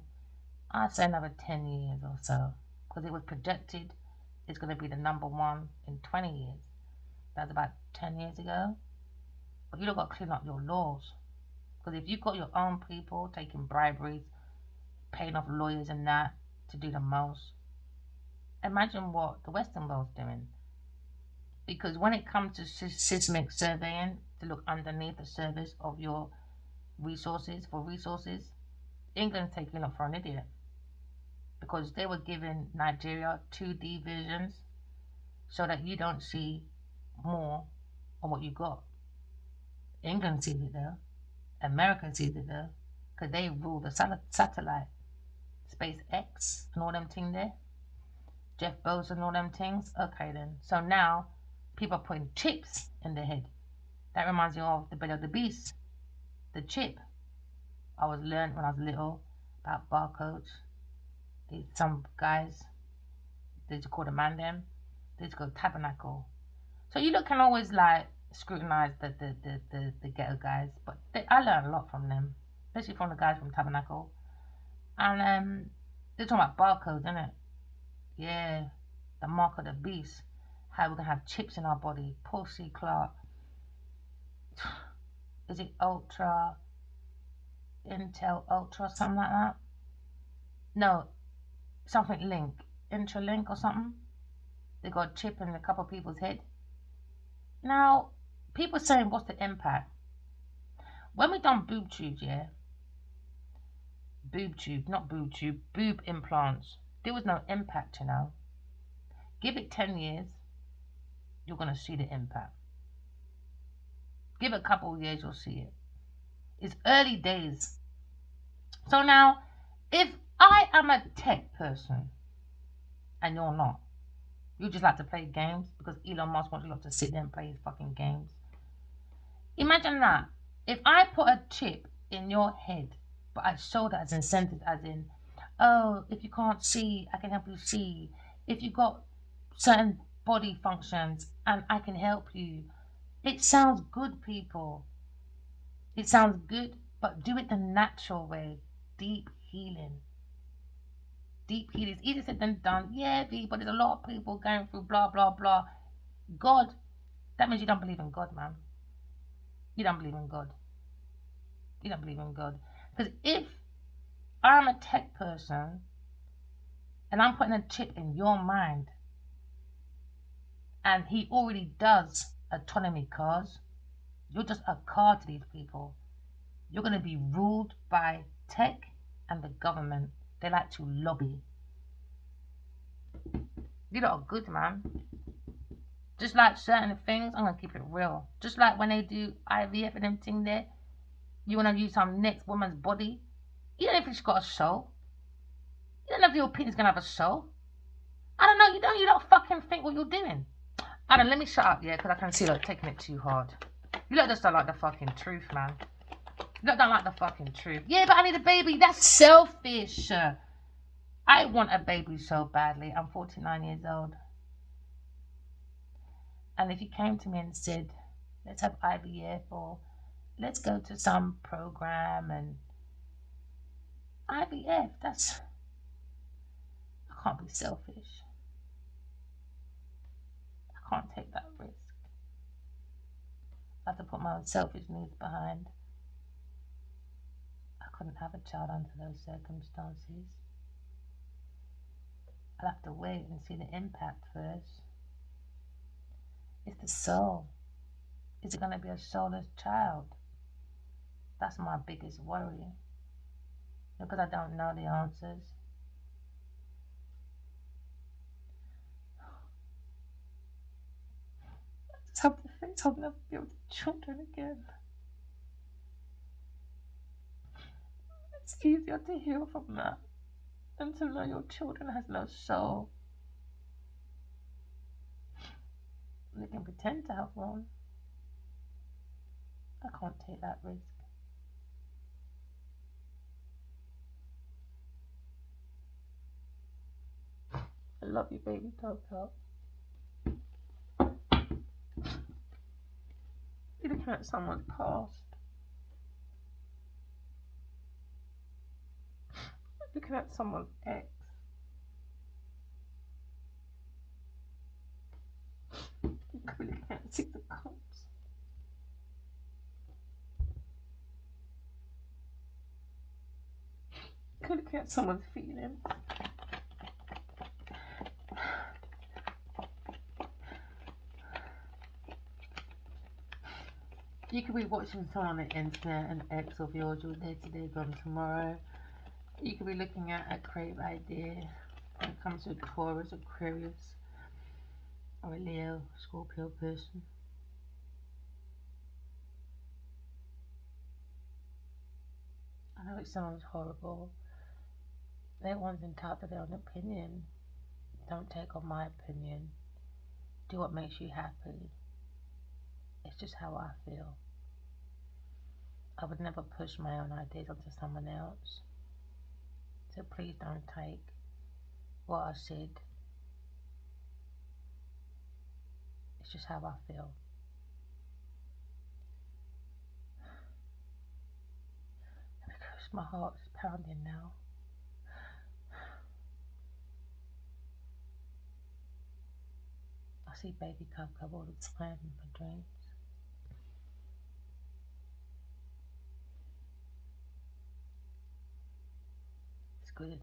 A: I'd say another 10 years or so. Because it was projected it's going to be the #1 in 20 years. That's about 10 years ago. But you don't got to clean up your laws. Because if you've got your own people taking briberies, paying off lawyers and that to do the most, imagine what the Western world's doing. Because when it comes to seismic surveying, to look underneath the surface of your resources, England's taking up for an idiot. Because they were giving Nigeria 2D visions so that you don't see more on what you got. England sees it though. America sees it though. Because they rule the satellite. SpaceX and all them things there. Jeff Bezos and all them things. Okay then. So now people are putting chips in their head. That reminds me of the belly of the beast. The chip. I was learned when I was little about barcodes. Some guys, they just call the man them. They just go tabernacle. So you can always like scrutinize the ghetto guys, but I learned a lot from them, especially from the guys from Tabernacle. And they're talking about barcodes, isn't it? Yeah, the mark of the beast. How we're gonna have chips in our body. Paul C. Clark. Is it Ultra? Intel Ultra, something like that? No, something Link. Intralink or something. They got a chip in a couple of people's head. Now, people saying, what's the impact? When we done boob tubes, yeah? Boob tube, not boob tube, boob implants. There was no impact, you know. Give it 10 years, you're going to see the impact. Give it a couple of years, you'll see it. It's early days. So now, if I am a tech person, and you're not, you just like to play games because Elon Musk wants you to sit there and play his fucking games. Imagine that. If I put a chip in your head, but I show that as incentive, as in, oh, if you can't see, I can help you see. If you got certain body functions and I can help you. It sounds good, people. It sounds good, but do it the natural way. Deep healing. Deep healing is easier said than done. Yeah, but there's a lot of people going through blah, blah, blah. God, that means you don't believe in God, man. You don't believe in God. You don't believe in God. Because if I'm a tech person and I'm putting a chip in your mind and he already does autonomy cars, you're just a car to these people. You're going to be ruled by tech and the government. They like to lobby. You lot are good, man. Just like certain things, I'm going to keep it real. Just like when they do IVF and everything there, you want to use some next woman's body. You don't know if she's got a soul. You don't know if your opinion's going to have a soul. I don't know. You don't fucking think what you're doing. I don't. Let me shut up, yeah, because I can see like taking it too hard. You lot just don't like the fucking truth, man. You lot don't like the fucking truth. Yeah, but I need a baby. That's selfish. I want a baby so badly. I'm 49 years old. And if you came to me and said, let's have IVF or let's go to some program and IVF, I can't be selfish. I can't take that risk. I have to put my own selfish needs behind. I couldn't have a child under those circumstances. I'll have to wait and see the impact first. It's the soul. Is it going to be a soulless child? That's my biggest worry. Because I don't know the answers. I just hope the faith I'll never be with children again. It's easier to heal from that than to know your children has no soul. They can pretend to have one. I can't take that risk. I love you, baby Toto. You're looking at someone's past. Looking at someone's ex. You could be looking at 6 of Cups. You could be looking at someone's feeling. You could be watching someone on the internet, an ex of yours, you're there today, gone tomorrow. You could be looking at a creative idea when it comes to a Taurus, Aquarius, or a Leo, Scorpio person. I know it sounds horrible. Everyone's entitled to their own opinion. Don't take on my opinion. Do what makes you happy. It's just how I feel. I would never push my own ideas onto someone else. So please don't take what I said. It's just how I feel. Because my heart is pounding now. I see baby Coco all the time in my dreams. It's good.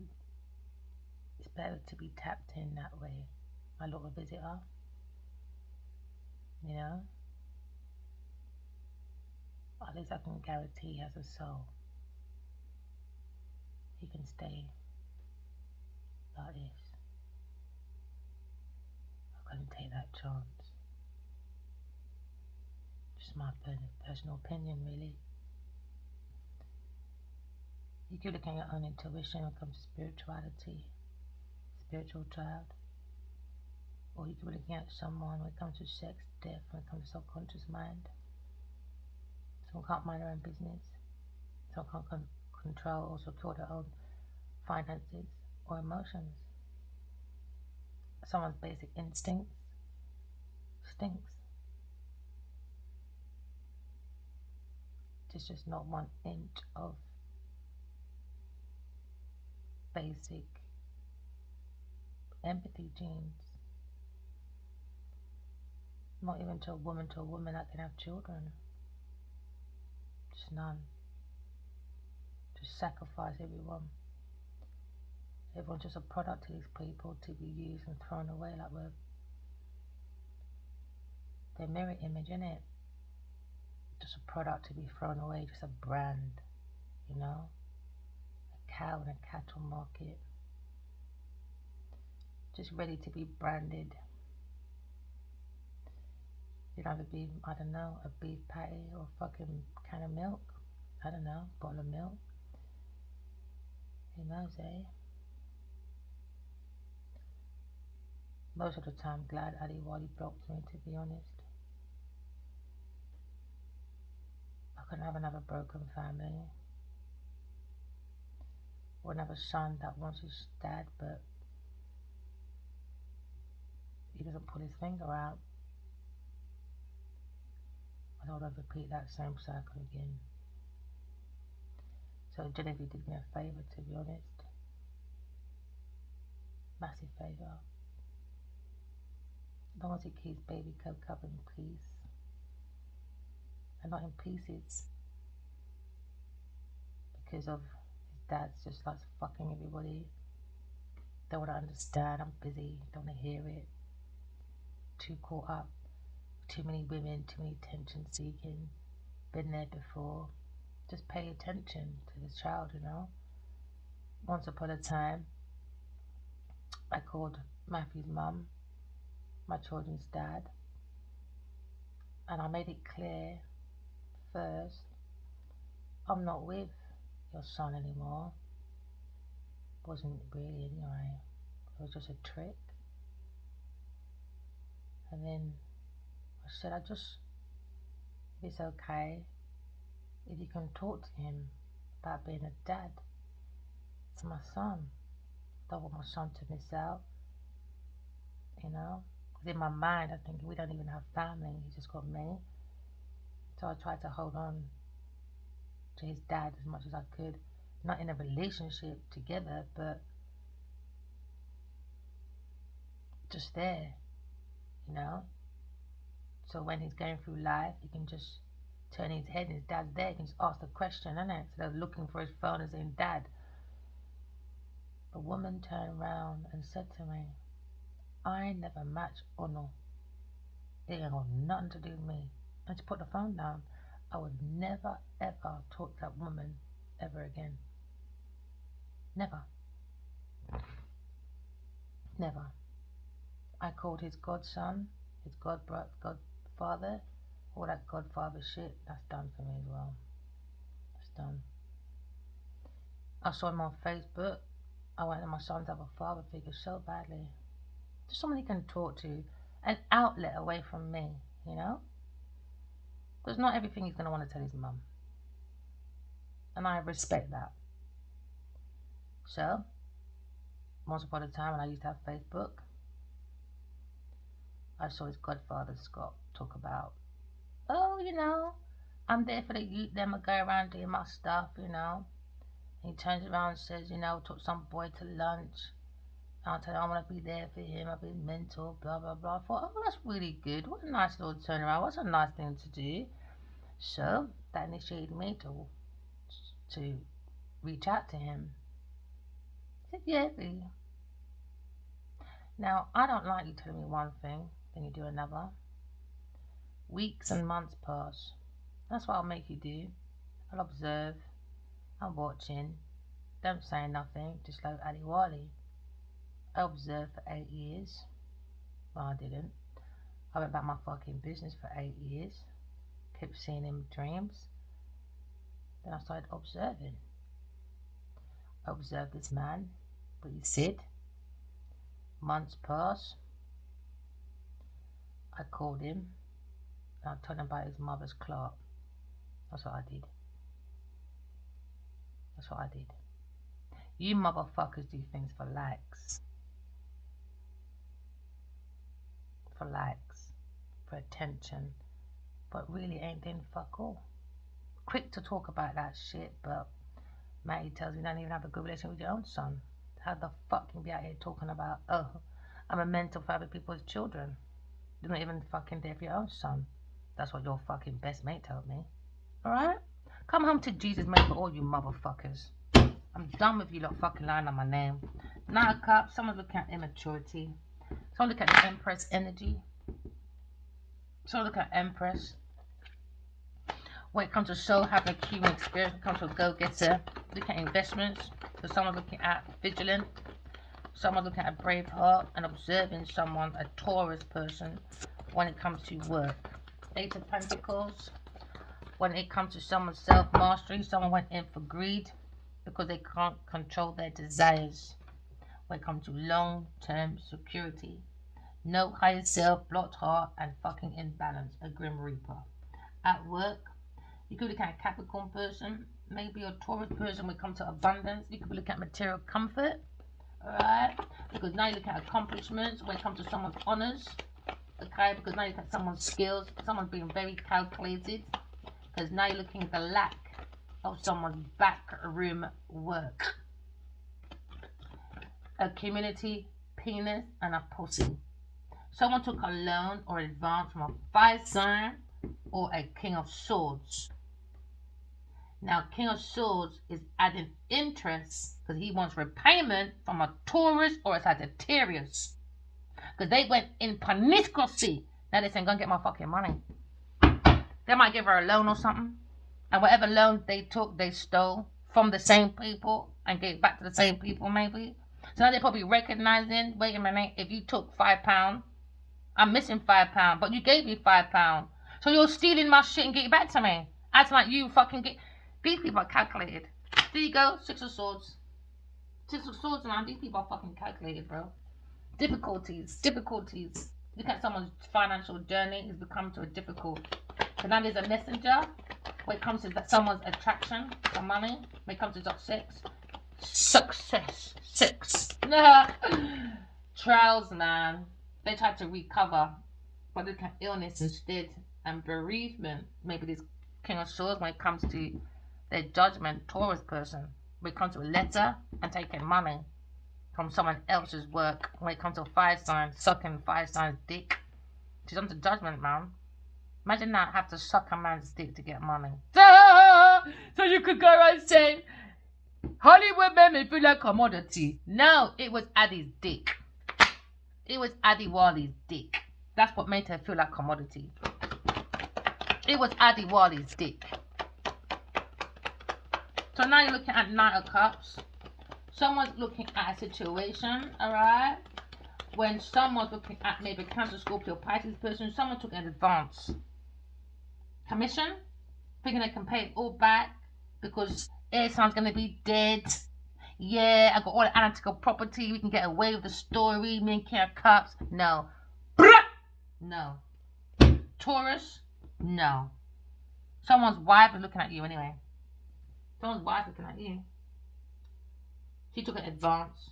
A: It's better to be tapped in that way. My little visitor, you know? At least I can guarantee he has a soul. He can stay like this. I couldn't take that chance. Just my personal opinion, really. You could look at your own intuition when it comes to spirituality, spiritual child. Or you could be looking at someone when it comes to sex, death, when it comes to subconscious mind. Someone can't mind their own business. Someone can't control or support their own finances or emotions. Someone's basic instincts stinks. There's just not 1 inch of basic empathy genes. Not even to a woman that can have children. Just none. Just sacrifice everyone. Everyone's just a product to these people to be used and thrown away like we're their mirror image, innit? Just a product to be thrown away, just a brand, you know? A cow in a cattle market. Just ready to be branded. You'd either be, I don't know, a beef patty or a fucking can of milk. I don't know, bottle of milk. Who knows, eh? Most of the time, glad Ali Wali blocked me, to be honest. I couldn't have another broken family. Or another son that wants his dad, but he doesn't pull his finger out. I don't want to repeat that same cycle again. So Genevieve did me a favour, to be honest. Massive favour. As long as he keeps baby Coco in peace. And not in pieces. Because of his dad's just like fucking everybody. Don't want to understand, I'm busy, don't want to hear it. Too caught up. Too many women, too many attention seeking. Been there before. Just pay attention to the child, you know. Once upon a time, I called Matthew's mum, my children's dad, and I made it clear first, I'm not with your son anymore. Wasn't really anyway. It was just a trick. And then I said, if it's okay, if you can talk to him about being a dad to my son. Don't want my son to miss out, you know. Because in my mind, I think we don't even have family. He's just got me. So I tried to hold on to his dad as much as I could. Not in a relationship together, but just there, you know. So when he's going through life, he can just turn his head and his dad's there. He can just ask the question, innit? Instead of looking for his phone and saying, Dad. The woman turned around and said to me, I never match Ono. It ain't got nothing to do with me. And she put the phone down. I would never ever talk to that woman ever again. Never. Never. I called his godson, his godfather, all that godfather shit. That's done for me as well. That's done. I saw him on Facebook. I wanted my son to have a father figure so badly. Just someone he can talk to, an outlet away from me, you know? Because not everything he's going to want to tell his mum. And I respect that. So, once upon a time when I used to have Facebook, I saw his godfather Scott talk about, oh, you know, I'm there for the youth, them I go around doing my stuff, you know. And he turns around and says, you know, took some boy to lunch. And I tell him I want to be there for him, I'll be mentor, blah, blah, blah. I thought, oh, that's really good. What a nice little turnaround. What's a nice thing to do? So that initiated me to reach out to him. I said, yeah, B. Now, I don't like you telling me one thing, then you do another. Weeks and months pass. That's what I'll make you do. I'll observe. I'm watching. Don't say nothing, just like Ali Wali. I observed for 8 years. Well, I didn't. I went about my fucking business for 8 years. Kept seeing him dreams. Then I started observing. I observed this man, what he said. Months passed. I called him. And I told him about his mother's clot. That's what I did. That's what I did. You motherfuckers do things for likes. For likes. For attention. But really ain't doing fuck all. Quick to talk about that shit, but Matty tells me you don't even have a good relationship with your own son. How the fuck can you be out here talking about, oh, I'm a mentor for other people's children? You're not even fucking there for your own son. That's what your fucking best mate told me. Alright? Come home to Jesus, mate, for all you motherfuckers. I'm done with you lot fucking lying on my name. Nine of Cups, someone's looking at immaturity. Someone look at the Empress energy. Someone look at Empress. When it comes to soul, having a human experience, when it comes to a go-getter, look at investments. So someone looking at vigilant. Someone looking at a brave heart and observing someone, a Taurus person, when it comes to work. Eight of Pentacles. When it comes to someone's self-mastery, someone went in for greed because they can't control their desires. When it comes to long-term security, no higher self, blocked heart, and fucking imbalance, a Grim Reaper. At work, you could look at a Capricorn person, maybe a Taurus person when it comes to abundance. You could look at material comfort, alright? Because now you look at accomplishments when it comes to someone's honors, okay? Because now you look at someone's skills, someone's being very calculated. Because now you're looking at the lack of someone's backroom work. A community, penis, and a pussy. Someone took a loan or advance from a fire sign or a King of Swords. Now, King of Swords is adding interest because he wants repayment from a Taurus or a Sagittarius. Because they went in paniscocy. Now they're saying, go and get my fucking money. They might give her a loan or something. And whatever loan they took, they stole from the same people and gave back to the same people maybe. So now they're probably recognizing, wait a minute, if you took £5, I'm missing £5, but you gave me £5. So you're stealing my shit and get it back to me. Acting like you fucking get... These people are calculated. There you go, Six of Swords. Six of Swords, man. These people are fucking calculated, bro. Difficulties. Look at someone's financial journey. It's become to a difficult. So now there's a messenger. When it comes to someone's attraction for money. When it comes to sex. Success. Sex. Trials, man. They tried to recover. But look at illness instead. And bereavement. Maybe this King of Swords when it comes to their judgment, Taurus person. When it comes to a letter and taking money from someone else's work. When it comes to a fire sign, sucking fire sign's dick. She's on to judgment, man. Imagine that, have to suck a man's dick to get money. So you could go around saying, Hollywood men may feel like commodity. No, it was Addie's dick. It was Addie Wali's dick. That's what made her feel like commodity. It was Addie Wali's dick. So now you're looking at Knight of Cups. Someone's looking at a situation, alright? When someone's looking at maybe Cancer, Scorpio, Pisces person, someone took an advance commission, thinking they can pay it all back because air sign's going to be dead. Yeah, I got all the analytical property. We can get away with the story. Me and King of Cups. No. No. Taurus. No. Someone's wife is looking at you anyway. Someone's wife looking at you. She took an advance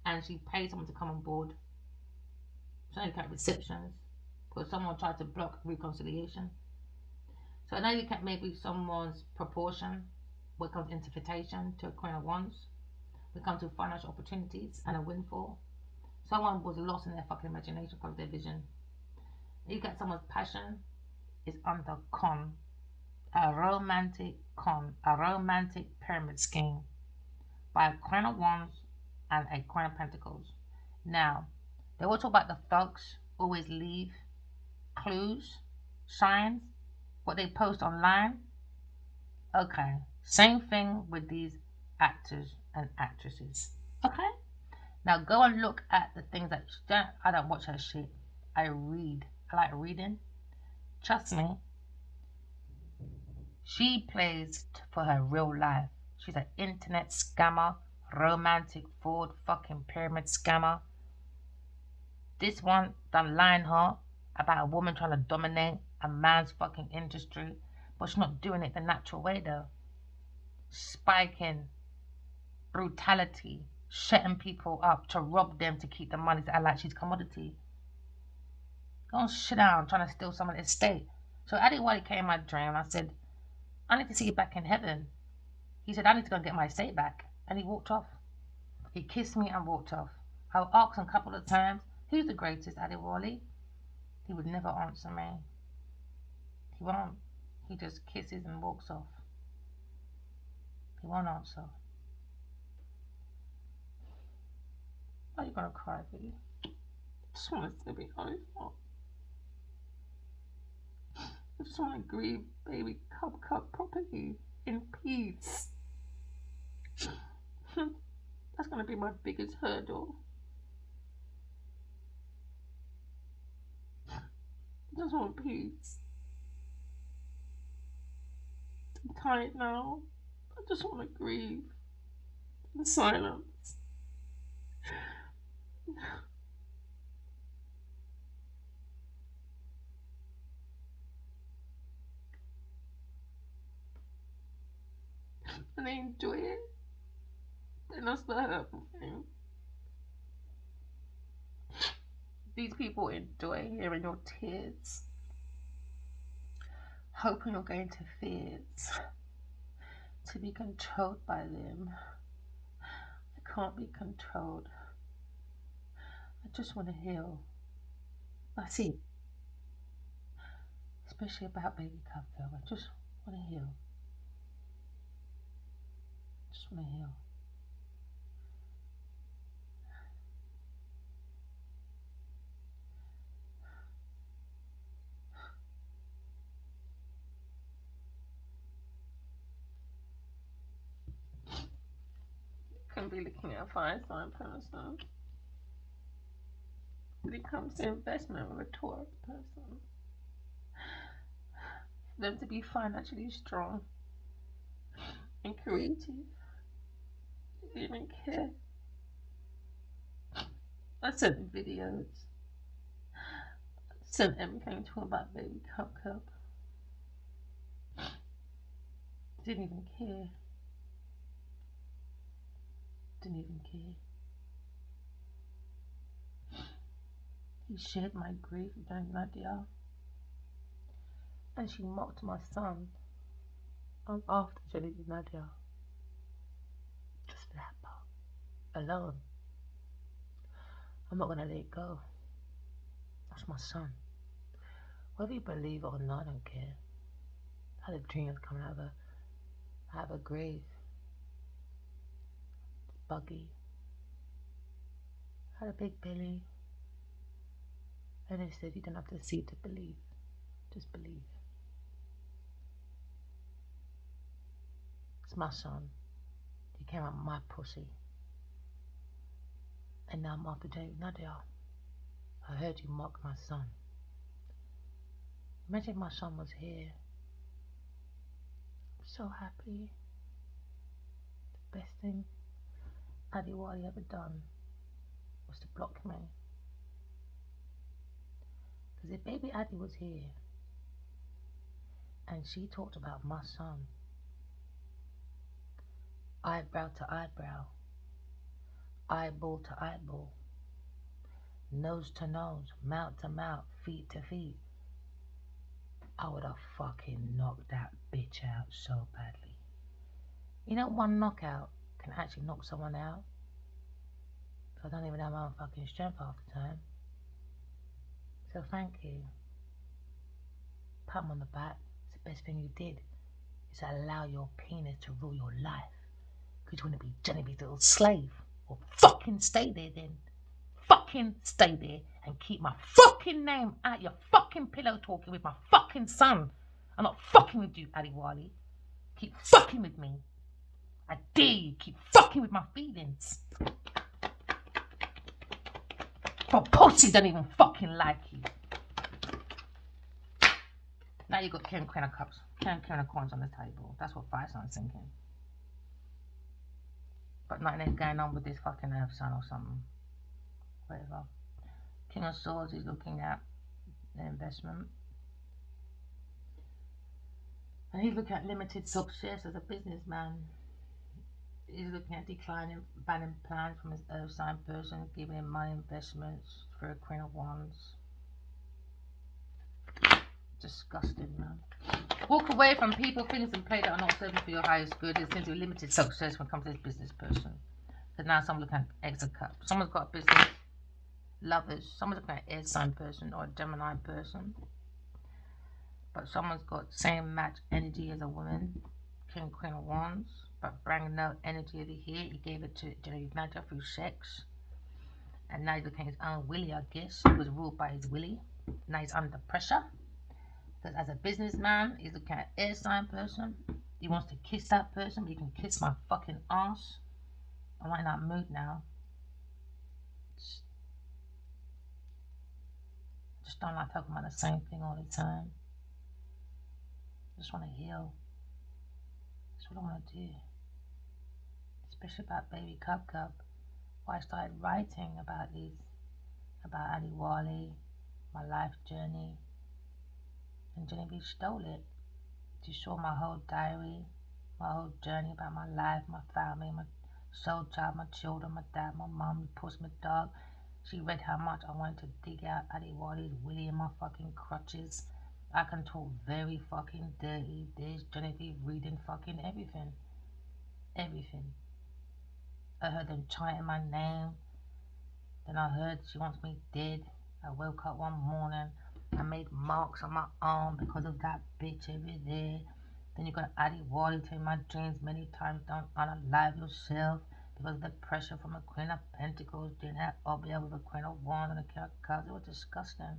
A: and she paid someone to come on board. She only kept receptions because someone tried to block reconciliation. So now you kept maybe someone's proportion when it comes to interpretation to a Queen of Wands. When it comes to financial opportunities and a windfall. Someone was lost in their fucking imagination because of their vision. You get someone's passion is under con. A romantic pyramid scheme by a Queen of Wands and a Queen of Pentacles. Now, they will talk about the thugs always leave clues, signs, what they post online. Okay, same thing with these actors and actresses. Okay, now go and look at the things that I don't watch her shit. I read. I like reading. Trust me. She plays for her real life. She's an internet scammer, romantic fraud, fucking pyramid scammer. This one done Lionheart about a woman trying to dominate a man's fucking industry, but she's not doing it the natural way though. Spiking, brutality, setting people up to rob them to keep the money to act like she's commodity. Go and sit down trying to steal someone's estate. So Adewale came in my dream and I said, I need to see you back in heaven. He said, I need to go and get my estate back. And he walked off. He kissed me and walked off. I asked him a couple of times, who's the greatest, Adewale? He would never answer me. He won't. He just kisses and walks off. He won't answer. Why are you gonna cry, baby? I just want to be honest. I just want to grieve baby Cup properly in peace. That's gonna be my biggest hurdle. I just want peace. I'm tired now. I just want to grieve in silence. And they enjoy it. And that's the hurtful thing. These people enjoy hearing your tears, hoping you're going to fears, to be controlled by them. I can't be controlled. I just want to heal. That's it. Especially about baby Cup girl. I just want to heal. Just want to heal. Can be looking at a fire sign person. When it comes to investment with a Taurus person, for them to be financially strong and creative, they didn't even care. I sent videos, sent everything to him about baby Cup. Didn't even care. Didn't even care. He shared my grief with Nadia, and she mocked my son. I'm after Jelly Nadia. Just for that part alone. I'm not gonna let it go. That's my son. Whether you believe it or not, I don't care. I had a dream of coming out of a grave. Buggy. Had a big belly. And they said you don't have to see to believe. Just believe. It's my son. He came out of my pussy. And now I'm after David Nadia. I heard you mock my son. Imagine if my son was here. I'm so happy. The best thing Adiwali ever done was to block me. Because if baby Adi was here and she talked about my son, eyebrow to eyebrow, eyeball to eyeball, nose to nose, mouth to mouth, feet to feet, I would have fucking knocked that bitch out so badly. You know, one knockout can actually knock someone out. So I don't even have my own fucking strength half the time. So thank you. Pat him on the back. It's the best thing you did. Is allow your penis to rule your life. Because you want to be Genevieve's little slave. Well, fucking stay there then. Fucking stay there and keep my fucking name out your fucking pillow talking with my fucking son. I'm not fucking with you, Adiwali. Keep fucking with me. I dare you. Keep fucking with my feelings. But pussy don't even fucking like you. Now you got Queen of Cups, Queen of Coins on the table. That's what Firesight's thinking. But nothing going on with this fucking Earth Sun or something. Whatever. King of Swords is looking at the investment. And he's looking at limited success as a businessman. He's looking at declining, banning plans from his Earth sign person, giving him money investments for a Queen of Wands. Disgusting, man. Walk away from people, things, and play that are not serving for your highest good. It seems to be limited success when it comes to this business person. Because now someone's looking at Eggs of Cups. Someone's got a business. Lovers. Someone's looking at Air sign person or a Gemini person. But someone's got same match energy as a woman. King, Queen of Wands. But bringing no energy over here. He gave it to Genevieve Nigel through sex. And now he's looking at his own willy, I guess. He was ruled by his willy. Now he's under pressure. Because as a businessman, he's looking at an air sign person. He wants to kiss that person, but you can kiss my fucking ass. I'm not in that mood now. Just don't like talking about the same thing all the time. Just want to heal. That's what I want to do. Especially about Baby Cub. Why I started writing about these, about Adiwali, my life journey. And Genevieve stole it. She saw my whole diary, my whole journey about my life, my family, my soul child, my children, my dad, my mom, my puss, my dog. She read how much I wanted to dig out Adiwali's willy in my fucking crutches. I can talk very fucking dirty. There's Genevieve reading fucking everything. Everything. I heard them chanting my name. Then I heard she wants me dead. I woke up one morning. I made marks on my arm because of that bitch over there. Then you got Adiwali to my dreams many times. Don't unalive yourself because of the pressure from a Queen of Pentacles. Didn't have Obia with a Queen of Wands and a King of Cups. It was disgusting.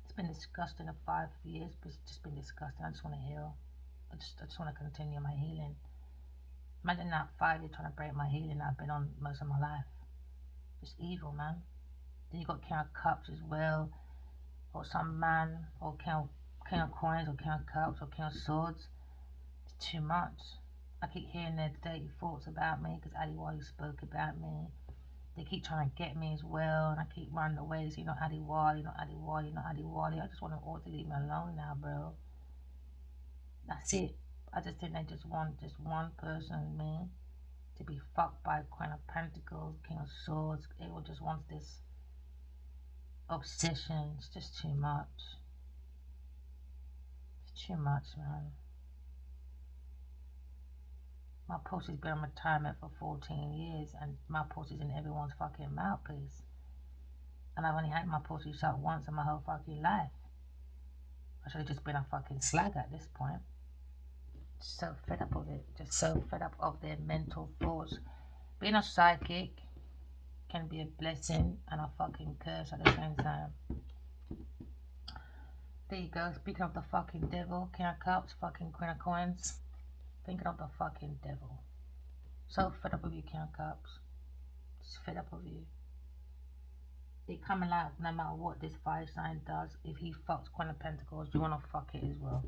A: It's been disgusting for 5 years, but it's just been disgusting. I just want to heal. I just want to continue my healing. Imagine that 5 years trying to break my healing I've been on most of my life. It's evil, man. Then you got King of Cups as well, or some man, or King of Coins, or King of Cups, or King of Swords. It's too much. I keep hearing their dirty thoughts about me because Adiwali spoke about me. They keep trying to get me as well, and I keep running away. So you're not Adiwali, not Adiwali, not Adiwali. I just want them all to leave me alone now, bro. That's it. I just think they just want just one person, me, to be fucked by Queen of Pentacles, King of Swords. Everyone just wants this obsession. It's just too much. It's too much, man. My pussy's been on retirement for 14 years, and my pussy's in everyone's fucking mouthpiece. And I've only had my pussy shot once in my whole fucking life. I should have just been a fucking slag at this point. So fed up of it. Just so fed up of their mental thoughts. Being a psychic can be a blessing and a fucking curse at the same time. There you go. Speaking of the fucking devil, King of Cups, fucking Queen of Coins. Thinking of the fucking devil. So fed up with you, King of Cups. Just fed up with you. They coming like no matter what this fire sign does. If he fucks Queen of Pentacles, you want to fuck it as well.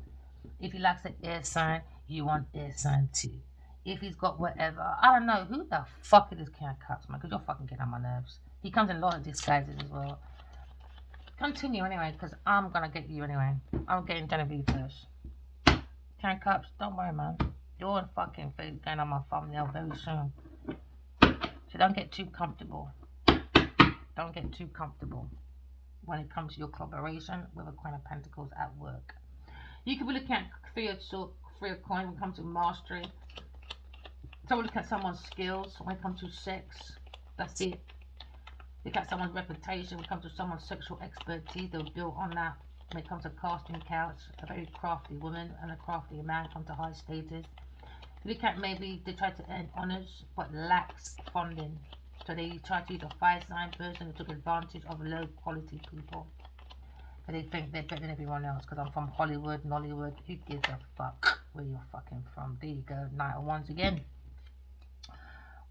A: If he likes an air sign, you want air sign too. if he's got whatever. I don't know. Who the fuck is this King of Cups, man? Because you're fucking getting on my nerves. He comes in a lot of disguises as well. Continue anyway, because I'm going to get you anyway. I'm getting Genevieve first. King of Cups, don't worry, man. You're in fucking face going on my thumbnail very soon. So don't get too comfortable. Don't get too comfortable when it comes to your collaboration with a Queen of Pentacles at work. You could be looking at Three of Coins when it comes to mastery. So look at someone's skills when it comes to sex. That's it. Look at someone's reputation when it comes to someone's sexual expertise. They'll build on that. When it comes to casting couch, a very crafty woman and a crafty man come to high status. Look at maybe they try to earn honors but lacks funding. So they try to use a fire sign person who took advantage of low quality people. But they think they're better than everyone else because I'm from Hollywood, Nollywood. Who gives a fuck where you're fucking from? There you go, Knight of Wands again.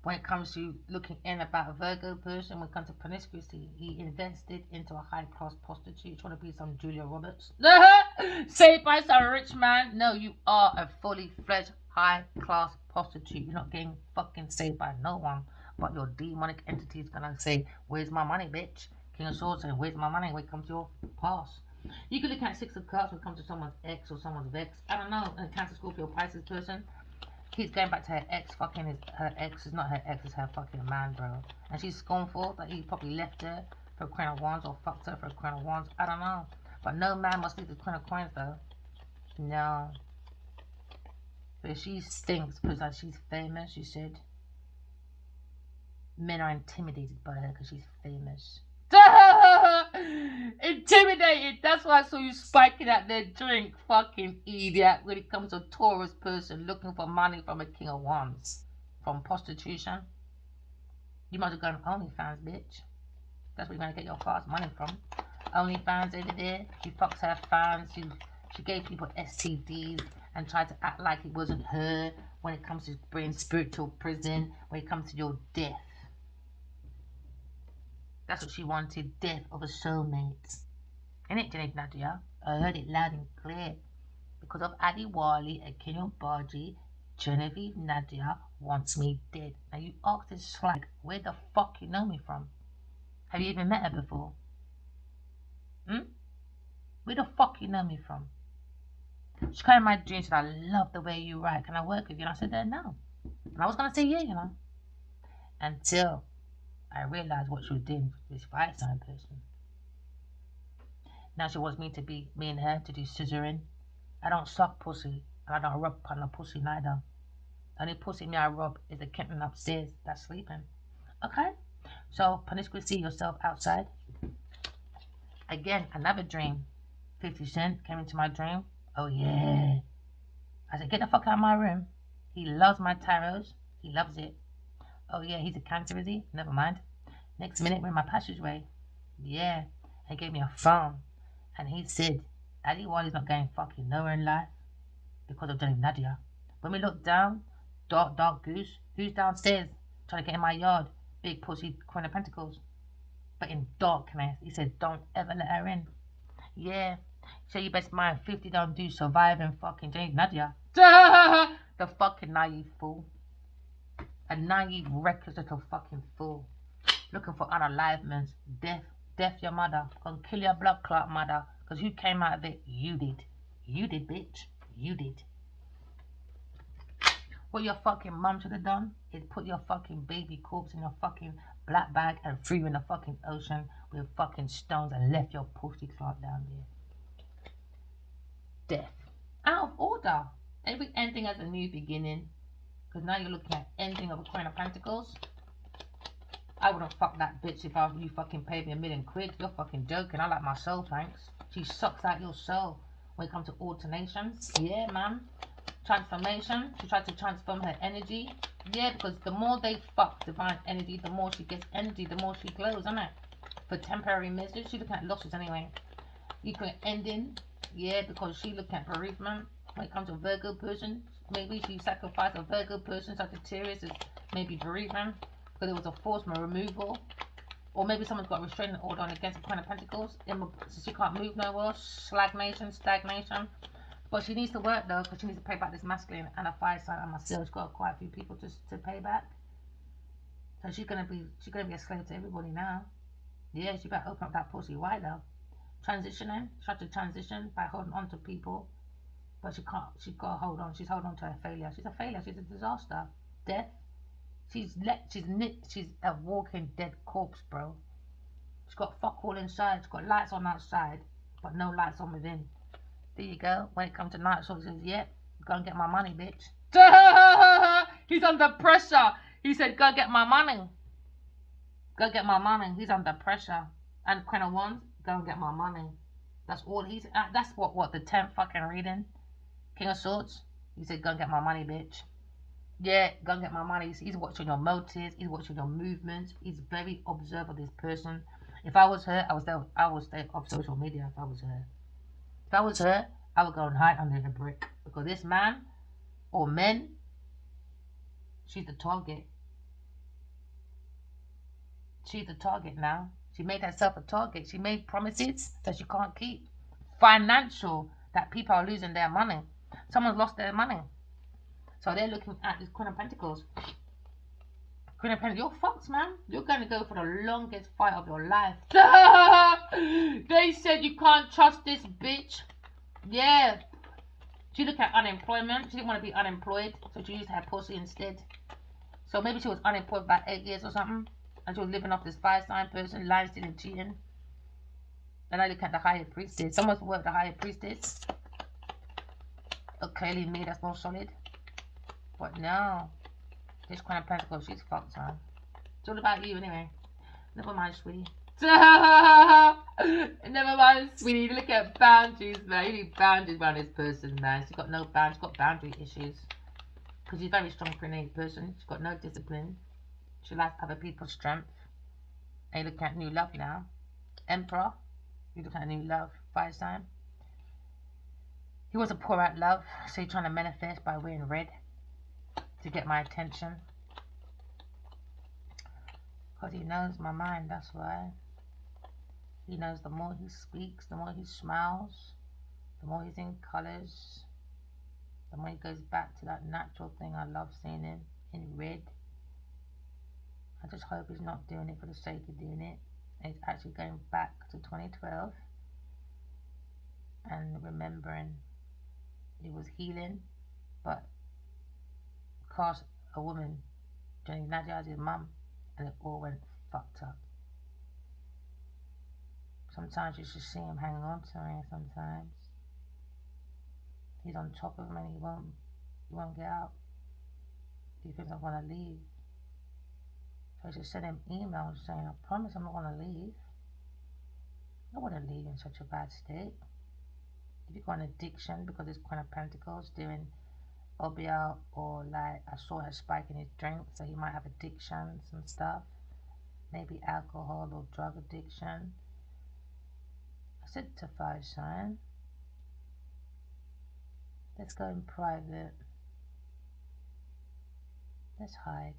A: When it comes to looking in about a Virgo person, when it comes to promiscuity, he invested into a high-class prostitute. Trying to be some Julia Roberts. Saved by some rich man. No, you are a fully fledged high-class prostitute. You're not getting fucking saved by no one. But your demonic entity is gonna say, where's my money, bitch? King of Swords saying, where's my money when it comes to your past? You can look at Six of Cups when it comes to someone's ex or someone's vex. I don't know, a Cancer, Scorpio, Pisces person keeps going back to her ex. Fucking her ex is not her ex, it's her fucking man, bro. And she's scornful that he probably left her for a Queen of Wands or fucked her for a Queen of Wands. I don't know. But no man must leave the Queen of Coins, though. No. But she stinks because like, she's famous, she said. Men are intimidated by her because she's famous. Intimidated. That's why I saw you spiking at their drink, fucking idiot. When it comes to a Taurus person looking for money from a King of Wands, from prostitution, you might have gone OnlyFans, bitch. That's where you're gonna get your fast money from. OnlyFans over there. She fucks her fans. She gave people STDs and tried to act like it wasn't her. When it comes to bringing spiritual prison, when it comes to your death. That's what she wanted, death of a soulmate. Innit, Genevieve Nadia? I heard it loud and clear. Because of Adi Wali and Kenyon Baji, Genevieve Nadia wants me dead. Now you ask this slag, where the fuck you know me from? Have you even met her before? Where the fuck you know me from? She came in my dreams and I love the way you write. Can I work with you? And I said, no. And I was going to say yeah, you know. Until I realized what she was doing with this fire sign person. Now she wants me and her to do scissoring. I don't suck pussy, and I don't rub on the pussy neither. The only pussy me I rub is the kitten upstairs that's sleeping. Okay? So, promiscuity yourself outside. Again, another dream. 50 Cent came into my dream. Oh yeah. I said, get the fuck out of my room. He loves my tarots. He loves it. Oh yeah, he's a Cancer, is he? Never mind. Next minute, we're in my passageway. Yeah. He gave me a phone. And he said, Adi Wali's not going fucking nowhere in life because of Genevieve Nadia. When we look down, dark goose, who's downstairs trying to get in my yard? Big pussy Queen of Pentacles. But in darkness, he said, don't ever let her in. Yeah. So you best mind 50 don't do surviving fucking Genevieve Nadia. The fucking naive fool. A naive, reckless little fucking fool. Looking for unaliveness. Death your mother. Gonna kill your blood clot mother. Because who came out of it? You did. You did, bitch. You did. What your fucking mum should have done is put your fucking baby corpse in your fucking black bag and threw you in the fucking ocean with fucking stones and left your pussy clot down there. Death. Out of order. Every ending has a new beginning. Because now you're looking at ending of a Queen of Pentacles. I wouldn't fuck that bitch if you fucking paid me £1 million. You're fucking joking. I like my soul, thanks. She sucks out your soul when it comes to alternations. Yeah, man. Transformation. She tried to transform her energy. Yeah, because the more they fuck divine energy, the more she gets energy, the more she glows, isn't it? For temporary measures. She's looking at losses anyway. You can ending. Yeah, because she looking at bereavement. When it comes to a Virgo person, maybe she sacrificed a Virgo person. Sagittarius is maybe bereavement. Because it was a forced removal. Or maybe someone's got a restraining order on against the Queen of Pentacles. So she can't move nowhere. Stagnation. But she needs to work though, because she needs to pay back this masculine and a fire sign and myself. She's got quite a few people to pay back. So she's gonna be a slave to everybody now. Yeah, she better open up that pussy wide though. Transitioning, she had to transition by holding on to people, but she can't. She's got to hold on. She's holding on to her failure. She's a failure. She's a disaster. Death. She's a walking dead corpse, bro. She's got fuck all inside. She's got lights on outside, but no lights on within. There you go. When it comes to night, so he says, "Yeah, go and get my money, bitch." He's under pressure. He said, "Go get my money. Go get my money." He's under pressure. And Queen of Wands, go and get my money. That's all he's. That's what the 10th fucking reading. King of Swords. He said, "Go and get my money, bitch." Yeah, go and get my money. He's watching your motives. He's watching your movements. He's very observant of this person. If I was her, I would stay off social media. If I was her. If I was her, I would go and hide under a brick. Because this man or men, she's the target. She's the target now. She made herself a target. She made promises that she can't keep. Financial, that people are losing their money. Someone's lost their money. So they're looking at this Queen of Pentacles. Queen of Pentacles, you're fucked, man. You're going to go for the longest fight of your life. They said you can't trust this bitch. Yeah. She looked at unemployment. She didn't want to be unemployed, so she used her pussy instead. So maybe she was unemployed for about 8 years or something, and she was living off this fire sign person, lying, stealing, cheating. And I look at the higher priestess. Someone's worked the higher priestess. Oh, clearly me, that's more solid. But no. This Queen of Pentacles, she's fucked, man. It's all about you anyway. Never mind, sweetie. Never mind, sweetie. Look at boundaries, man. You need boundaries around this person, man. She's got no boundaries. She's got boundary issues. Because she's a very strong, pretty person. She's got no discipline. She likes other people's strength. And you look at new love now. Emperor. You look at new love. Fire sign. He wasn't poor at love, so he's trying to manifest by wearing red to get my attention. Because he knows my mind, that's why. He knows the more he speaks, the more he smiles, the more he's in colours, the more he goes back to that natural thing I love seeing him in red. I just hope he's not doing it for the sake of doing it. And he's actually going back to 2012 and remembering it was healing, but cast a woman, Jenny Nadia's mum, and it all went fucked up. Sometimes you should see him hanging on to me. Sometimes he's on top of me and he won't get out. He thinks I'm gonna leave. So I should send him emails saying, "I promise I'm not gonna leave. I wouldn't leave in such a bad state." If you've got an addiction, because it's Queen of Pentacles doing Obeah, or like I saw her spike in his drink, so he might have addictions and stuff. Maybe alcohol or drug addiction. I said to fire sign, let's go in private. Let's hide.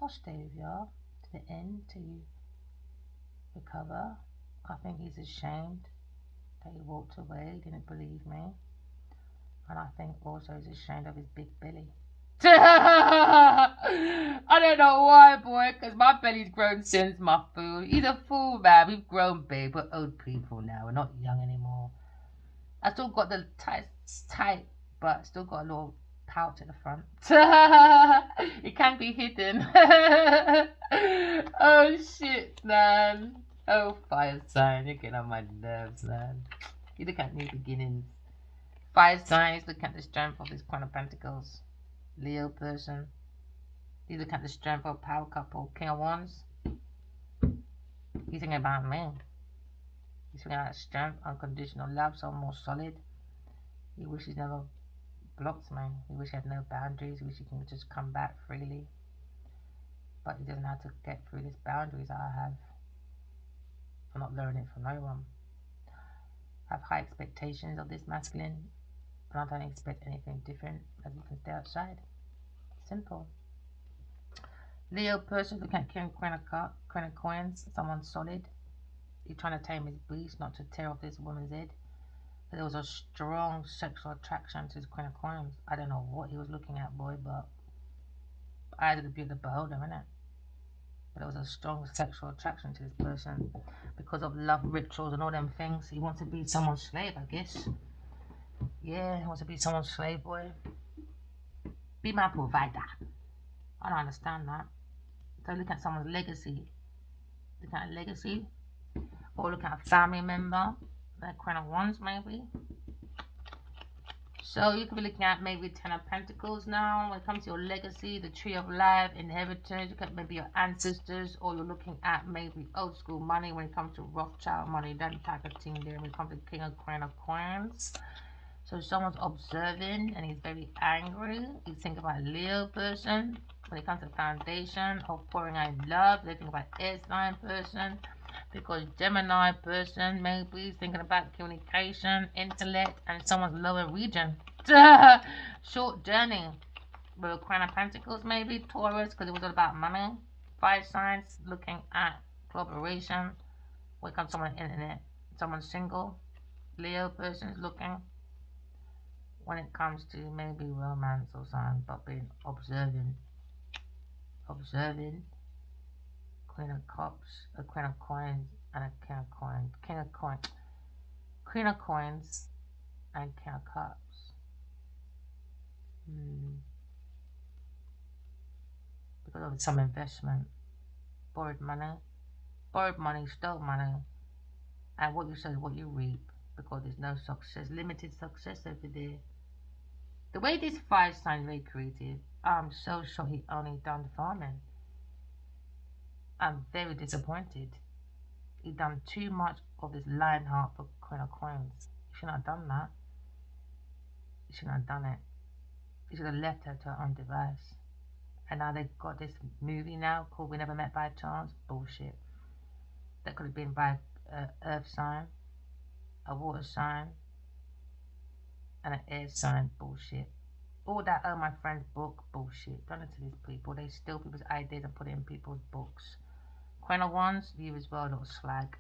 A: I'll stay with y'all to the end till you recover. I think he's ashamed that he walked away, he didn't believe me. And I think also he's ashamed of his big belly. I don't know why, boy, because my belly's grown since my food. He's a fool, man. We've grown big. We're old people now. We're not young anymore. I still got the tight, but still got a little pouch at the front. It can be hidden. Oh, shit, man. Oh, fire sign. You're getting on my nerves, man. You look at new beginnings. Fire signs, look at the strength of this Queen of Pentacles. Leo person. You look at the strength of power couple. King of Wands. He's thinking about me. He's thinking about strength, unconditional love, so more solid. He wishes he never blocked me. He wishes he had no boundaries. He wishes he can just come back freely. But he doesn't have to get through these boundaries I have. I'm not learning it from no one. I have high expectations of this masculine, and I don't expect anything different, as we can stay outside. Simple. Leo person, looking at Queen of Coins, someone solid. He's trying to tame his beast, not to tear off this woman's head. There was a strong sexual attraction to his Queen of Coins. I don't know what he was looking at, boy, but I had to be the beholder, innit? But there was a strong sexual attraction to this person because of love rituals and all them things. He wants to be someone's slave, I guess. Yeah, he wants to be someone's slave, boy. Be my provider. I don't understand that. So look at someone's legacy. Look at a legacy. Or look at a family member. Like Queen of Wands, maybe. So you could be looking at maybe 10 of Pentacles now. When it comes to your legacy, the Tree of Life, inheritance, you got maybe your ancestors, or you're looking at maybe old school money when it comes to Rothschild money, that type of thing there when it comes to King of Queen of Coins. So someone's observing and he's very angry. You think about a Leo person. When it comes to foundation of pouring out love, they think about air sign person. Because Gemini person maybe is thinking about communication, intellect, and someone's lower region. Short journey. With a Crown of Pentacles maybe. Taurus, because it was all about money. Fire signs looking at collaboration. When it comes to someone on the internet. Someone's single. Leo person is looking. When it comes to maybe romance or something, but being observing. Queen of Cups, a Queen of Coins, and a King of Coins. King of Coins. Queen of Coins and King of Cups. Because of some investment. Borrowed money, stole money. And what you sow is what you reap. Because there's no success, limited success over there. The way this fire sign is very creative, I'm so sure he only done farming. I'm very disappointed. He done too much of this Lionheart for Queen of Coins. You shouldn't have done that. You shouldn't have done it. You should have left her to her own device. And now they've got this movie now called We Never Met by Chance. Bullshit. That could have been by an earth sign, a water sign, and an air sign. Bullshit. All that Oh My Friend's book. Bullshit. Don't listen to these people. They steal people's ideas and put it in people's books. Queen of Wands, you as well, little slag.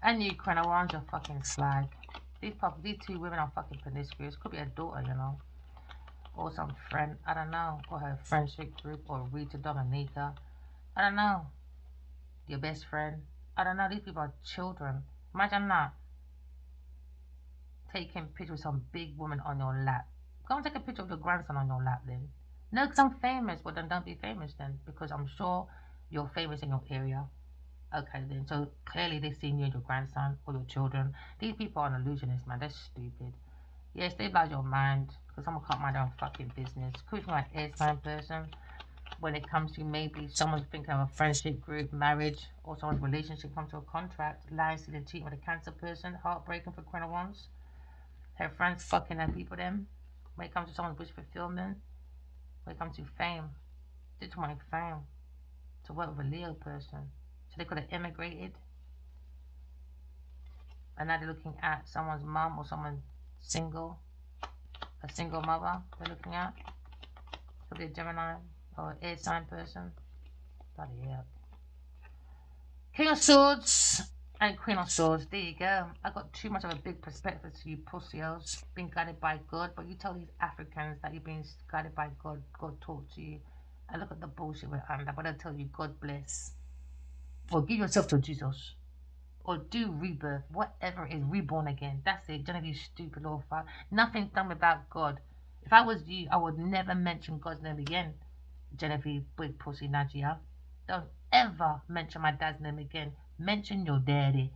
A: And you, Queen of Wands, you're fucking slag. These two women are fucking promiscuous. Could be a daughter, you know. Or some friend, I don't know. Or her friendship group, or Rita Dominica. I don't know. Your best friend. I don't know. These people are children. Imagine that. Taking pictures with some big woman on your lap. Go and take a picture of your grandson on your lap then. No, because I'm famous. Well, then don't be famous then. Because I'm sure you're famous in your area. Okay then, so clearly they've seen you and your grandson or your children. These people are an illusionist, man. They're stupid. Yeah, stabilize your mind, because someone can't mind their own fucking business. Could be like air sign person. When it comes to maybe someone's thinking of a friendship group, marriage, or someone's relationship comes to a contract. Lying, stealing, cheating with a Cancer person. Heartbreaking for Queen of Wands. Her friends fucking her people them. When it comes to someone's wish fulfillment. When it comes to fame. They just want fame. To work with a Leo person. So they could have immigrated. And now they're looking at someone's mum or someone single. A single mother they're looking at. Could be a Gemini or an air sign person. Bloody hell. King of Swords and Queen of Swords. There you go. I got too much of a big perspective to you pussios. Being guided by God. But you tell these Africans that you're being guided by God. God talk to you. And look at the bullshit we're under. But I tell you, God bless. Or give yourself to Jesus. Or do rebirth. Whatever it is. Reborn again. That's it. Genevieve, stupid little fuck. Nothing done without God. If I was you, I would never mention God's name again. Genevieve, big pussy Najia. Don't ever mention my dad's name again. Mention your daddy.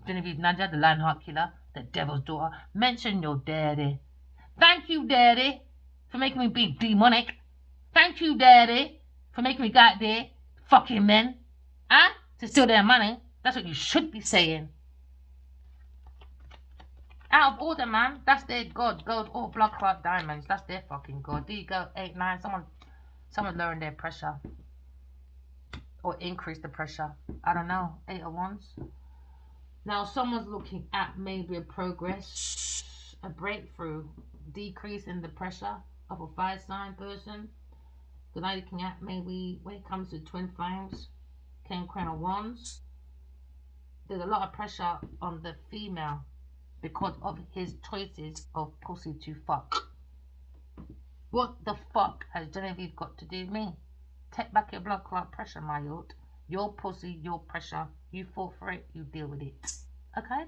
A: Genevieve Najia, the Lionheart killer, the devil's daughter. Mention your daddy. Thank you, daddy, for making me be demonic. Thank you, daddy, for making me go out there, fucking men. Huh? To steal their money. That's what you should be saying. Out of order, man. That's their God. Gold or blood clot diamonds. That's their fucking God. There you go. 8, 9. Someone lowering their pressure. Or increase the pressure. I don't know. 8 of Wands. Now, someone's looking at maybe a progress. A breakthrough. Decrease in the pressure of a fire sign person. Then I'm looking at maybe when it comes to twin flames. King, Queen of Wands. there's a lot of pressure on the female because of his choices of pussy to fuck. What the fuck has Genevieve got to do with me? Take back your blood clot pressure, my lord. Your pussy, your pressure. You fought for it, you deal with it. Okay?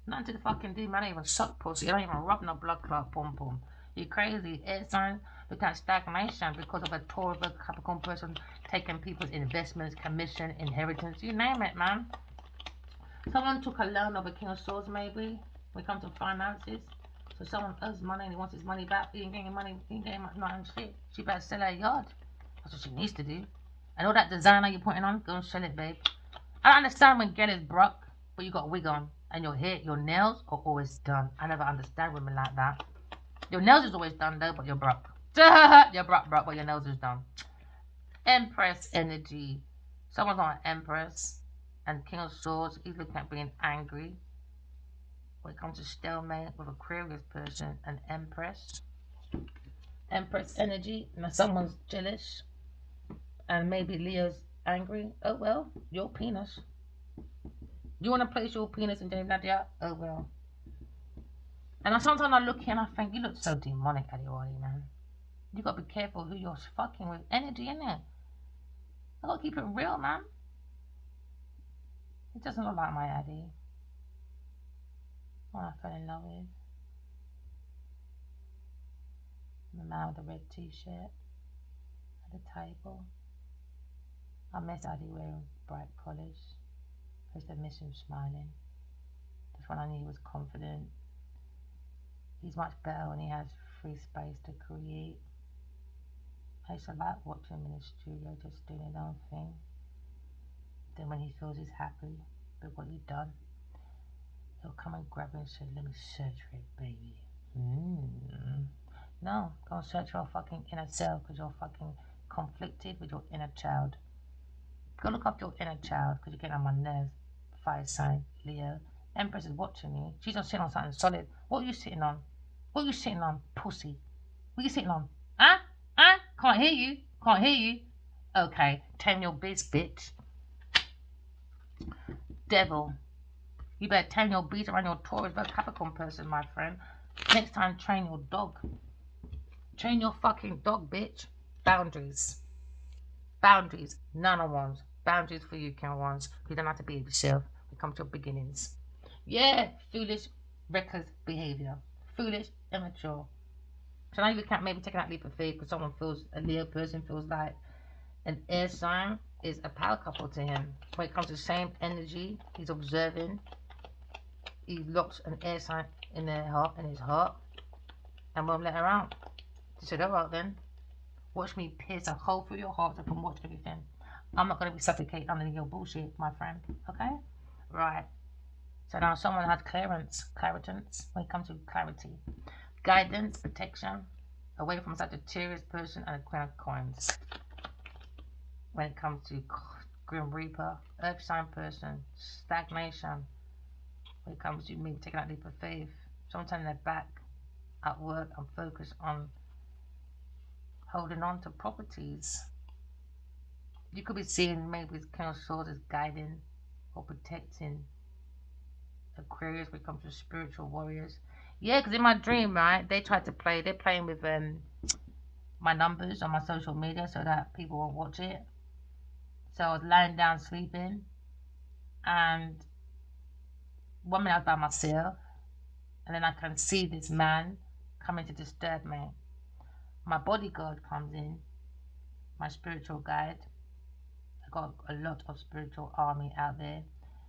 A: Nothing to fucking do, man. I don't even suck pussy. I don't even rub no blood clot pom pom. You crazy. Air signs look at stagnation because of a Taurus Capricorn person taking people's investments, commission, inheritance. You name it, man. Someone took a loan of a King of Swords, maybe, when it comes to finances. So someone owes money and he wants his money back. He ain't getting money. He ain't getting nothing shit. She better sell her yard. That's what she needs to do. And all that designer you're putting on, go and sell it, babe. I don't understand when get is broke, but you got a wig on. And your hair, your nails are always done. I never understand women like that. Your nails is always done though, but you're broke. You're broke, but your nails is done. Empress energy. Someone's on an Empress. And King of Swords, he's looking at being angry. When it comes to stalemate with Aquarius person, an Empress. Empress energy. Now someone's jealous. And maybe Leo's angry. Oh well, your penis. You want to place your penis in James Nadia? Oh well. And sometimes I look here and I think, you look so demonic, Adiwali, man. You got to be careful who you're fucking with. Energy in there. I got to keep it real, man. It doesn't look like my Addy. What I fell in love with. The man with the red t-shirt at the table. I miss Addy wearing bright polish. I used to miss him smiling. Just when I knew he was confident. He's much better when he has free space to create. I used to like watching him in the studio just doing his own thing. Then when he feels he's happy with what he's done, he'll come and grab me and say, let me search for it, baby. No, go and search your fucking inner self because you're fucking conflicted with your inner child. Go look up your inner child because you're getting on my nerves. Fire sign, Leo. Empress is watching you. She's not sitting on something solid. What are you sitting on? What are you sitting on, pussy? What are you sitting on? Huh? Can't hear you. Can't hear you. Okay, tame your biz, bitch. Devil. You better tame your beast around your Taurus Capricorn person, my friend. Next time, train your dog. Train your fucking dog, bitch. Boundaries. Boundaries. None of ones. Boundaries for you, King ones. You don't have to be yourself. We come to your beginnings. Yeah, foolish, reckless behavior. Foolish, immature. So now you can't maybe take that leap of faith because someone feels, a Leo person feels like an air sign is a power couple to him. When it comes to the same energy, he's observing. He locks an air sign in his heart, and won't let her out. She said, all right then. Watch me pierce a hole through your heart so I can watch everything. I'm not going to be suffocated under your bullshit, my friend. Okay? Right. So now someone has claritance when it comes to clarity. Guidance, protection, away from Sagittarius person and a Queen of Coins. When it comes to Grim Reaper, Earth sign person, stagnation. When it comes to maybe taking that leap of faith, someone turning their back at work and focus on holding on to properties. You could be seeing maybe King of Swords as guiding or protecting Aquarius when it comes to spiritual warriors. Yeah, because in my dream, right, they're playing with my numbers on my social media so that people won't watch it. So I was lying down sleeping, and 1 minute I was by myself, and then I can see this man coming to disturb me. My bodyguard comes in, my spiritual guide. I got a lot of spiritual army out there.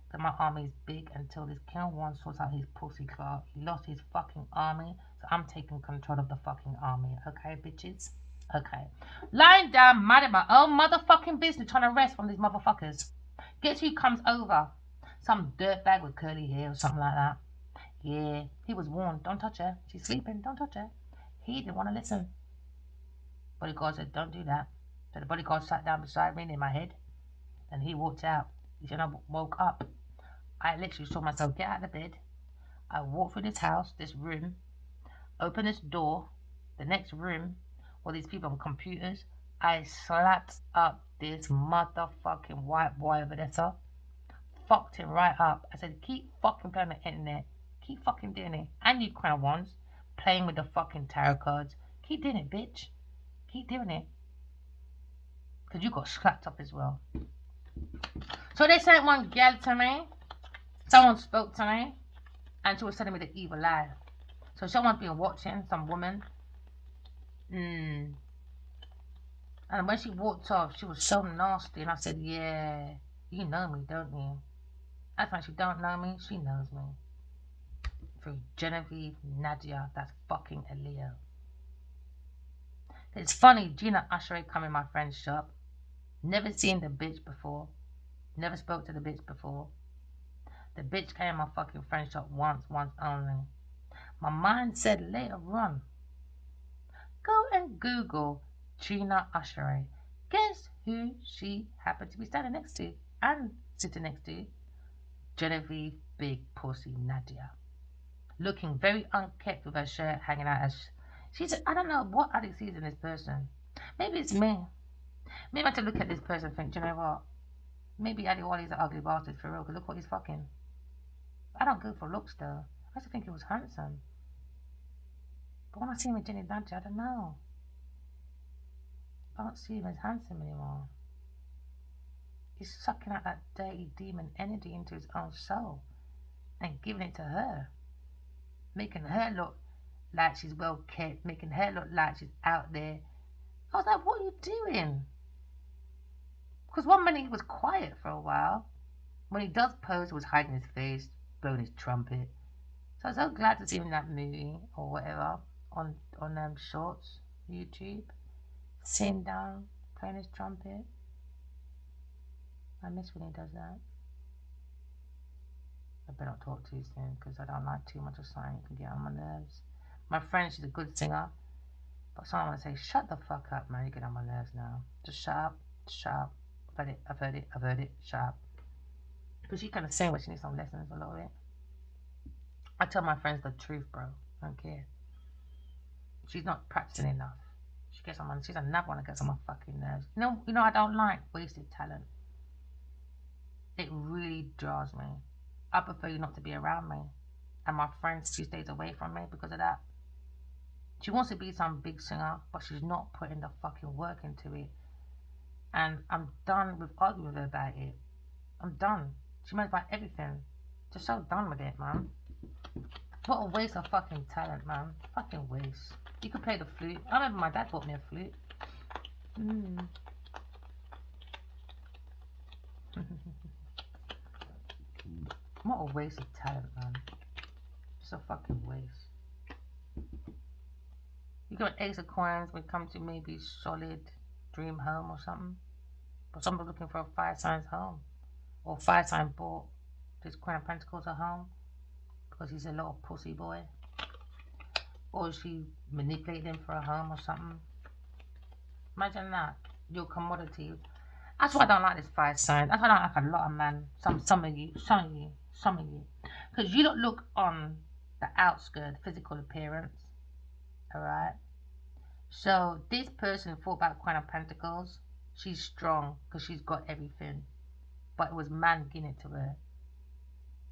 A: But my army is big until this King One sorts out his pussy clout. He lost his fucking army, so I'm taking control of the fucking army. Okay, bitches? Okay. Lying down, mad at my own motherfucking business, trying to rest from these motherfuckers. Guess who comes over? Some dirtbag with curly hair or something like that. Yeah, he was warned, don't touch her. She's sleeping, don't touch her. He didn't want to listen. Bodyguard said, don't do that. So the bodyguard sat down beside me in my head, and he walked out. He said, I woke up. I literally saw myself get out of bed. I walked through this house, this room, open this door, the next room, all these people on computers. I slapped up this motherfucking white boy over there, sir. fucked him right up. I said, keep fucking playing on the internet. Keep fucking doing it. And you crown ones, playing with the fucking tarot cards. Keep doing it, bitch. Keep doing it. Because you got slapped up as well. So they sent one girl to me. Someone spoke to me. And she was telling me the evil lie. So someone's been watching, some woman. And when she walked off, she was so nasty. And I said, yeah, you know me, don't you? That's why she don't know me. She knows me. Through Genevieve, Nadia, that's fucking a Leo. It's funny, Gina Usher come in my friend's shop. Never seen the bitch before. Never spoke to the bitch before. The bitch came in my fucking friend's shop once only. My mind said later on, go and Google Gina Usher. Guess who she happened to be standing next to and sitting next to? Genevieve Big Pussy Nadia. Looking very unkept with her shirt hanging out as she said, I don't know what Alex sees in this person. Maybe it's me. Maybe I have to look at this person and think, do you know what? Maybe Ali Wali's an ugly bastard for real, because look what he's fucking. I don't go for looks though. I used to think he was handsome. But when I see him with Jenny Nadia, I don't know. I don't see him as handsome anymore. He's sucking out that dirty demon energy into his own soul and giving it to her. Making her look like she's well kept, making her look like she's out there. I was like, what are you doing? Because one minute he was quiet for a while. When he does pose, he was hiding his face, blowing his trumpet. So I was so glad to see him in that movie or whatever on Shorts, YouTube. Sitting down, playing his trumpet. I miss when he does that. I better not talk too soon because I don't like too much of something. It can get on my nerves. My friend, she's a good singer. But someone would say, shut the fuck up, man. You get on my nerves now. Just shut up. Shut up. I've heard it. Shut up. Because she kind of saying what she needs some lessons a little bit. I tell my friends the truth, bro. I don't care. She's not practicing enough. She gets on my, she's another one that gets on my fucking nerves. You know I don't like wasted talent. It really draws me. I prefer you not to be around me. And my friend, she stays away from me because of that. She wants to be some big singer, but she's not putting the fucking work into it. And I'm done with arguing with her about it. I'm done. She knows about everything. Just so done with it, man. What a waste of fucking talent, man. Fucking waste. You could play the flute. I remember my dad bought me a flute. What a waste of talent, man. Just a fucking waste. You got an ace of coins when it comes to maybe solid dream home or something. But somebody's looking for a 5 signs home. Or 5 sign bought this Queen of Pentacles a home. Because he's a little pussy boy. Or she manipulated him for a home or something. Imagine that. Your commodity. That's why I don't like this 5 sign. That's why I don't like a lot of men. Some of you. Because you don't look on the outskirt, physical appearance. Alright? So this person thought about Queen of Pentacles. She's strong because she's got everything. But it was man giving it to her.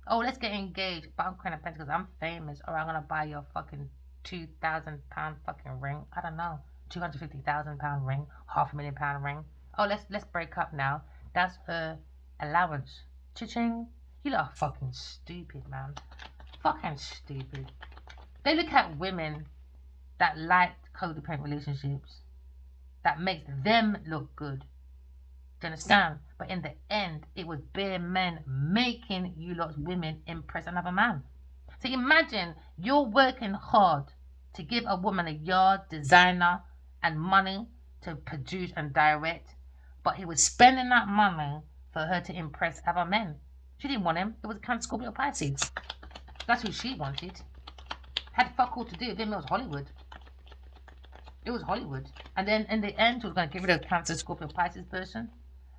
A: Oh, let's get engaged. But I'm Queen of Pentacles. I'm famous. Or I'm going to buy your fucking £2,000 fucking ring. I don't know. £250,000 ring. £500,000 ring. Oh, let's break up now. That's her allowance. Cha-ching. You lot are fucking stupid, man. Fucking stupid. They look at women that like codependent relationships. That makes them look good. Do you understand? But in the end, it was bare men making you lot women impress another man. So imagine you're working hard to give a woman a yard, designer, and money to produce and direct. But he was spending that money for her to impress other men. She didn't want him. It was a kind of Scorpio Pisces. That's who she wanted. Had fuck all to do with him. It was Hollywood. It was Hollywood. And then in the end, she was going to get rid of the Cancer Scorpio Pisces person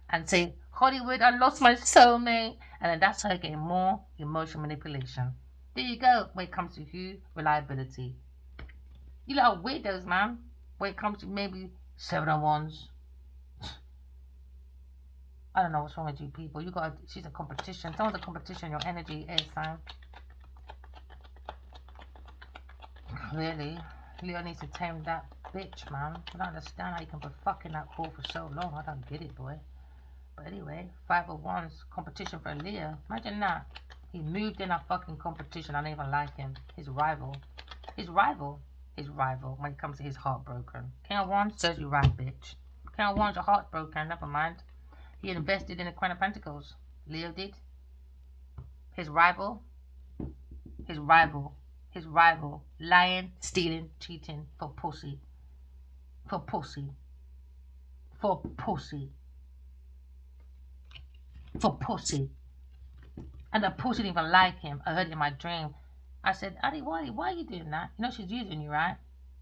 A: and say, Hollywood, I lost my soulmate. And then that's her getting more emotional manipulation. There you go. When it comes to who? Reliability. You lot are weirdos, man. When it comes to maybe 701s. I don't know what's wrong with you people. She's a competition. Someone's a competition. Your energy is sign. Clearly, Leo needs to tame that bitch, man. I don't understand how you can be fucking that whore for so long. I don't get it, boy. But anyway, 5 of Wands, competition for Leo. Imagine that. He moved in a fucking competition. I don't even like him. His rival. His rival. His rival when it comes to his heartbroken. King of Wands says you right, bitch. King of Wands, your heart's broken. Never mind. He invested in the Queen of Pentacles. Leo did. His rival. His rival. His rival. Lying, stealing, cheating for pussy. For pussy. For pussy. For pussy. And the pussy didn't even like him. I heard it in my dream. I said, Addy, why are you doing that? You know she's using you, right?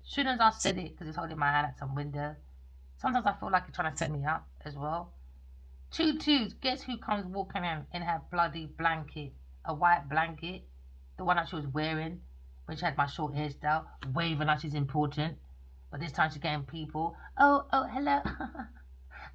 A: As soon as I said it, because it's holding my hand at some window. Sometimes I feel like it's trying to set me up as well. 2 twos. Guess who comes walking in her bloody blanket? A white blanket. The one that she was wearing when she had my short hairstyle. Waving like she's important. But this time she's getting people. Oh, hello.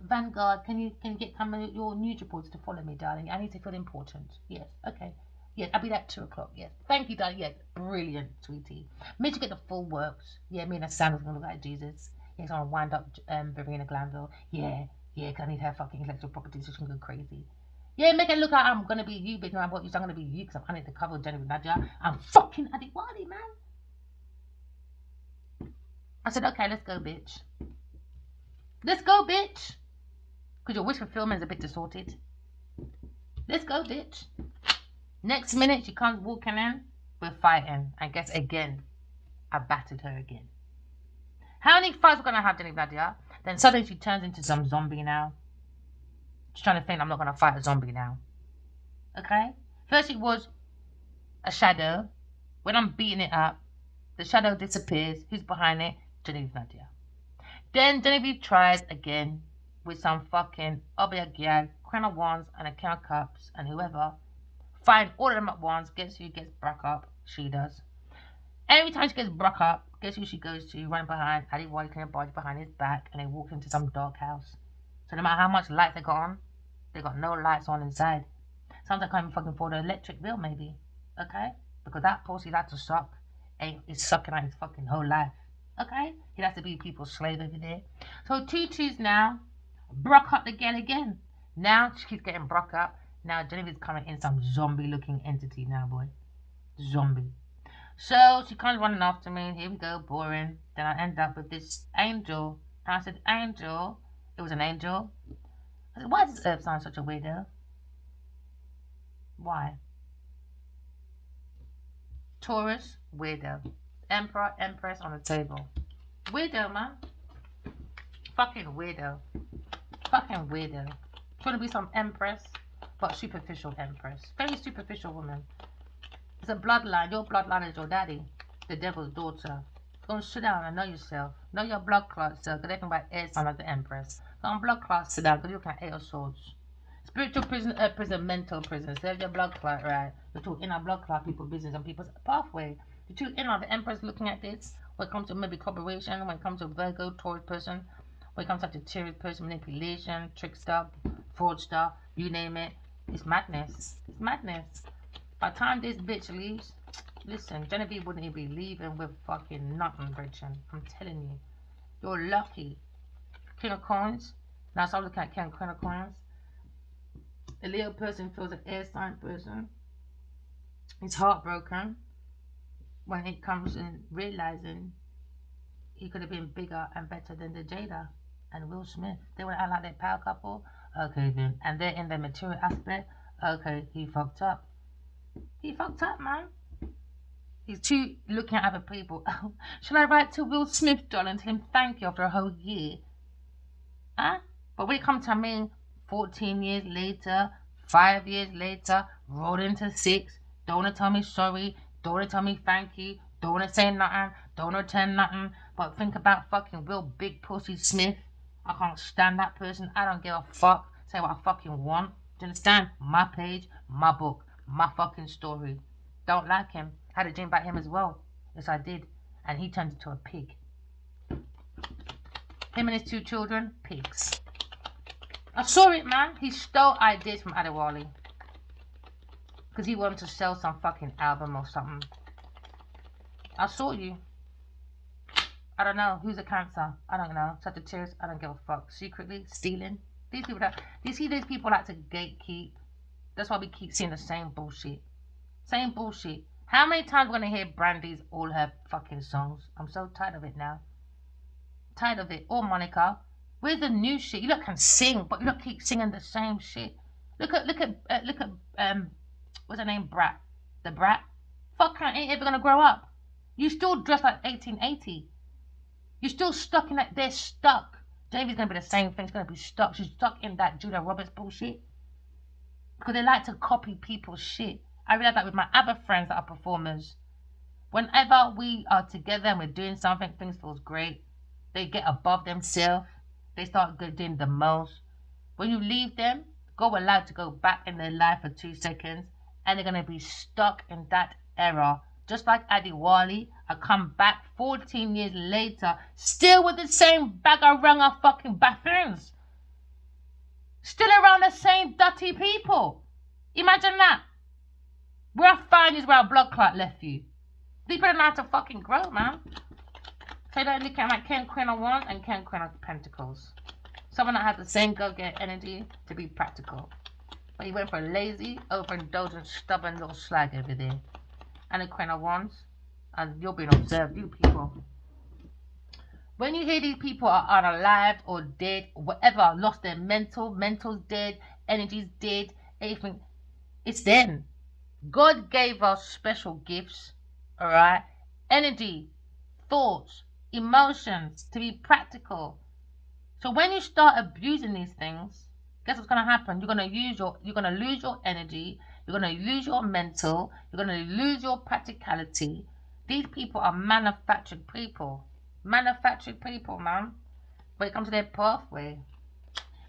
A: Vanguard, can you get some of your news reports to follow me, darling? I need to feel important. Yes, okay. Yes, I'll be there at 2 o'clock. Yes. Thank you, darling. Yes. Brilliant, sweetie. Make sure you get the full works. Yeah, me and the sandals are going to look like Jesus. Yes, I'm going to wind up Verena Glanville. Yeah, because I need her fucking intellectual property so she can go crazy. Yeah, make it look like I'm going to be you, bitch. No, I'm going to be you because I'm under the cover of Jennifer Nadia. I'm fucking Adiwali, man. I said, okay, let's go, bitch. Let's go, bitch. Because your wish fulfillment is a bit distorted. Let's go, bitch. Next minute, she comes walking in. We're fighting. I guess again, I battered her again. How many fights we're going to have, Jenny Nadia? Then suddenly she turns into some zombie now. She's trying to think I'm not going to fight a zombie now. Okay? First it was a shadow. When I'm beating it up, the shadow disappears. Who's behind it? Genevieve Nadia. Then Genevieve tries again with some fucking Obeah, Queen of Wands, and a King of Cups, and whoever. Find all of them at once. Guess who gets broke up? She does. Every time she gets broke up, guess who she goes to? Running behind Addy White and body behind his back, and they walk into some dark house. So no matter how much light they got on, they got no lights on inside. Sometimes I can't even fucking afford an electric bill, maybe. Okay? Because that pussy likes to suck. He's sucking out his fucking whole life. Okay? He has to be people's slave over there. So 2 twos now. Broke up again. Now she keeps getting broke up. Now Genevieve's coming in some zombie looking entity now, boy. Zombie. So she comes running after me. Here we go, boring. Then I end up with this angel. And I said, angel. It was an angel. I said, why does this Earth sound such a weirdo? Why? Taurus, weirdo. Emperor, Empress on the table. Weirdo, man. Fucking weirdo. Fucking weirdo. Trying to be some empress, but superficial empress. Very superficial woman. It's a bloodline. Your bloodline is your daddy. The devil's daughter. Go and sit down and know yourself. Know your blood clots, sir. Because they think about air sign as the empress. Go on blood clots, sit down. Because you can 8 of swords. Spiritual prison, prison, mental prison. Serve your blood clot, right? The 2 inner blood clot, people business and people's pathway. The 2 inner, the empress looking at this. When it comes to maybe corporation, when it comes to Virgo, Taurus person, when it comes to Sagittarius person, manipulation, trickster, fraudster, you name it. It's madness. It's madness. By the time this bitch leaves, listen, Genevieve wouldn't even be leaving with fucking nothing, Bridget. I'm telling you. You're lucky. King of Coins. Now start looking at King of Coins. The Leo person feels an air sign person. He's heartbroken when it comes in realizing he could have been bigger and better than the Jada and Will Smith. They want to act like they're power couple. Okay then. And they're in the material aspect. Okay, he fucked up. He fucked up, man. He's too looking at other people. Oh, shall I write to Will Smith, darling, tell him thank you after a whole year? Huh? But when it comes to me, 14 years later, 5 years later, rolled into 6, don't want to tell me sorry, don't want to tell me thank you, don't want to say nothing, don't return nothing, but think about fucking Will Big Pussy Smith. I can't stand that person. I don't give a fuck. Say what I fucking want. Do you understand? My page, my book, my fucking story. Don't like him. Had a dream about him as well. Yes, I did. And he turned into a pig. Him and his 2 children, pigs. I saw it, man. He stole ideas from Adewale. Because he wanted to sell some fucking album or something. I saw you. I don't know. Who's a Cancer? I don't know. Sagittarius? I don't give a fuck. Secretly stealing. These people that... Do you see these people like to gatekeep? That's why we keep seeing the same bullshit. Same bullshit. How many times we're going to hear Brandy's all her fucking songs? I'm so tired of it now. Tired of it. Or Monica. Where's the new shit? You lot can sing, but you lot keep singing the same shit. Look at what's her name? Brat. The Brat. Fuck her, ain't ever gonna grow up. You still dress like 1880. You're still stuck in that. They're stuck. Davey's gonna be the same thing. She's gonna be stuck. She's stuck in that Julia Roberts bullshit. Because they like to copy people's shit. I realize that with my other friends that are performers. Whenever we are together and we're doing something, things feels great. They get above themselves. They start doing the most. When you leave them, go allowed to go back in their life for 2 seconds, and they're gonna be stuck in that era. Just like Adewale, I come back 14 years later, still with the same bag of runga fucking buffoons. Still around the same dirty people. Imagine that. Where I find is where a blood clot left you. People don't know how to fucking grow, man. So they're looking like Ken Queen of Wands and Ken Queen of Pentacles. Someone that has the same go-get energy to be practical. But he went for a lazy, overindulgent, stubborn little slag over there. And the Queen of Wands. And you're being observed, you people. When you hear these people are unalive or dead, or whatever, lost their mental's dead, energy's dead, everything, it's them. God gave us special gifts, alright? Energy, thoughts, emotions, to be practical. So when you start abusing these things, guess what's gonna happen? You're gonna lose your energy, you're gonna lose your mental, you're gonna lose your practicality. These people are manufactured people. Manufactured people, man. When it comes to their pathway.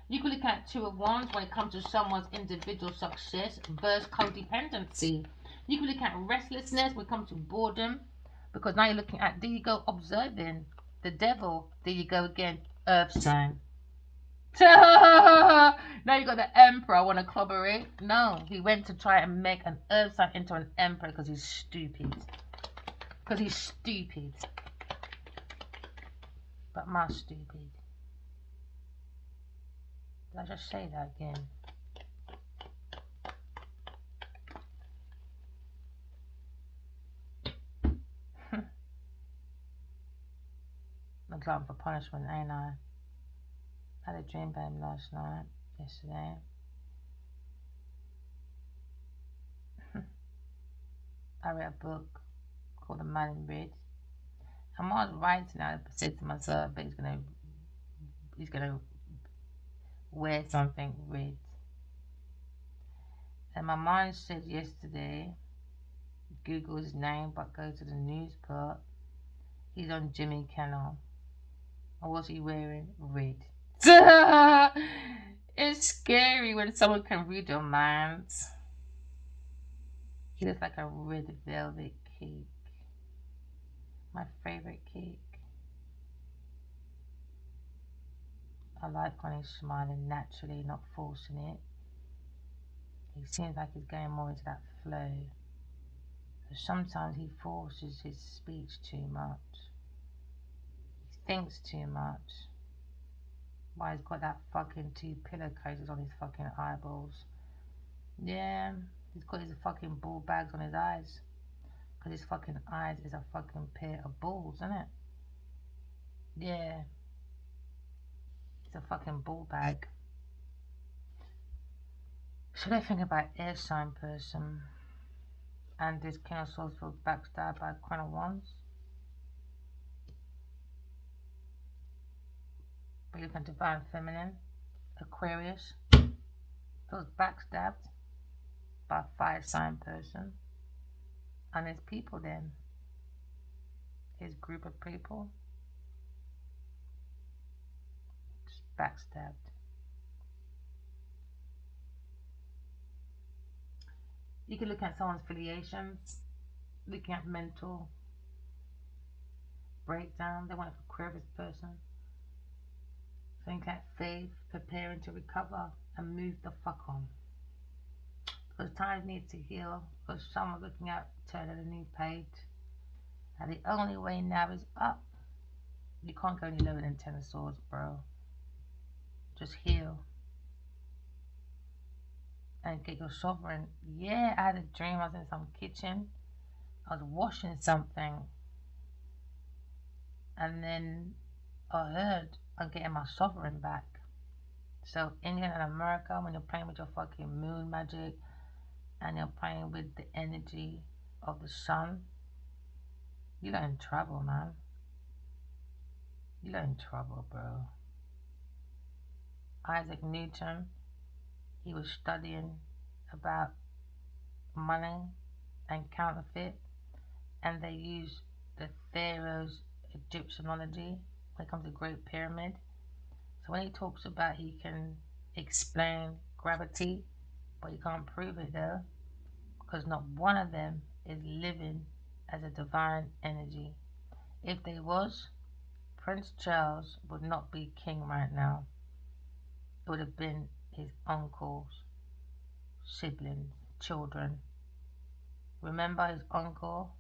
A: You can look at Two of Wands when it comes to someone's individual success versus codependency. You can look at restlessness when it comes to boredom. Because now you're looking at, there you go, observing the devil. There you go again, earth sign. Now you got the emperor want to collaborate. No, he went to try and make an earth sign into an emperor because he's stupid. Because he's stupid. But my stupid. Did I just say that again? I'm glad for punishment, ain't I? I had a dream about him last night, yesterday. I read a book called The Man in Red. And while I was writing, I said to myself, but he's gonna wear something red. And my mind said yesterday, Google his name, but go to the news part. He's on Jimmy Kimmel. And what's he wearing? Red. It's scary when someone can read your minds. He looks like a red velvet cake. My favorite cake. I like when he's smiling naturally, not forcing it. He seems like he's going more into that flow. But sometimes he forces his speech too much. He thinks too much. Why he's got that fucking 2 pillowcases on his fucking eyeballs. Yeah, he's got his fucking ball bags on his eyes. Because his fucking eyes is a fucking pair of balls, isn't it? Yeah. It's a fucking ball bag. Should I think about air sign person? And this King of Swords feels backstabbed by Queen of Wands. But you can Divine Feminine, Aquarius, feels backstabbed by a fire sign person. And there's people then. His group of people. Just backstabbed. You can look at someone's affiliations, looking at mental breakdown. They want an Aquarius person. Think that faith, preparing to recover and move the fuck on. Because times need to heal. Because someone's looking at turning a new page. And the only way now is up. You can't go any lower than 10 of swords, bro. Just heal. And get your sovereign. Yeah, I had a dream. I was in some kitchen. I was washing something. And then I heard I'm getting my sovereign back. So England and America, when you're playing with your fucking moon magic and you're playing with the energy of the sun, you're in trouble, man. You're in trouble, bro. Isaac Newton, he was studying about money and counterfeit, and they used the pharaoh's Egyptianology when it comes to Great Pyramid. So when he talks about he can explain gravity, but he can't prove it though, because not one of them is living as a divine energy. If they was, Prince Charles would not be king right now. It would have been his uncles, siblings, children. Remember his uncle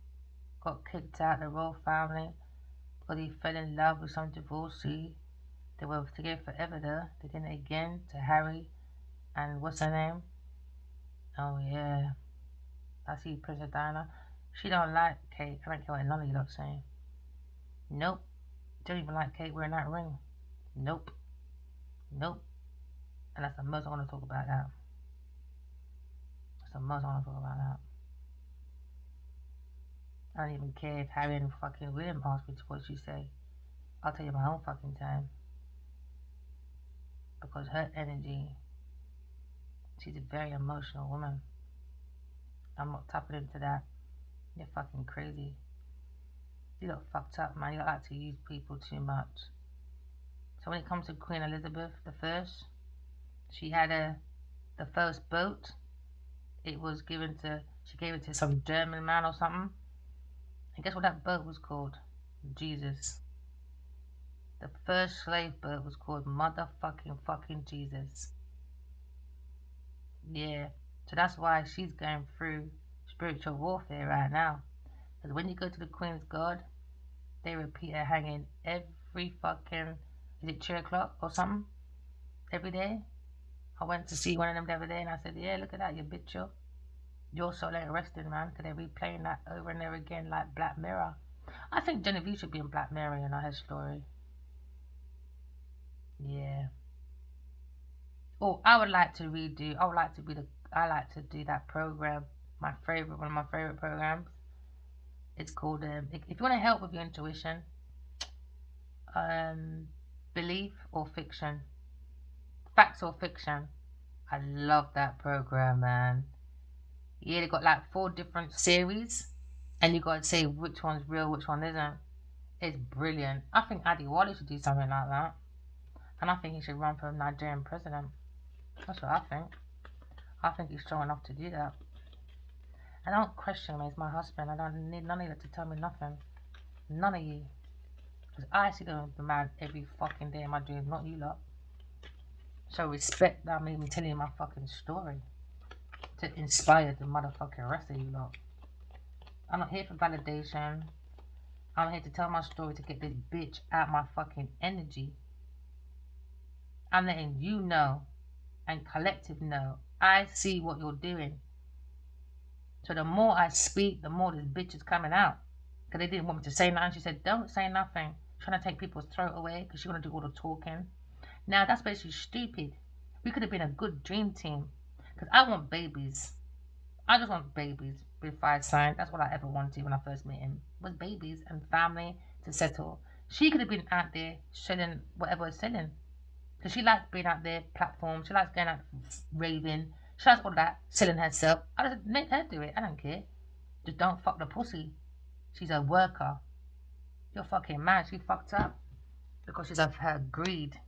A: got kicked out of the royal family because he fell in love with some divorcee. They were together forever though. They did it again to Harry and what's her name? Oh yeah. I see Princess Diana. She don't like Kate. I don't care what none of you lot saying. Nope. Don't even like Kate wearing that ring. Nope. Nope. And that's the most I want to talk about that. That's the most I want to talk about that. I don't even care if Harry and fucking William ask me what she say. I'll tell you my own fucking time. Because her energy, she's a very emotional woman. I'm not tapping into that. You're fucking crazy. You look fucked up, man. You don't like to use people too much. So when it comes to Queen Elizabeth I, she had the first boat. It was she gave it to some German man or something. And guess what that boat was called? Jesus. The first slave boat was called motherfucking fucking Jesus. Yeah. So that's why she's going through spiritual warfare right now. Because when you go to the Queen's Guard, they repeat her hanging every fucking, is it 2 o'clock or something? Every day. I went to see one of them the other day and I said, yeah, look at that, you bitch. Your soul ain't resting, man, because they're replaying that over and over again like Black Mirror. I think Genevieve should be in Black Mirror, you know, her story. Yeah. Oh, I would like to do that program. One of my favorite programs. It's called, if you want to help with your intuition, belief or fiction, facts or fiction. I love that program, man. Yeah, they got like 4 different series, and you got to say which one's real, which one isn't. It's brilliant. I think Adi Wali should do something like that, and I think he should run for Nigerian president. That's what I think. I think he's strong enough to do that. I don't question him. He's my husband. I don't need none of you to tell me nothing. None of you. Because I see the man every fucking day in my dreams, not you lot. So respect that I'm even telling you my fucking story. To inspire the motherfucking rest of you lot. I'm not here for validation. I'm here to tell my story to get this bitch out my fucking energy. I'm letting you know and collective know. I see what you're doing. So the more I speak, the more this bitch is coming out. Because they didn't want me to say nothing. She said, don't say nothing. Trying to take people's throat away because she want to do all the talking. Now, that's basically stupid. We could have been a good dream team. Because I want babies. I just want babies with fire sign. That's what I ever wanted when I first met him. Was babies and family to settle. She could have been out there selling whatever was selling. Because she likes being out there, platform. She likes going out raving. She likes all that, selling herself. I just make her do it. I don't care. Just don't fuck the pussy. She's a worker. You're fucking mad. She fucked up. Because she's of her greed.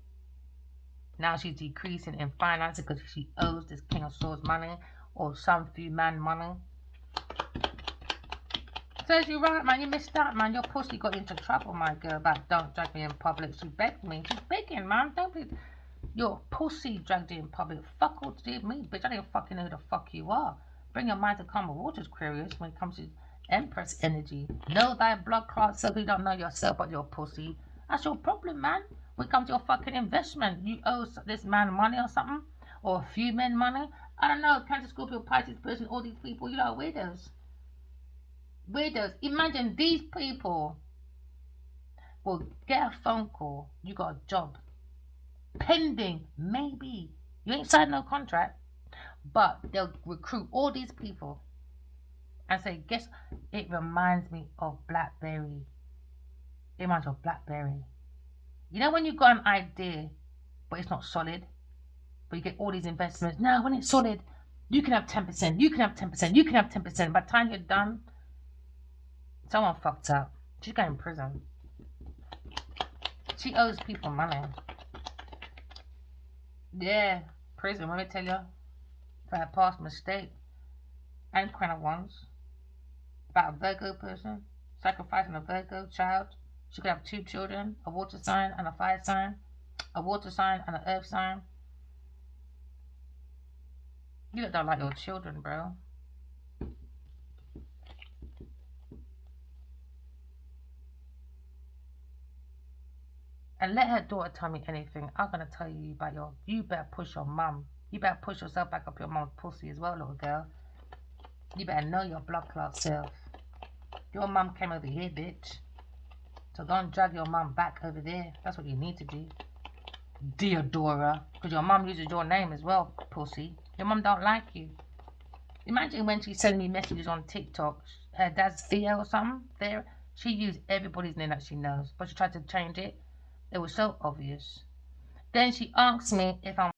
A: Now she's decreasing in finances because she owes this King of Swords money or some few man money. Says you right, man. You missed out, man. Your pussy got into trouble, my girl, about don't drag me in public. She begged me. She's begging, man. Don't be... Your pussy dragged you in public. Fuck all to do with me, bitch. I don't fucking know who the fuck you are. Bring your mind to calm waters, Aquarius, when it comes to Empress energy. Know thy blood clot, so you don't know yourself but your pussy. That's your problem, man. When it comes to your fucking investment, you owe this man money or something, or a few men money. I don't know. Cancer, Scorpio, Pisces, person, all these people, you know, weirdos. Weirdos. Imagine these people will get a phone call. You got a job. Pending, maybe. You ain't signed no contract. But they'll recruit all these people and say, guess, it reminds me of BlackBerry. It reminds me of BlackBerry. You know when you've got an idea, but it's not solid, but you get all these investments. Now, when it's solid, you can have 10%, you can have 10%, you can have 10%. By the time you're done, someone fucked up. She's going in prison. She owes people money. Yeah, prison, let me tell you. For her past mistake. And kind of ones. About a Virgo person. Sacrificing a Virgo child. She could have 2 children. A water sign and a fire sign. A water sign and an earth sign. You don't like your children, bro. And let her daughter tell me anything. I'm gonna tell you about you better push your mum. You better push yourself back up your mum's pussy as well, little girl. You better know your blood clot self. Your mum came over here, bitch. So go and drag your mum back over there. That's what you need to do. Deodora. Because your mum uses your name as well, pussy. Your mum don't like you. Imagine when she's sending me messages on TikTok. Her dad's Theo or something. There, she used everybody's name that she knows. But she tried to change it. It was so obvious. Then she asked me if I'm